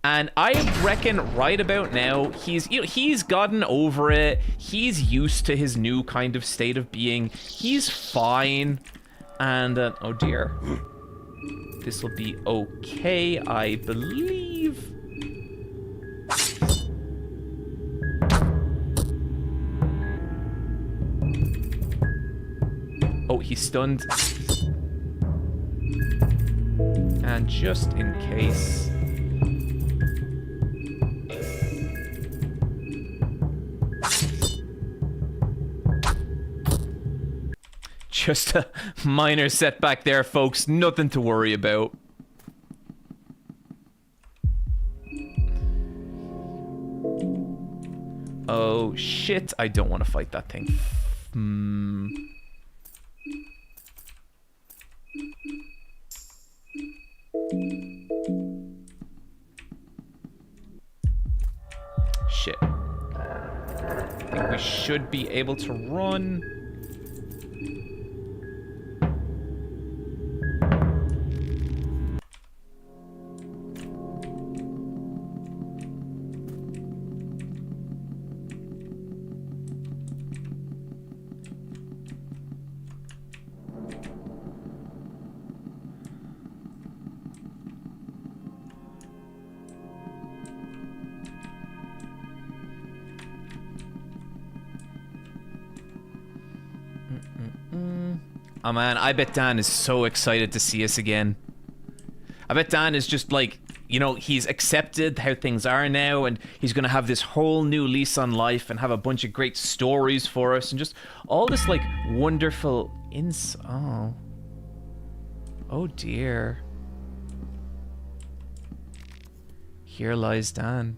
And I reckon right about now, he's gotten over it. He's used to his new kind of state of being. He's fine. And, oh dear. This will be okay, I believe. Oh, he's stunned. And just in case... Just a minor setback there, folks. Nothing to worry about. Oh, shit. I don't want to fight that thing. I should be able to run. Oh man, I bet Dan is so excited to see us again. I bet Dan is just like, you know, he's accepted how things are now and he's gonna have this whole new lease on life and have a bunch of great stories for us and just all this like wonderful Oh dear. Here lies Dan.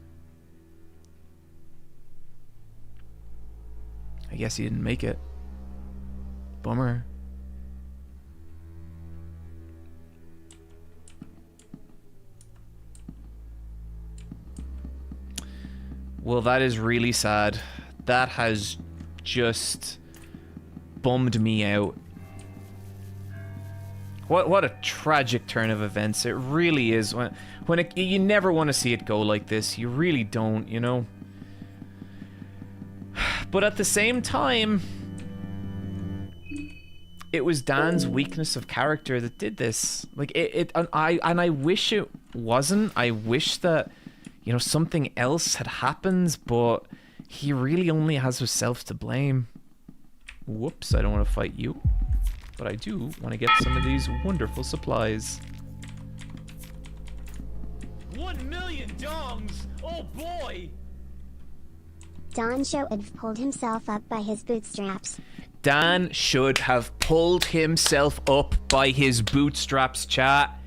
I guess he didn't make it. Bummer. Well, that is really sad. That has just bummed me out. What a tragic turn of events. It really is. You never want to see it go like this. You really don't, you know? But at the same time, it was Dan's weakness of character that did this. Like and I wish it wasn't. I wish that, you know, something else had happened, but he really only has himself to blame. Whoops, I don't want to fight you. But I do want to get some of these wonderful supplies. 1 million dongs! Oh boy! Daan should have pulled himself up by his bootstraps. Dan should have pulled himself up by his bootstraps, chat.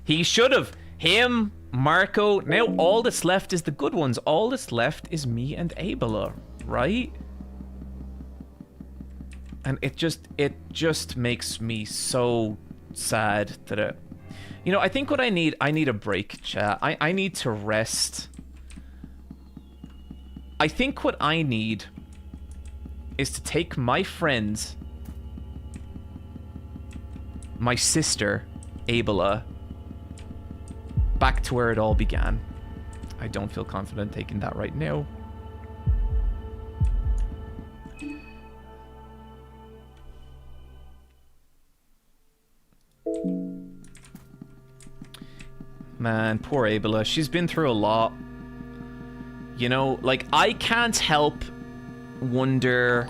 He should have. Him, Marco. Now all that's left is the good ones. All that's left is me and Abella, right? And it just makes me so sad that you know, I think what I need a break, chat. I need to rest. I think what I need is to take my friend, my sister, Abella, back to where it all began. I don't feel confident taking that right now. Man, poor Abella. She's been through a lot. You know, like, I can't help wonder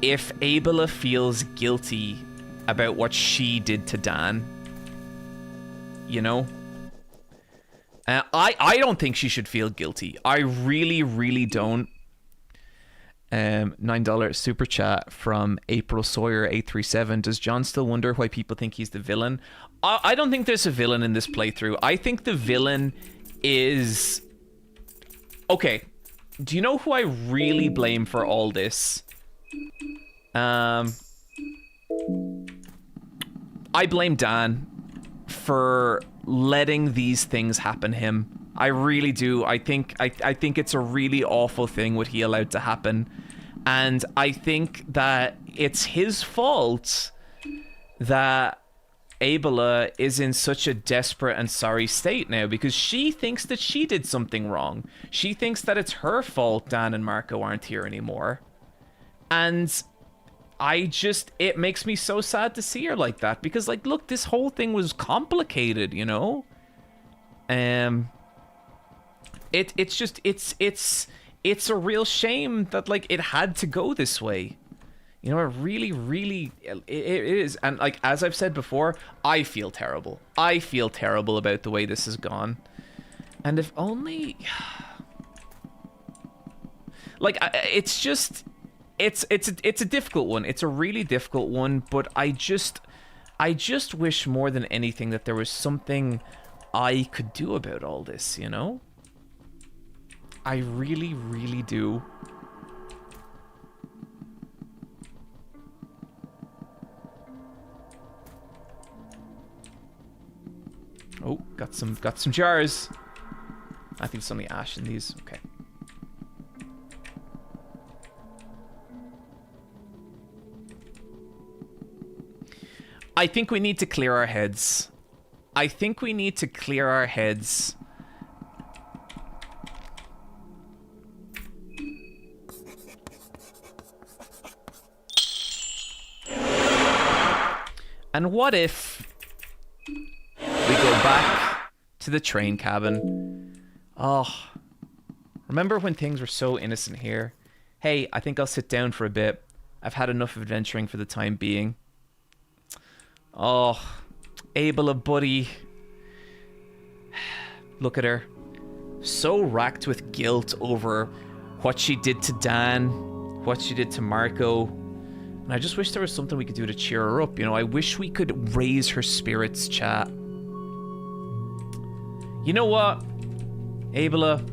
if Abella feels guilty about what she did to Dan. You know? I don't think she should feel guilty. I really, really don't. $9 super chat from April Sawyer 837. Does John still wonder why people think he's the villain? I don't think there's a villain in this playthrough. I think the villain is... Okay, do you know who I really blame for all this? I blame Dan for letting these things happen him. I really do. I think it's a really awful thing what he allowed to happen. And I think that it's his fault that Abella is in such a desperate and sorry state now, because she thinks that she did something wrong. She thinks that it's her fault Dan and Marco aren't here anymore. And it makes me so sad to see her like that, because, like, look, this whole thing was complicated, you know? It's a real shame that, like, it had to go this way. You know, it really, really, it is. And, like, as I've said before, I feel terrible. I feel terrible about the way this has gone. And if only... Like, it's just... It's a difficult one. It's a really difficult one, but I just wish more than anything that there was something I could do about all this, you know? I really, really do. Oh, got some jars. I think there's only ash in these. Okay. I think we need to clear our heads. I think we need to clear our heads. And what if we go back to the train cabin? Oh, remember when things were so innocent here? Hey, I think I'll sit down for a bit. I've had enough adventuring for the time being. Oh, Abella, buddy. Look at her. So racked with guilt over what she did to Dan, what she did to Marco. And I just wish there was something we could do to cheer her up. You know, I wish we could raise her spirits, chat. You know what, Abella?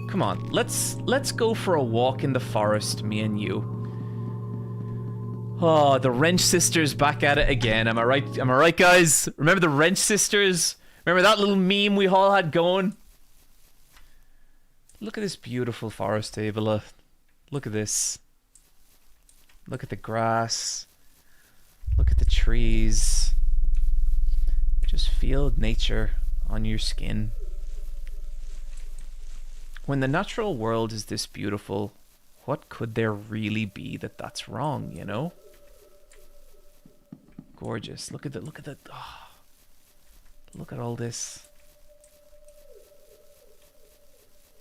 Come on, let's go for a walk in the forest, me and you. Oh, the Wrench sisters back at it again. Am I right? Am I right, guys? Remember the Wrench sisters? Remember that little meme we all had going? Look at this beautiful forest, Abella. Look at this. Look at the grass. Look at the trees. Just feel nature on your skin. When the natural world is this beautiful, what could there really be that's wrong, you know? Gorgeous. Look at the oh, look at all this.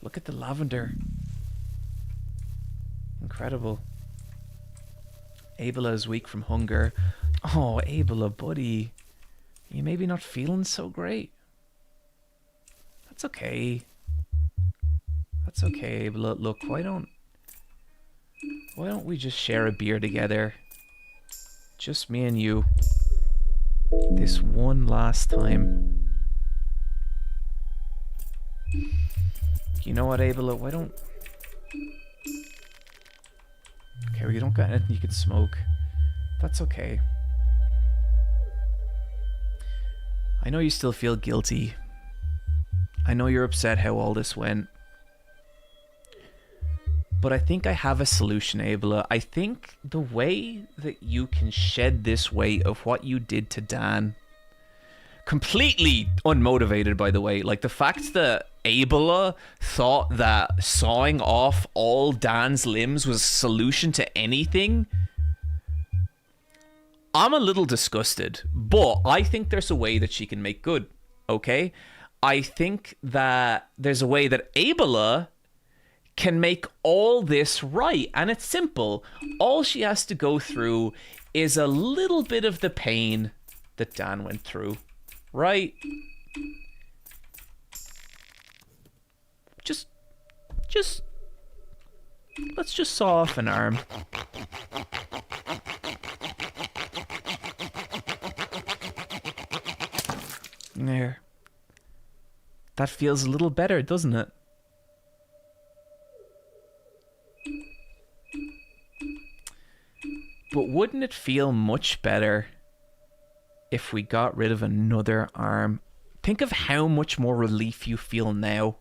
Look at the lavender. Incredible. Abella is weak from hunger. Oh, Abella, buddy. You maybe not feeling so great. That's okay. That's okay, Abella. Look, why don't we just share a beer together? Just me and you. This one last time. You know what, Abella? Why don't... Okay, well, you don't got anything you can smoke. That's okay. I know you still feel guilty. I know you're upset how all this went. But I think I have a solution, Abella. I think the way that you can shed this weight of what you did to Dan, completely unmotivated, by the way, like the fact that Abella thought that sawing off all Dan's limbs was a solution to anything, I'm a little disgusted. But I think there's a way that she can make good, okay? I think that there's a way that Abella can make all this right, and it's simple. All she has to go through is a little bit of the pain that Dan went through, right? Just let's just saw off an arm. There. That feels a little better, doesn't it? But wouldn't it feel much better if we got rid of another arm? Think of how much more relief you feel now.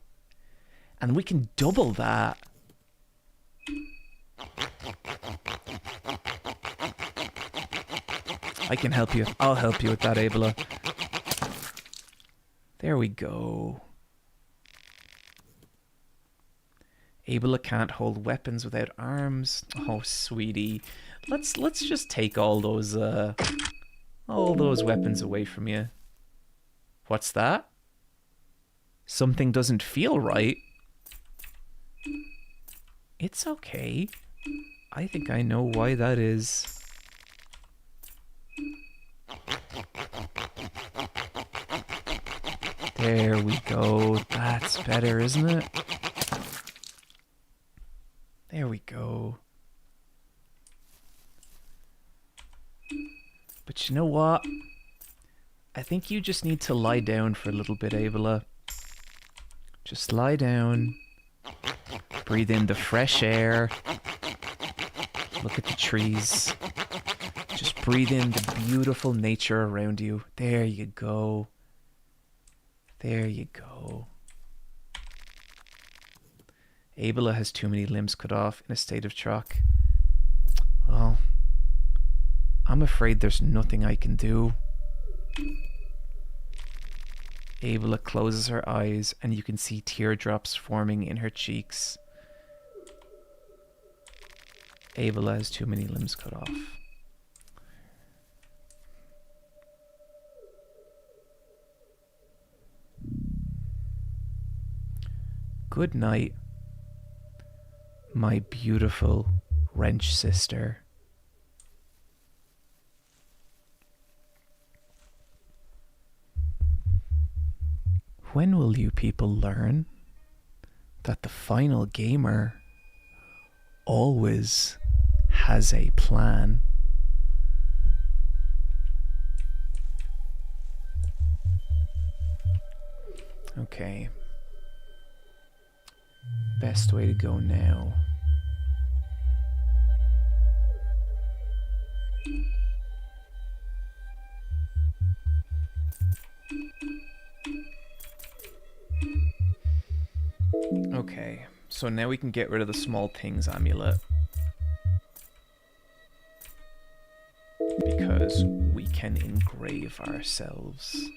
And we can double that. I can help you. I'll help you with that, Abella. There we go. Abella can't hold weapons without arms. Oh, sweetie. Let's just take all those weapons away from you. What's that? Something doesn't feel right. It's okay. I think I know why that is. There we go. That's better, isn't it? There we go. But you know what? I think you just need to lie down for a little bit, Abella. Just lie down. Breathe in the fresh air. Look at the trees. Just breathe in the beautiful nature around you. There you go. There you go. Abella has too many limbs cut off in a state of shock. Well, I'm afraid there's nothing I can do. Abella closes her eyes and you can see teardrops forming in her cheeks. Abella has too many limbs cut off. Good night, my beautiful wrench sister. When will you people learn that the final gamer always has a plan? Okay. Best way to go now. Okay, so now we can get rid of the small things amulet. Because we can engrave ourselves.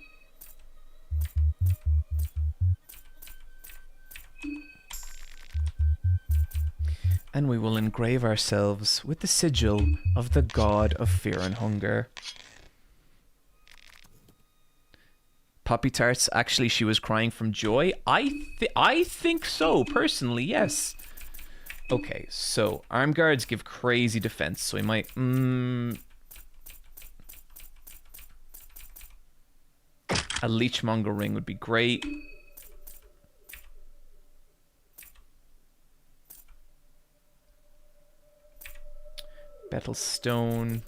And we will engrave ourselves with the sigil of the god of fear and hunger. Poppy Tarts, actually she was crying from joy. I think so, personally, yes. Okay, so arm guards give crazy defense, so we might... a leechmonger ring would be great. Betel stone.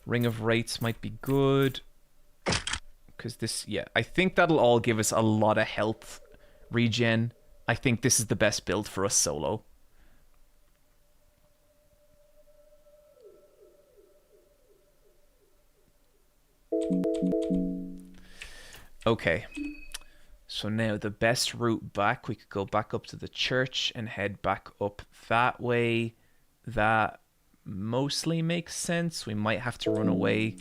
Ring of Wraiths might be good. Because this, yeah, I think that'll all give us a lot of health regen. I think this is the best build for us solo. Okay. So now the best route back, we could go back up to the church and head back up that way. That mostly makes sense. We might have to run away.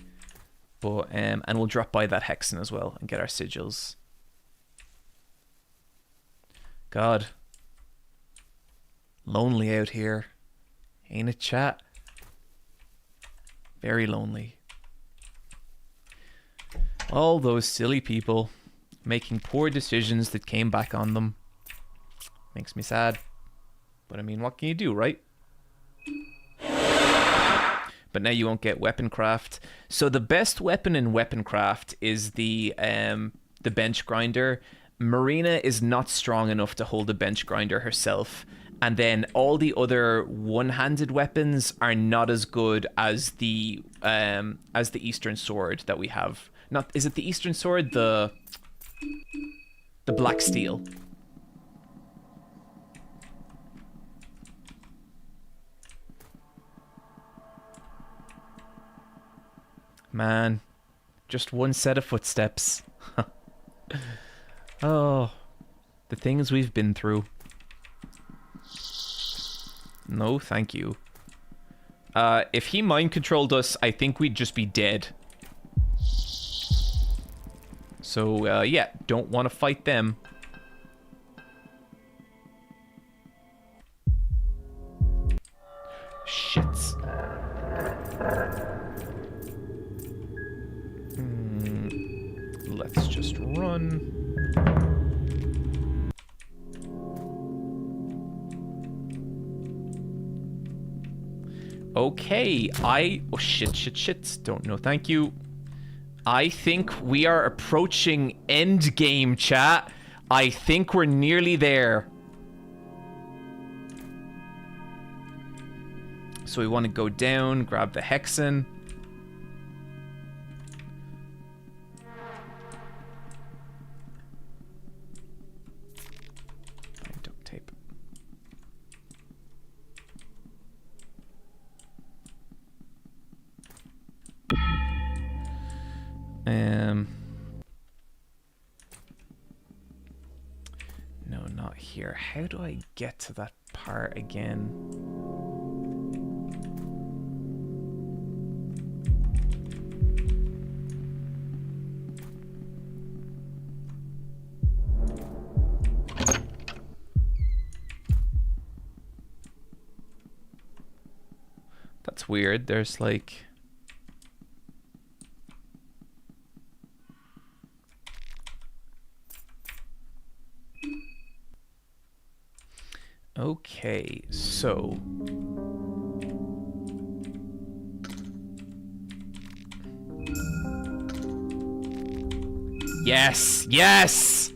But and we'll drop by that hexen as well and get our sigils. God. Lonely out here. Ain't it, chat? Very lonely. All those silly people making poor decisions that came back on them. Makes me sad. But I mean, what can you do, right? But now you won't get weapon craft. So the best weapon in weapon craft is the bench grinder. Marina is not strong enough to hold a bench grinder herself. And then all the other one-handed weapons are not as good as the Eastern Sword that we have. Not, is it the Eastern Sword? The Black Steel. Man, just one set of footsteps. Oh, the things we've been through. No, thank you. If he mind controlled us, I think we'd just be dead. So, yeah, don't want to fight them. Shits. Let's just run. Okay, oh shit. Don't know, thank you. I think we are approaching end game, chat. I think we're nearly there. So we want to go down, grab the hexen. Duct tape. No, not here. How do I get to that part again? weird. There's like... Okay, so... Yes! Yes!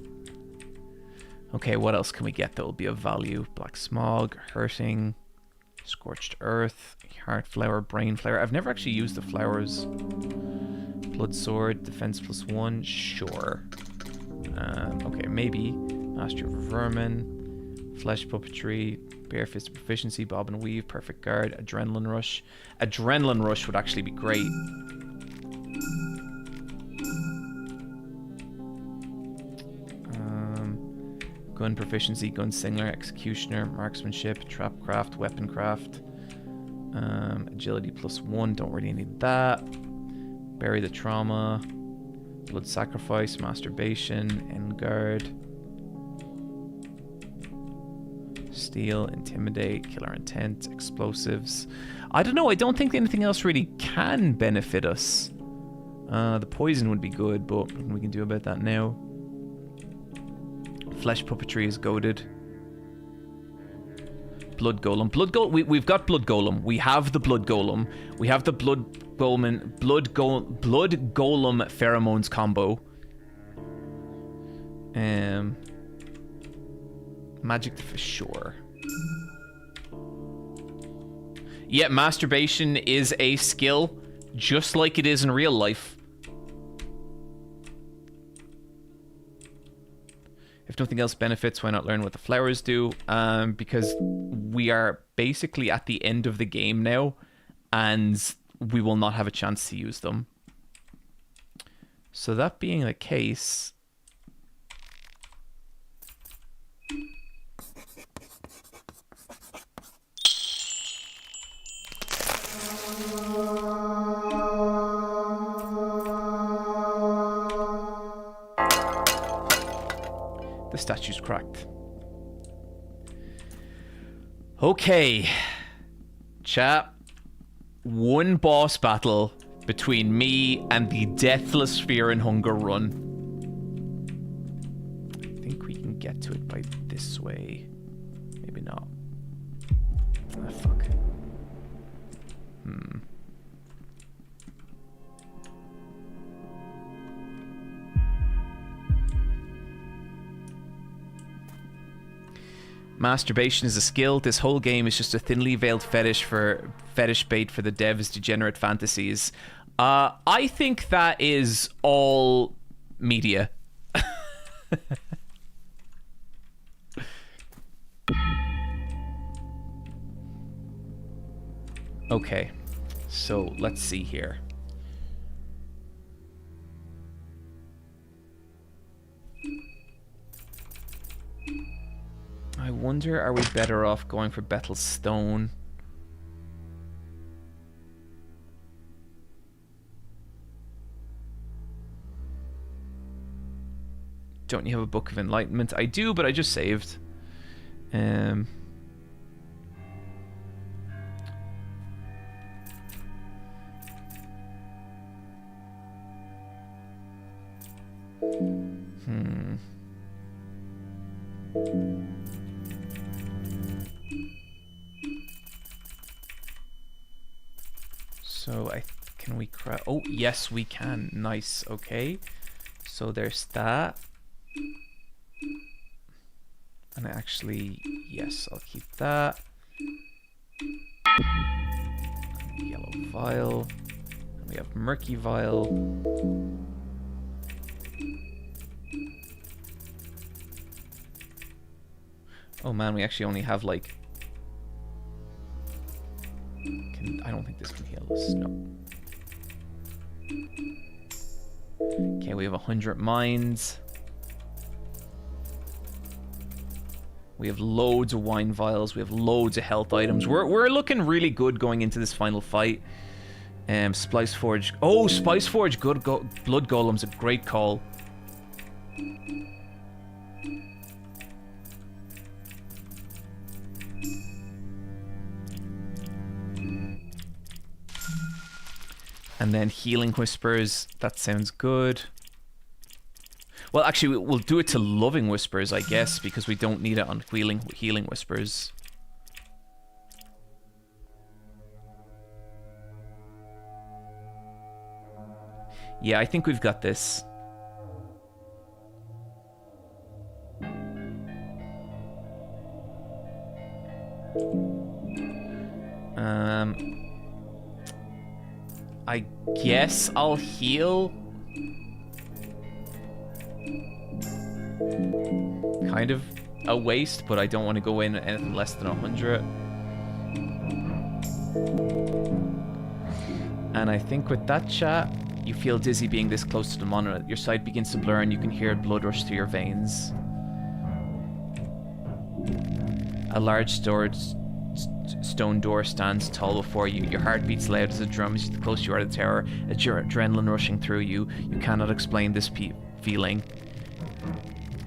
Okay, what else can we get that will be of value? Black smog, hurting, scorched earth, heart flower, brain flower. I've never actually used the flowers. Blood sword, defense +1, sure. Okay, maybe. Master of vermin, flesh puppetry, barefist proficiency, bob and weave, perfect guard, adrenaline rush. Adrenaline rush would actually be great. Gun proficiency, gunslinger, executioner, marksmanship, trapcraft, weaponcraft, agility +1, don't really need that. Bury the trauma, blood sacrifice, masturbation, end guard, steal, intimidate, killer intent, explosives. I don't know, I don't think anything else really can benefit us. The poison would be good, but nothing we can do about that now. Flesh puppetry is goated. Blood golem. We've got blood golem. We have the blood golem. We have the blood golem pheromones combo. Magic for sure. Yeah, masturbation is a skill, just like it is in real life. If nothing else benefits, why not learn what the flowers do? Because we are basically at the end of the game now, and we will not have a chance to use them. So that being the case... The statue's cracked. Okay. Chat. One boss battle between me and the Deathless Fear and Hunger run. I think we can get to it by this way. Maybe not. Ah, fuck. Masturbation is a skill. This whole game is just a thinly veiled fetish bait for the devs' degenerate fantasies. I think that is all media. Okay, so let's see here. I wonder, are we better off going for Bethel's Stone? Don't you have a Book of Enlightenment? I do, but I just saved. So can we craft? Oh yes, we can. Nice. Okay. So there's that. And actually, yes, I'll keep that. Yellow vial. And we have murky vial. Oh man, we actually only have like... I don't think this can heal us, no. Okay, we have 100 mines. We have loads of wine vials. We have loads of health items. We're looking really good going into this final fight. Splice Forge. Oh, Splice Forge. Blood Golem's a great call. And then healing whispers. That sounds good. Well, actually, we'll do it to loving whispers, I guess, because we don't need it on healing whispers. Yeah, I think we've got this. I guess I'll heal. Kind of a waste, but I don't want to go in anything less than 100. And I think with that chat, you feel dizzy being this close to the monitor. Your sight begins to blur and you can hear blood rush through your veins. A large stone door stands tall before you. Your heart beats loud as it drums the closer you are to the tower. Adrenaline rushing through you. You cannot explain this feeling.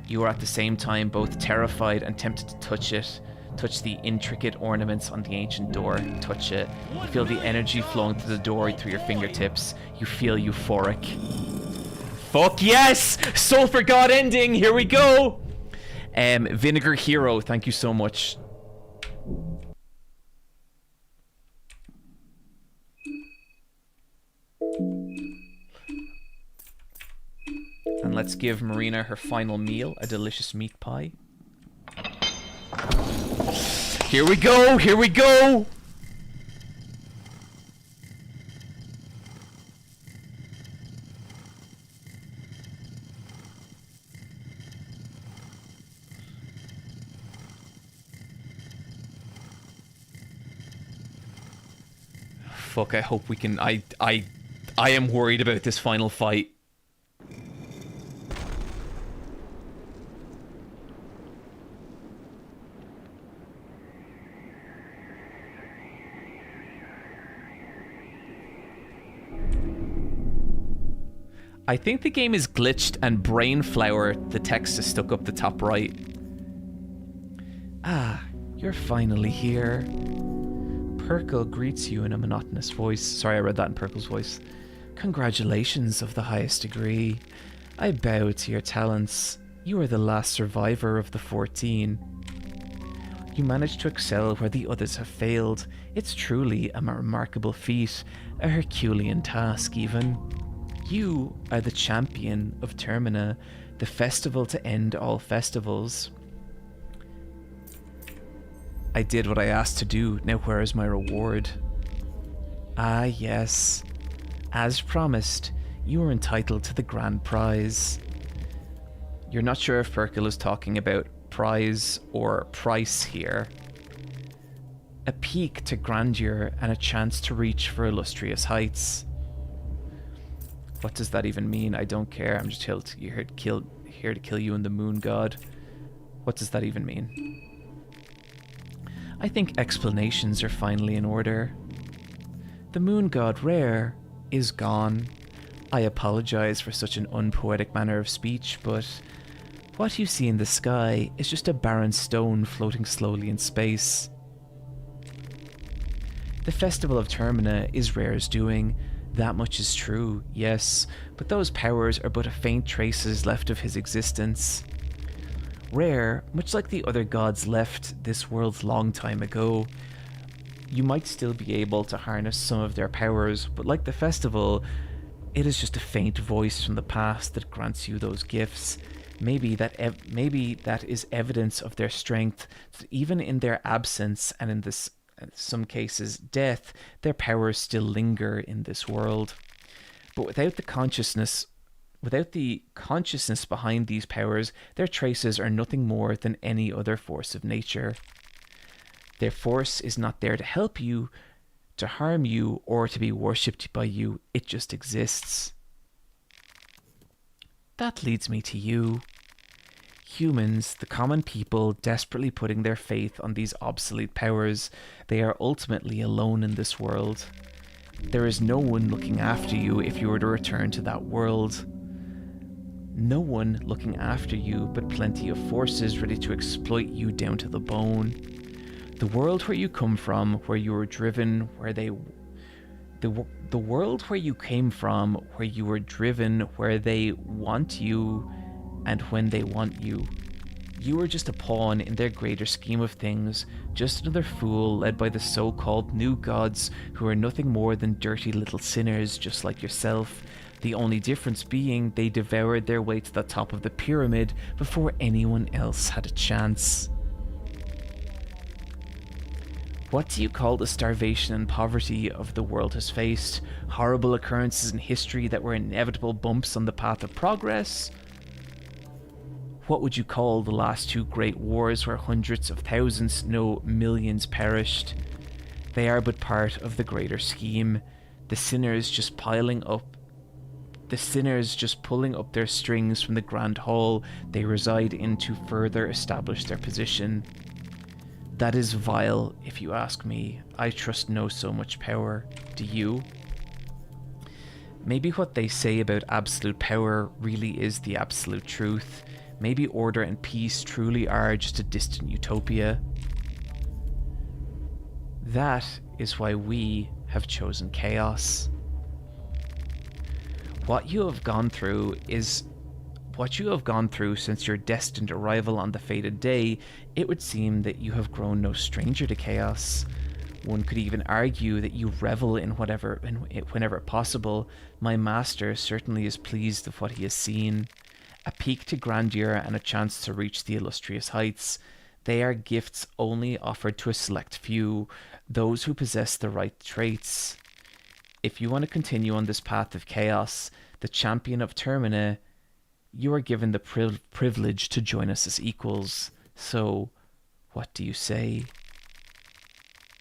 You are at the same time both terrified and tempted to touch it. Touch the intricate ornaments on the ancient door. Touch it. You feel the energy flowing through the door through your fingertips. You feel euphoric. Fuck yes! Sulfur God ending! Here we go! Vinegar Hero, thank you so much. And let's give Marina her final meal, a delicious meat pie. Here we go! Here we go! Fuck, I hope we can... I am worried about this final fight. I think the game is glitched and brain flower, the text is stuck up the top right. Ah, you're finally here. Perkle greets you in a monotonous voice. Sorry, I read that in Perkle's voice. Congratulations of the highest degree. I bow to your talents. You are the last survivor of the 14. You managed to excel where the others have failed. It's truly a remarkable feat, a Herculean task even. You are the champion of Termina, the festival to end all festivals. I did what I asked to do, now where is my reward? Ah yes, as promised, you are entitled to the grand prize. You're not sure if Perkle is talking about prize or price here. A peak to grandeur and a chance to reach for illustrious heights. What does that even mean? I don't care. I'm just here to kill you and the moon god. What does that even mean? I think explanations are finally in order. The moon god Rare is gone. I apologize for such an unpoetic manner of speech, but what you see in the sky is just a barren stone floating slowly in space. The festival of Termina is Rare's doing. That much is true, yes, but those powers are but a faint traces left of his existence. Rare, much like the other gods left this world long time ago, you might still be able to harness some of their powers, but like the festival, it is just a faint voice from the past that grants you those gifts. Maybe that is evidence of their strength, that even in their absence and in some cases death, their powers still linger in this world. But without the consciousness behind these powers, their traces are nothing more than any other force of nature. Their force is not there to help you, to harm you, or to be worshipped by you. It just exists. That leads me to you. Humans, the common people, desperately putting their faith on these obsolete powers, they are ultimately alone in this world. There is no one looking after you if you were to return to that world. No one looking after you, but plenty of forces ready to exploit you down to the bone. The world where you come from, where you were driven, where The world where you came from, where you were driven, where they want you, and when they want you. You were just a pawn in their greater scheme of things, just another fool led by the so-called new gods who are nothing more than dirty little sinners just like yourself. The only difference being they devoured their way to the top of the pyramid before anyone else had a chance. What do you call the starvation and poverty of the world has faced? Horrible occurrences in history that were inevitable bumps on the path of progress? What would you call the last two great wars where hundreds of thousands, no, millions perished? They are but part of the greater scheme. The sinners just pulling up their strings from the grand hall they reside in to further establish their position. That is vile, if you ask me. I trust no so much power. Do you? Maybe what they say about absolute power really is the absolute truth. Maybe order and peace truly are just a distant utopia. That is why we have chosen chaos. What you have gone through since your destined arrival on the fated day, it would seem that you have grown no stranger to chaos. One could even argue that you revel in whenever possible. My master certainly is pleased with what he has seen. A peak to grandeur and a chance to reach the illustrious heights. They are gifts only offered to a select few, those who possess the right traits. If you want to continue on this path of chaos, the champion of Termina, you are given the privilege to join us as equals. So, what do you say?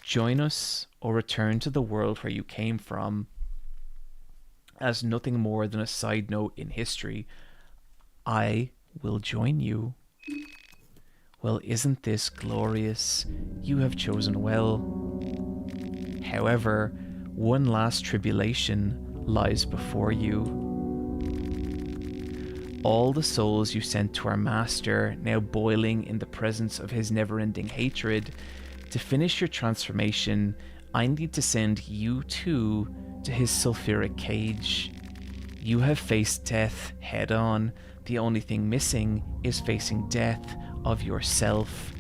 Join us or return to the world where you came from as nothing more than a side note in history. I will join you. Well, isn't this glorious? You have chosen well. However, one last tribulation lies before you. All the souls you sent to our master, now boiling in the presence of his never-ending hatred. To finish your transformation, I need to send you too to his sulfuric cage. You have faced death head-on. The only thing missing is facing death of yourself.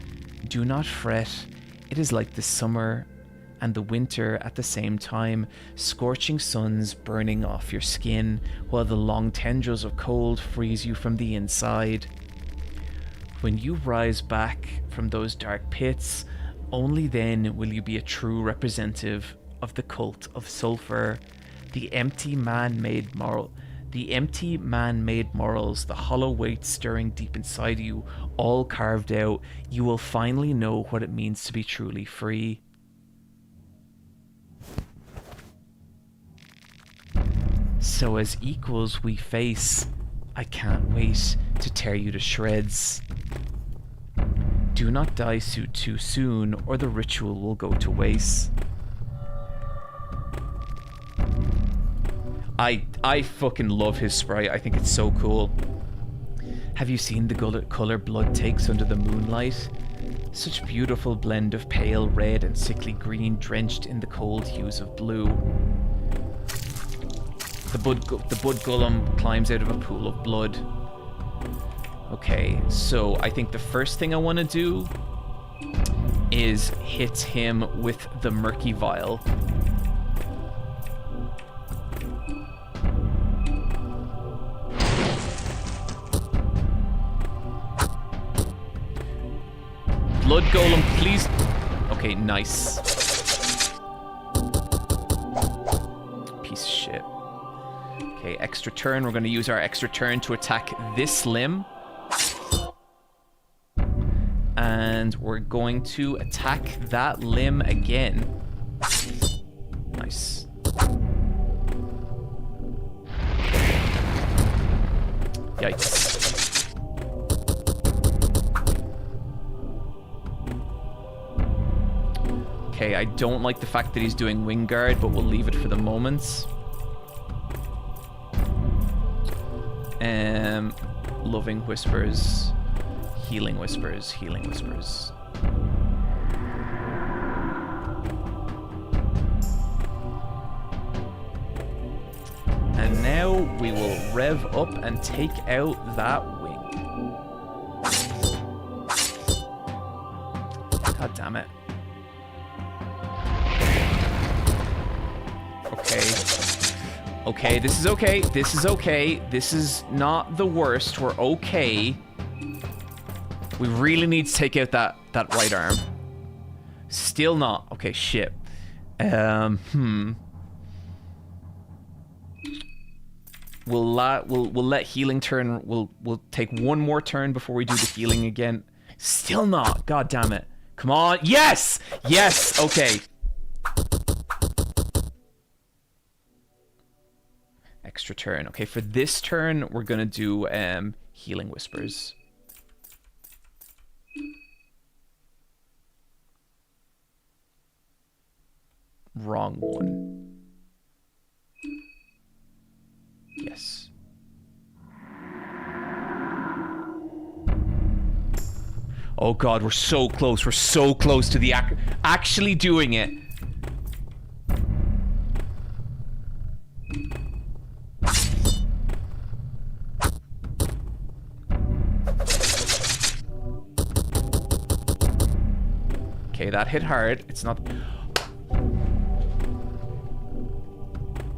Do not fret. It is like the summer and the winter at the same time, scorching suns burning off your skin, while the long tendrils of cold freeze you from the inside. When you rise back from those dark pits, only then will you be a true representative of the cult of sulfur, the empty man-made morals, the hollow weight stirring deep inside you, all carved out. You will finally know what it means to be truly free. So as equals we face. I can't wait to tear you to shreds. Do not die too soon, or the ritual will go to waste. I fucking love his sprite. I think it's so cool. Have you seen the color blood takes under the moonlight? Such beautiful blend of pale red and sickly green drenched in the cold hues of blue. The bud golem climbs out of a pool of blood. Okay, so I think the first thing I want to do is hit him with the murky vial. Blood golem, please. Okay, nice. Piece of shit. Okay, extra turn. We're going to use our extra turn to attack this limb. And we're going to attack that limb again. Nice. Yikes. Okay, I don't like the fact that he's doing wing guard, but we'll leave it for the moment. Loving whispers, healing whispers, healing whispers. And now we will rev up and take out that wing. God damn it. Okay. Okay, this is okay. This is okay. This is not the worst. We're okay. We really need to take out that right arm. Still not. Okay, shit. We'll let healing turn. We'll take one more turn before we do the healing again. Still not. God damn it. Come on. Yes! Yes! Okay. Extra turn. Okay, for this turn, we're gonna do healing whispers. Wrong one. Yes. Oh god, we're so close. We're so close to the actually doing it. Okay, that hit hard. It's not...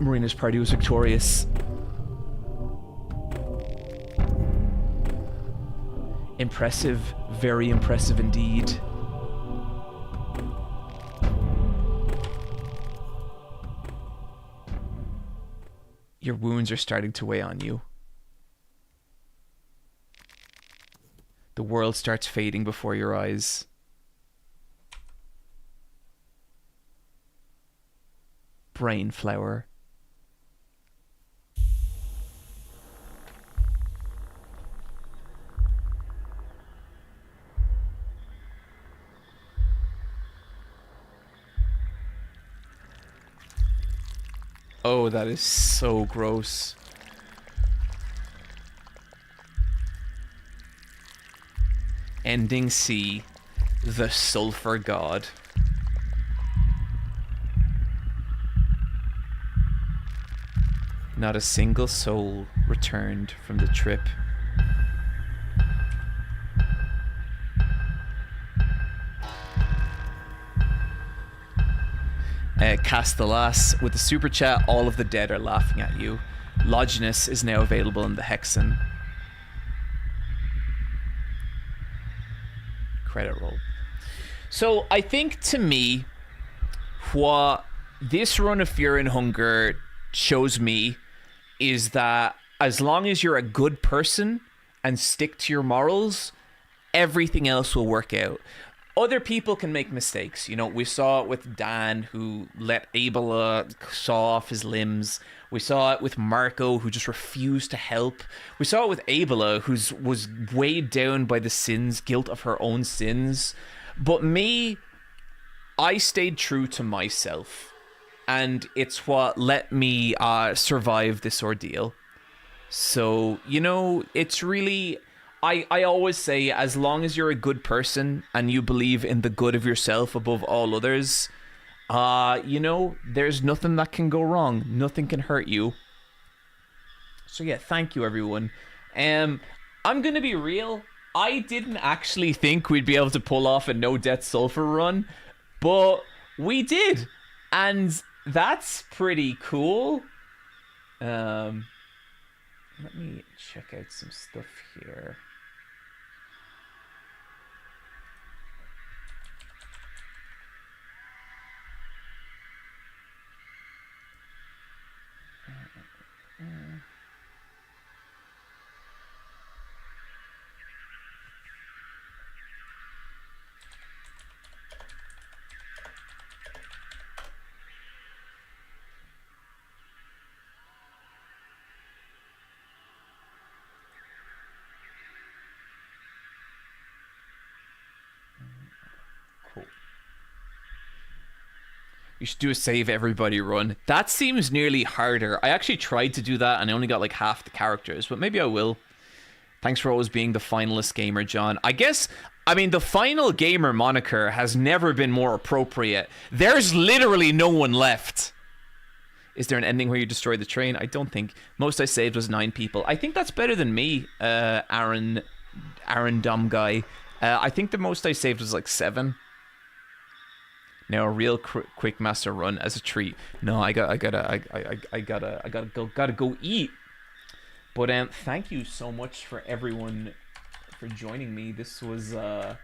Marina's party was victorious. Impressive. Very impressive indeed. Your wounds are starting to weigh on you. The world starts fading before your eyes. Brain flower. Oh, that is so gross. Ending C, the sulfur god. Not a single soul returned from the trip. Castellas with the super chat, all of the dead are laughing at you. Longinus is now available in the Hexen. Credit roll. So I think to me, what this run of Fear and Hunger shows me is that as long as you're a good person and stick to your morals, everything else will work out. Other people can make mistakes. You know, we saw it with Daan, who let Abella saw off his limbs. We saw it with Marco, who just refused to help. We saw it with Abella, who was weighed down by the guilt of her own sins. But me, I stayed true to myself. And it's what let me survive this ordeal. So, you know, it's really... I always say, as long as you're a good person and you believe in the good of yourself above all others, you know, there's nothing that can go wrong. Nothing can hurt you. So yeah, thank you, everyone. I'm going to be real. I didn't actually think we'd be able to pull off a no-death sulfur run, but we did. And that's pretty cool. Let me check out some stuff here. Cool. You should do a save everybody run. That seems nearly harder. I actually tried to do that and I only got like half the characters, but maybe I will. Thanks for always being the finalist gamer, John. I mean, the final gamer moniker has never been more appropriate. There's literally no one left. Is there an ending where you destroy the train? I don't think. Most I saved was 9 people. I think that's better than me, Aaron dumb guy. I think the most I saved was like 7. Now a real quick master run as a treat. No, I gotta go eat. But thank you so much for everyone for joining me. This was a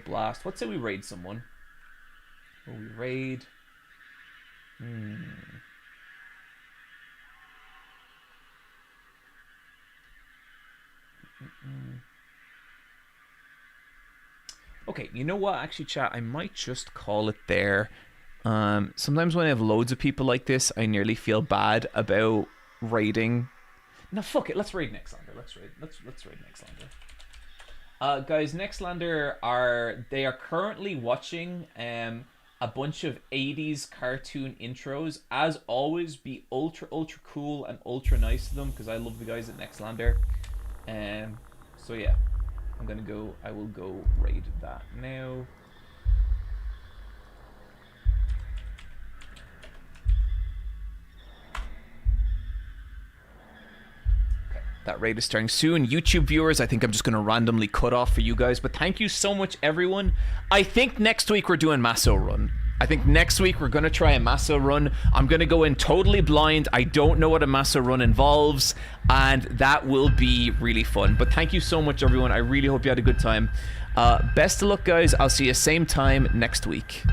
blast. Let's say we raid someone. Will we raid? Okay, you know what? Actually, chat, I might just call it there. Sometimes when I have loads of people like this, I nearly feel bad about raiding. No, fuck it. Let's raid Nextlander. Let's raid Nextlander. Guys, Nextlander are currently watching a bunch of 80s cartoon intros. As always, be ultra cool and ultra nice to them because I love the guys at Nextlander. So yeah, I will go raid that now. That raid is starting soon. YouTube viewers, I think I'm just going to randomly cut off for you guys. But thank you so much, everyone. I think next week we're doing Masso Run. I think next week we're going to try a Masso Run. I'm going to go in totally blind. I don't know what a Masso Run involves. And that will be really fun. But thank you so much, everyone. I really hope you had a good time. Best of luck, guys. I'll see you same time next week.